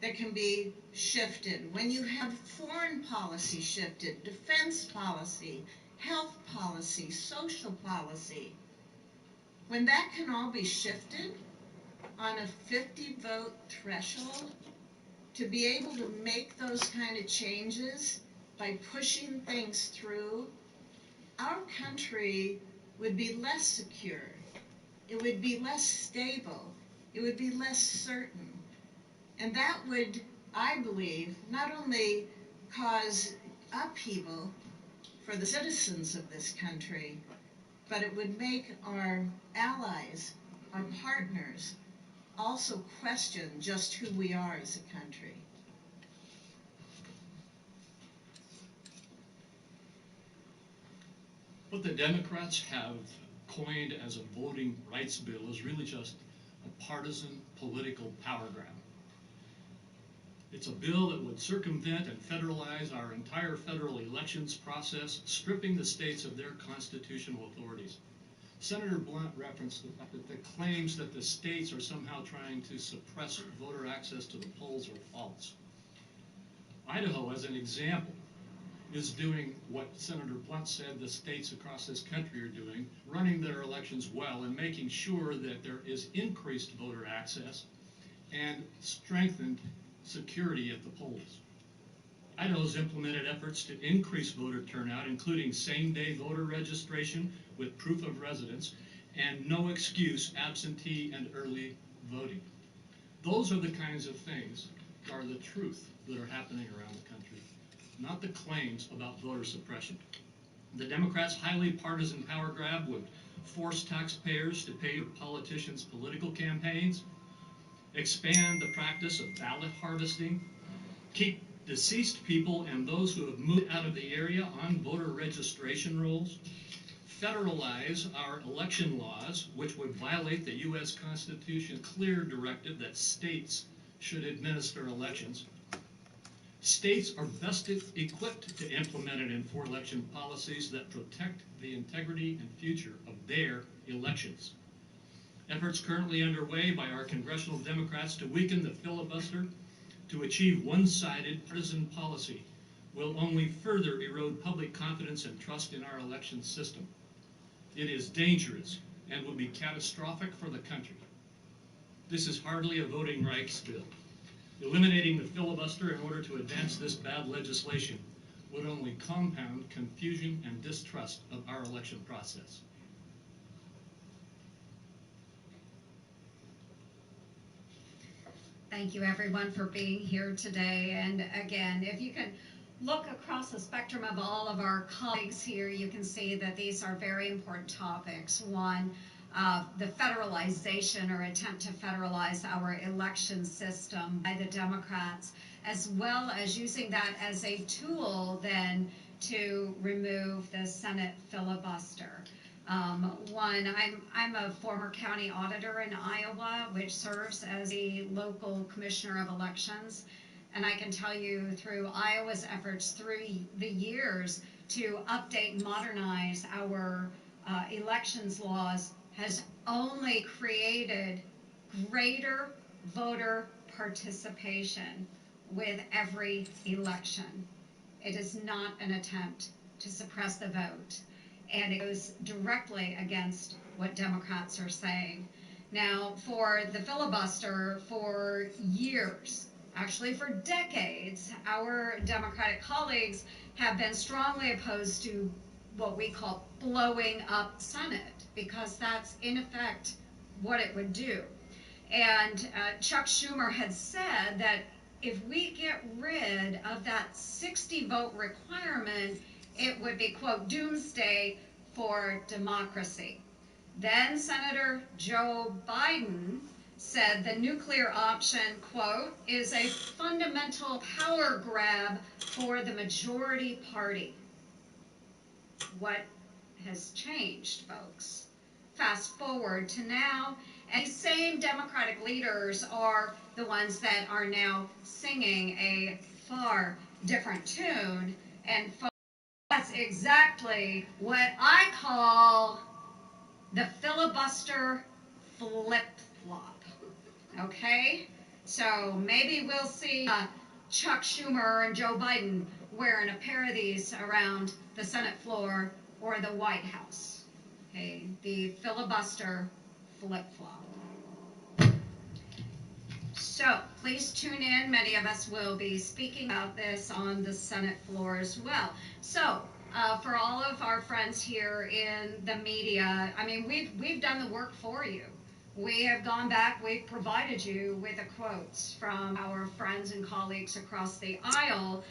that can be shifted, when you have foreign policy shifted, defense policy, health policy, social policy, when that can all be shifted on a 50-vote threshold, to be able to make those kind of changes by pushing things through, our country would be less secure. It would be less stable. It would be less certain. And that would, I believe, not only cause upheaval for the citizens of this country, but it would make our allies, our partners, also question just who we are as a country. What the Democrats have coined as a voting rights bill is really just a partisan political power grab. It's a bill that would circumvent and federalize our entire federal elections process, stripping the states of their constitutional authorities. Senator Blunt referenced the fact that the claims that the states are somehow trying to suppress voter access to the polls are false. Idaho, as an example, is doing what Senator Blunt said the states across this country are doing, running their elections well and making sure that there is increased voter access and strengthened security at the polls. Idaho's implemented efforts to increase voter turnout, including same-day voter registration with proof of residence and no excuse absentee and early voting. Those are the kinds of things that are the truth that are happening around the country, not the claims about voter suppression. The Democrats' highly partisan power grab would force taxpayers to pay politicians' political campaigns, expand the practice of ballot harvesting, keep deceased people and those who have moved out of the area on voter registration rolls, federalize our election laws, which would violate the U.S. Constitution's clear directive that states should administer elections. States are best equipped to implement and enforce election policies that protect the integrity and future of their elections. Efforts currently underway by our congressional Democrats to weaken the filibuster to achieve one-sided partisan policy will only further erode public confidence and trust in our election system. It is dangerous and would be catastrophic for the country. This is hardly a voting rights bill. Eliminating the filibuster in order to advance this bad legislation would only compound confusion and distrust of our election process. Thank you, everyone, for being here today. And again, if you can look across the spectrum of all of our colleagues here, you can see that these are very important topics. One, the federalization or attempt to federalize our election system by the Democrats, as well as using that as a tool then to remove the Senate filibuster. One, I'm a former county auditor in Iowa, which serves as the local commissioner of elections. And I can tell you through Iowa's efforts through the years to update and modernize our elections laws has only created greater voter participation with every election. It is not an attempt to suppress the vote. And it goes directly against what Democrats are saying. Now, for the filibuster, for years, actually for decades, our Democratic colleagues have been strongly opposed to what we call blowing up Senate, because that's in effect what it would do. And Chuck Schumer had said that if we get rid of that 60-vote requirement, it would be, quote, doomsday for democracy. Then Senator Joe Biden said the nuclear option, quote, is a fundamental power grab for the majority party. What has changed, folks? Fast forward to now, and these same Democratic leaders are the ones that are now singing a far different tune, and that's exactly what I call the filibuster flip-flop, okay? So maybe we'll see Chuck Schumer and Joe Biden wearing a pair of these around the Senate floor or the White House, okay? The filibuster flip-flop. So please tune in. Many of us will be speaking about this on the Senate floor as well. So for all of our friends here in the media, I mean, we've done the work for you. We have gone back, we've provided you with the quotes from our friends and colleagues across the aisle.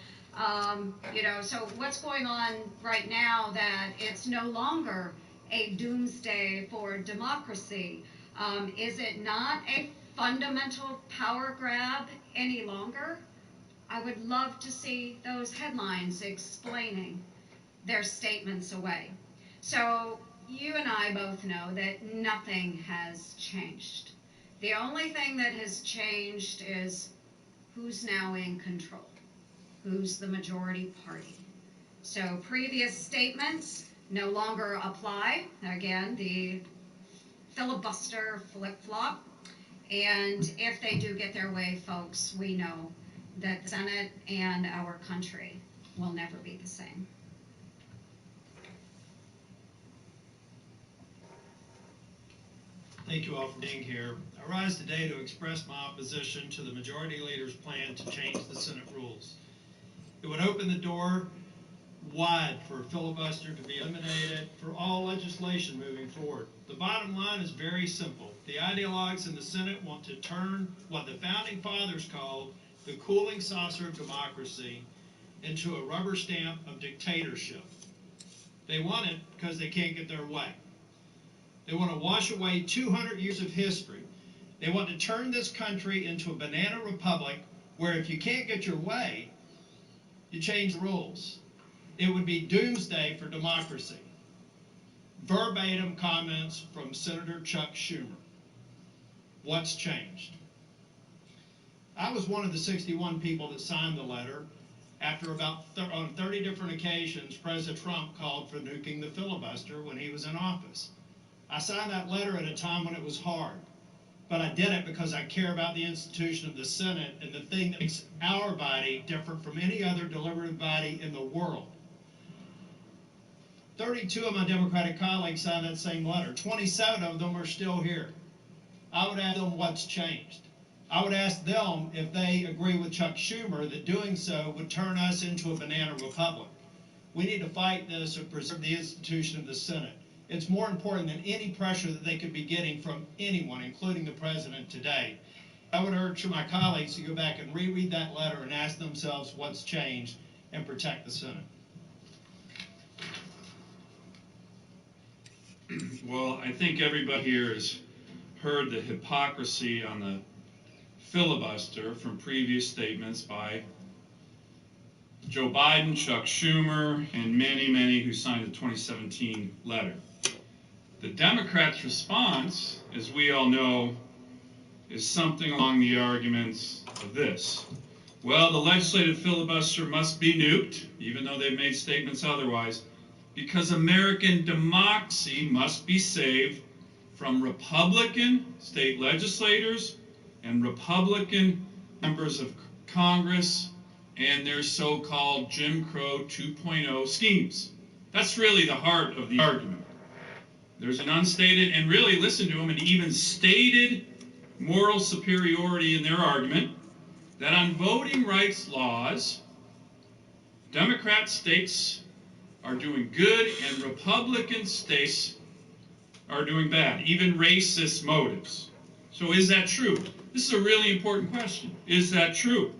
You know, so what's going on right now that it's no longer a doomsday for democracy? Is it not a fundamental power grab any longer? I would love to see those headlines explaining their statements away. So you and I both know that nothing has changed. The only thing that has changed is who's now in control, who's the majority party. So previous statements no longer apply. Again, the filibuster flip-flop. And if they do get their way, folks, we know that the Senate and our country will never be the same. Thank you all for being here. I rise today to express my opposition to the Majority Leader's plan to change the Senate rules. It would open the door wide for filibuster to be eliminated for all legislation moving forward. The bottom line is very simple. The ideologues in the Senate want to turn what the Founding Fathers called the cooling saucer of democracy into a rubber stamp of dictatorship. They want it because they can't get their way. They want to wash away 200 years of history. They want to turn this country into a banana republic where if you can't get your way, you change the rules. It would be doomsday for democracy. Verbatim comments from Senator Chuck Schumer. What's changed? I was one of the 61 people that signed the letter after on 30 different occasions, President Trump called for nuking the filibuster when he was in office. I signed that letter at a time when it was hard, but I did it because I care about the institution of the Senate and the thing that makes our body different from any other deliberative body in the world. 32 of my Democratic colleagues signed that same letter. 27 of them are still here. I would ask them what's changed. I would ask them if they agree with Chuck Schumer that doing so would turn us into a banana republic. We need to fight this and preserve the institution of the Senate. It's more important than any pressure that they could be getting from anyone, including the president today. I would urge my colleagues to go back and reread that letter and ask themselves what's changed and protect the Senate. Well, I think everybody here has heard the hypocrisy on the filibuster from previous statements by Joe Biden, Chuck Schumer, and many, many who signed the 2017 letter. The Democrats' response, as we all know, is something along the arguments of this. Well, the legislative filibuster must be nuked, even though they've made statements otherwise, because American democracy must be saved from Republican state legislators and Republican members of Congress and their so-called Jim Crow 2.0 schemes. That's really the heart of the argument. There's an unstated, and really listen to them, an even stated moral superiority in their argument that on voting rights laws, Democrat states are doing good and Republican states are doing bad, even racist motives. So is that true? This is a really important question. Is that true?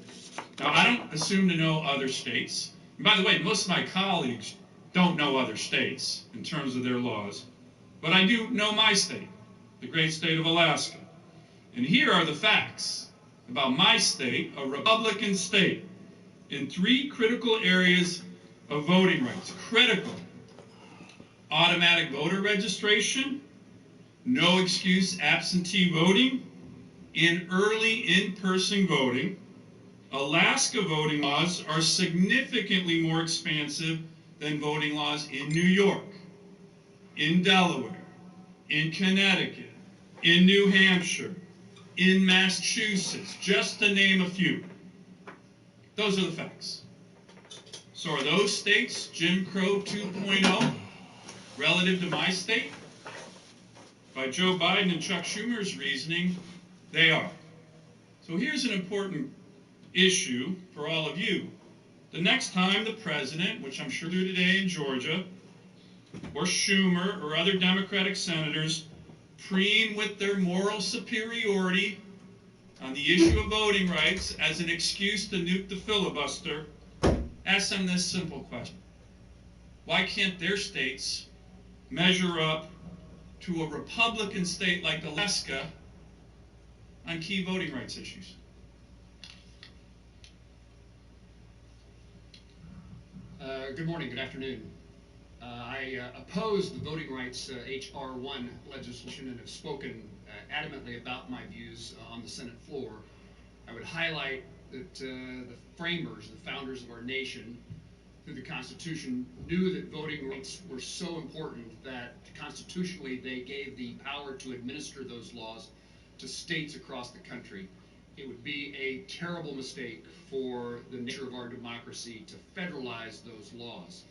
Now, I don't assume to know other states. And by the way, most of my colleagues don't know other states in terms of their laws. But I do know my state, the great state of Alaska. And here are the facts about my state, a Republican state, in 3 critical areas of voting rights. Critical. Automatic voter registration, no excuse absentee voting, in early in-person voting. Alaska voting laws are significantly more expansive than voting laws in New York, in Delaware, in Connecticut, in New Hampshire, in Massachusetts, just to name a few. Those are the facts. So are those states Jim Crow 2.0 relative to my state? By Joe Biden and Chuck Schumer's reasoning, they are. So here's an important issue for all of you. The next time the president, which I'm sure do today in Georgia, or Schumer or other Democratic senators preen with their moral superiority on the issue of voting rights as an excuse to nuke the filibuster, ask them this simple question. Why can't their states measure up to a Republican state like Alaska on key voting rights issues? Good morning, good afternoon. I oppose the voting rights H.R. 1 legislation and have spoken adamantly about my views on the Senate floor. I would highlight that the framers, the founders of our nation, through the Constitution, knew that voting rights were so important that constitutionally they gave the power to administer those laws to states across the country. It would be a terrible mistake for the nature of our democracy to federalize those laws.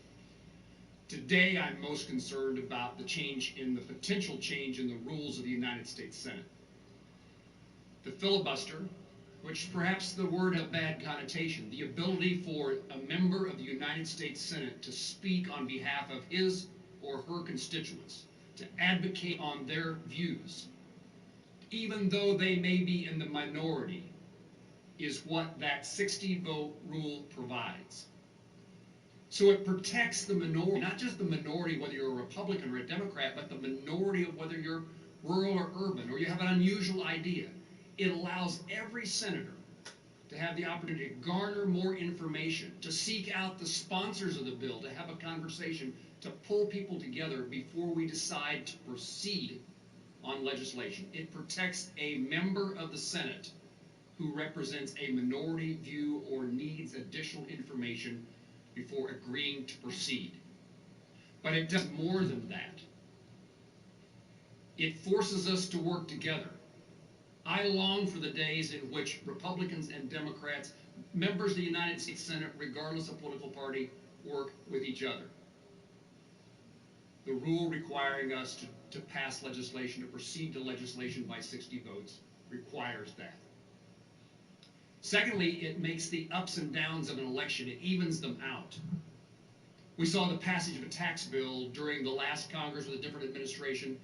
Today, I'm most concerned about the potential change in the rules of the United States Senate. The filibuster, which perhaps the word has a bad connotation, the ability for a member of the United States Senate to speak on behalf of his or her constituents, to advocate on their views, even though they may be in the minority, is what that 60-vote rule provides. So it protects the minority, not just the minority whether you're a Republican or a Democrat, but the minority of whether you're rural or urban, or you have an unusual idea. It allows every senator to have the opportunity to garner more information, to seek out the sponsors of the bill, to have a conversation, to pull people together before we decide to proceed on legislation. It protects a member of the Senate who represents a minority view or needs additional information before agreeing to proceed. But it does more than that. It forces us to work together. I long for the days in which Republicans and Democrats, members of the United States Senate, regardless of political party, work with each other. The rule requiring us to pass legislation, to proceed to legislation by 60 votes, requires that. Secondly, it makes the ups and downs of an election, it evens them out. We saw the passage of a tax bill during the last Congress with a different administration,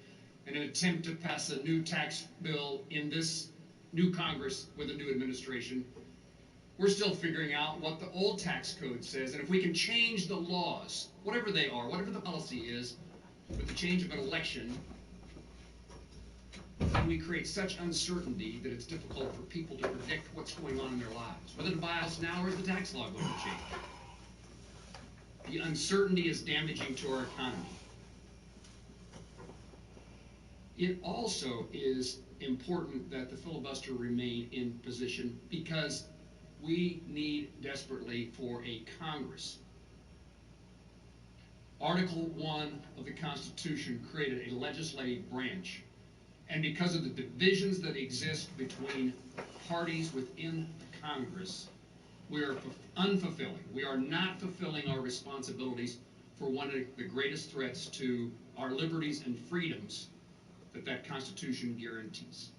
and an attempt to pass a new tax bill in this new Congress with a new administration. We're still figuring out what the old tax code says, and if we can change the laws, whatever they are, whatever the policy is, with the change of an election, then we create such uncertainty that it's difficult for people to predict what's going on in their lives. Whether to buy a house now, or is the tax law going to change? The uncertainty is damaging to our economy. It also is important that the filibuster remain in position because we need desperately for a Congress. Article 1 of the Constitution created a legislative branch, and because of the divisions that exist between parties within Congress, we are unfulfilling. We are not fulfilling our responsibilities for one of the greatest threats to our liberties and freedoms that Constitution guarantees.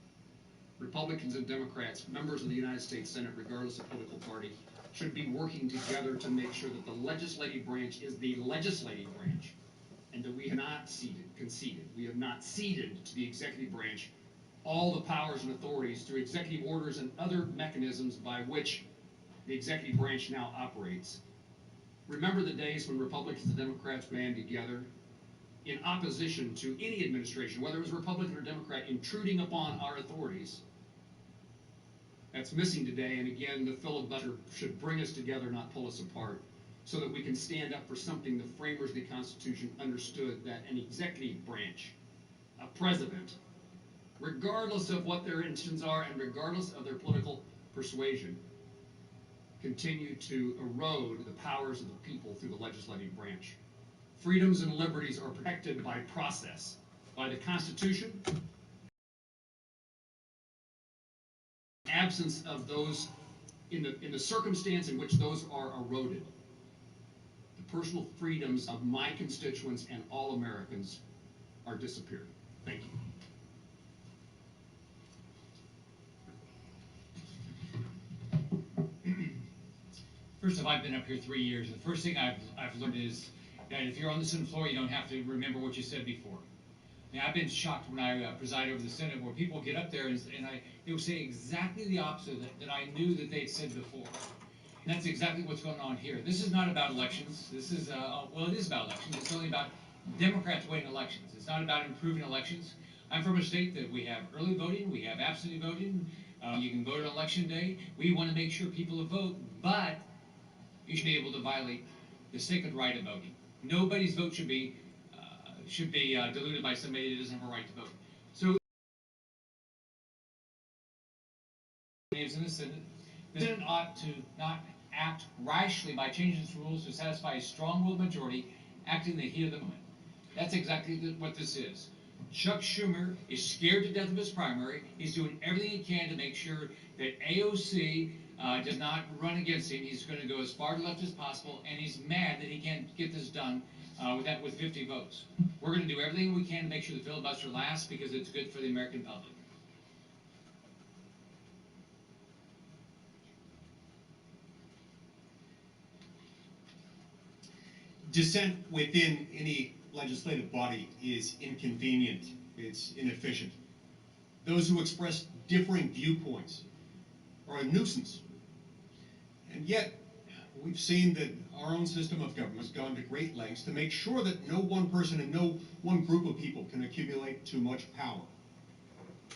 Republicans and Democrats, members of the United States Senate, regardless of political party, should be working together to make sure that the legislative branch is the legislative branch, and that we have not conceded. We have not ceded to the executive branch all the powers and authorities through executive orders and other mechanisms by which the executive branch now operates. Remember the days when Republicans and Democrats band together in opposition to any administration, whether it was Republican or Democrat, intruding upon our authorities. That's missing today, and again, the filibuster should bring us together, not pull us apart, so that we can stand up for something the framers of the Constitution understood, that an executive branch, a president, regardless of what their intentions are and regardless of their political persuasion, continue to erode the powers of the people through the legislative branch. Freedoms and liberties are protected by process, by the Constitution. Absence of those, in the circumstance in which those are eroded, the personal freedoms of my constituents and all Americans are disappearing. Thank you. First off, I've been up here 3 years. The first thing I've learned is that if you're on the Senate floor, you don't have to remember what you said before. I mean, I've been shocked when I preside over the Senate, where people get up there and they will say exactly the opposite that I knew that they'd said before. And that's exactly what's going on here. This is not about elections. This is, well, it is about elections. It's only about Democrats winning elections. It's not about improving elections. I'm from a state that we have early voting, we have absentee voting. You can vote on election day. We want to make sure people vote, but you should be able to violate the sacred right of voting. Nobody's vote should be diluted by somebody that doesn't have a right to vote. So, in the Senate ought to not act rashly by changing its rules to satisfy a strong-willed majority acting in the heat of the moment. That's exactly what this is. Chuck Schumer is scared to death of his primary. He's doing everything he can to make sure that AOC does not run against him. He's going to go as far to left as possible, and he's mad that he can't get this done with 50 votes. We're going to do everything we can to make sure the filibuster lasts because it's good for the American public. Dissent within any legislative body is inconvenient. It's inefficient. Those who express differing viewpoints are a nuisance. And yet, we've seen that our own system of government has gone to great lengths to make sure that no one person and no one group of people can accumulate too much power.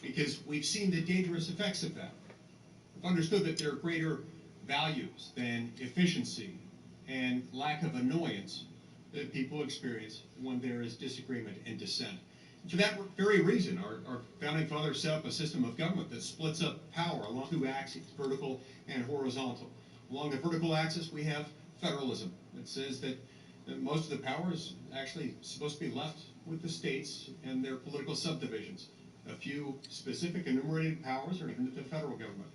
Because we've seen the dangerous effects of that. We've understood that there are greater values than efficiency and lack of annoyance that people experience when there is disagreement and dissent. And for that very reason, our founding fathers set up a system of government that splits up power along two axes, vertical and horizontal. Along the vertical axis, we have federalism that says that most of the power is actually supposed to be left with the states and their political subdivisions. A few specific enumerated powers are given to the federal government.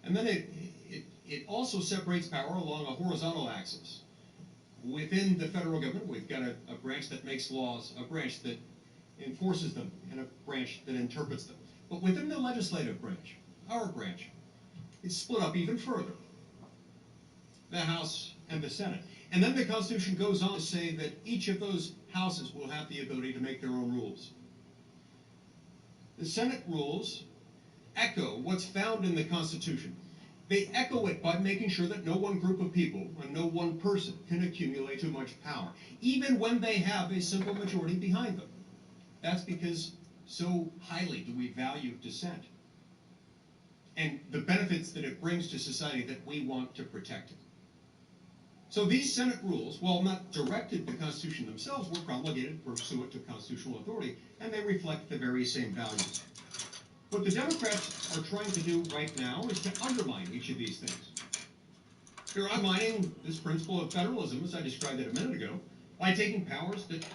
And then it also separates power along a horizontal axis. Within the federal government, we've got a branch that makes laws, a branch that enforces them, and a branch that interprets them. But within the legislative branch, our branch, it's split up even further. The House and the Senate. And then the Constitution goes on to say that each of those houses will have the ability to make their own rules. The Senate rules echo what's found in the Constitution. They echo it by making sure that no one group of people and no one person can accumulate too much power, even when they have a simple majority behind them. That's because so highly do we value dissent and the benefits that it brings to society that we want to protect it. So these Senate rules, while not directed to the Constitution themselves, were promulgated pursuant to constitutional authority, and they reflect the very same values. What the Democrats are trying to do right now is to undermine each of these things. They're undermining this principle of federalism, as I described it a minute ago, by taking powers that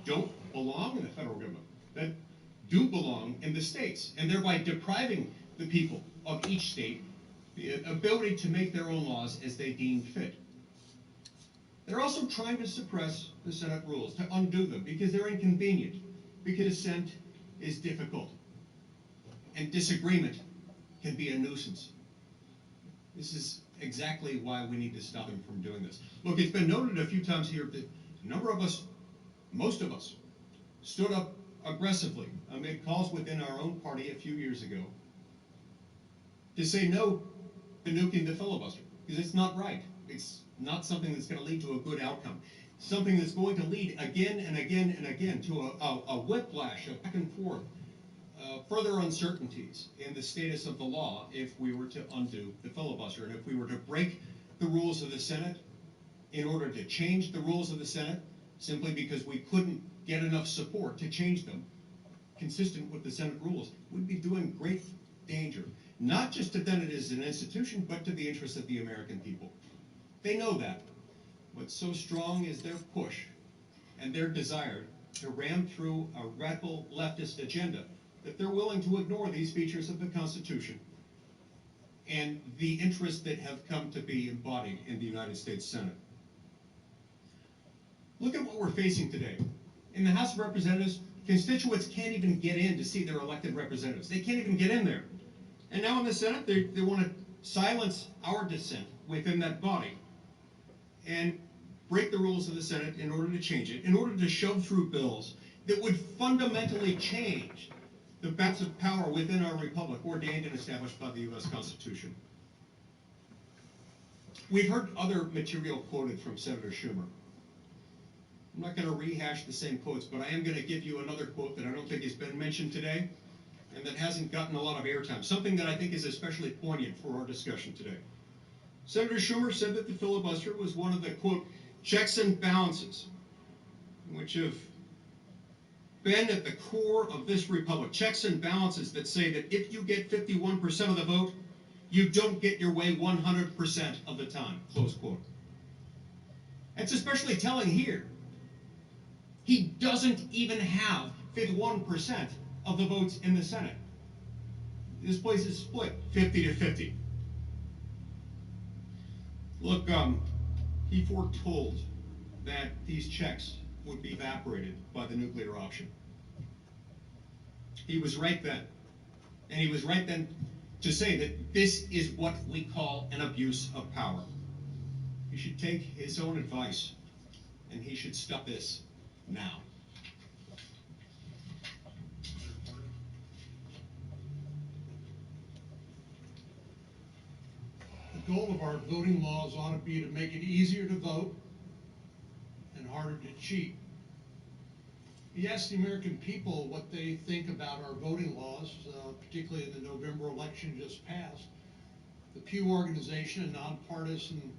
don't belong in the federal government, that do belong in the states, and thereby depriving the people of each state the ability to make their own laws as they deem fit. They're also trying to suppress the Senate rules, to undo them, because they're inconvenient, because dissent is difficult, and disagreement can be a nuisance. This is exactly why we need to stop them from doing this. Look, it's been noted a few times here that a number of us, most of us, stood up aggressively amid calls within our own party a few years ago to say no to nuking the filibuster, because it's not right. It's not something that's going to lead to a good outcome. Something that's going to lead again and again and again to a whiplash of back and forth, further uncertainties in the status of the law if we were to undo the filibuster. And if we were to break the rules of the Senate in order to change the rules of the Senate, simply because we couldn't get enough support to change them, consistent with the Senate rules, we'd be doing great danger, not just to them as an institution, but to the interests of the American people. They know that. What's so strong is their push and their desire to ram through a radical leftist agenda that they're willing to ignore these features of the Constitution and the interests that have come to be embodied in the United States Senate. Look at what we're facing today. In the House of Representatives, constituents can't even get in to see their elected representatives. They can't even get in there. And now in the Senate, they want to silence our dissent within that body and break the rules of the Senate in order to change it, in order to shove through bills that would fundamentally change the balance of power within our republic ordained and established by the U.S. Constitution. We've heard other material quoted from Senator Schumer. I'm not going to rehash the same quotes, but I am going to give you another quote that I don't think has been mentioned today and that hasn't gotten a lot of airtime, something that I think is especially poignant for our discussion today. Senator Schumer said that the filibuster was one of the, quote, checks and balances, which have been at the core of this republic. Checks and balances that say that if you get 51% of the vote, you don't get your way 100% of the time, close quote. It's especially telling here. He doesn't even have 51% of the votes in the Senate. This place is split 50-50. Look, he foretold that these checks would be evaporated by the nuclear option. He was right then. And he was right then to say that this is what we call an abuse of power. He should take his own advice, and he should stop this now. The goal of our voting laws ought to be to make it easier to vote and harder to cheat. He asked the American people what they think about our voting laws, particularly in the November election just passed. The Pew organization, a nonpartisan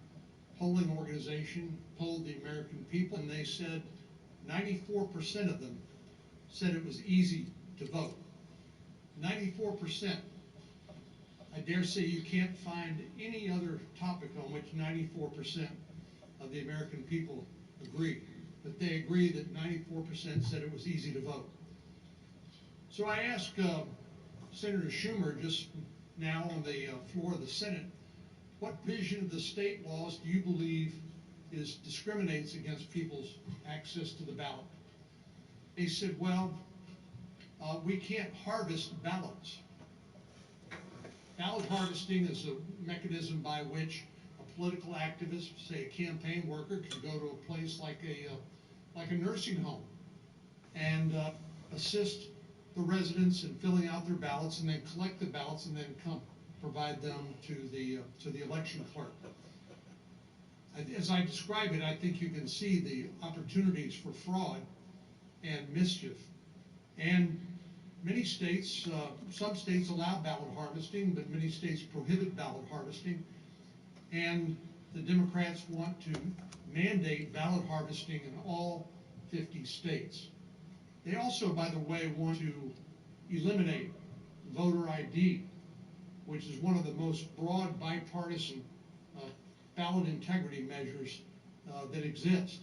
polling organization, polled the American people, and they said 94% of them said it was easy to vote. 94%. I dare say you can't find any other topic on which 94% of the American people agree. But they agree that 94% said it was easy to vote. So I asked Senator Schumer just now on the floor of the Senate, what vision of the state laws do you believe discriminates against people's access to the ballot? He said, well, we can't harvest ballots. Ballot harvesting is a mechanism by which a political activist, say a campaign worker, could go to a place like a nursing home and assist the residents in filling out their ballots, and then collect the ballots, and then come provide them to the election clerk. As I describe it, I think you can see the opportunities for fraud and mischief. And many states, some states allow ballot harvesting, but many states prohibit ballot harvesting. And the Democrats want to mandate ballot harvesting in all 50 states. They also, by the way, want to eliminate voter ID, which is one of the most broad bipartisan ballot integrity measures that exist.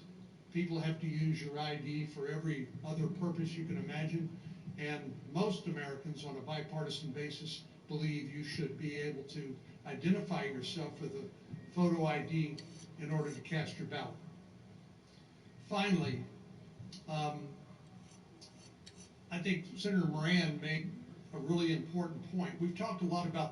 People have to use your ID for every other purpose you can imagine, and most Americans on a bipartisan basis believe you should be able to identify yourself with a photo ID in order to cast your ballot. Finally, I think Senator Moran made a really important point. We've talked a lot about the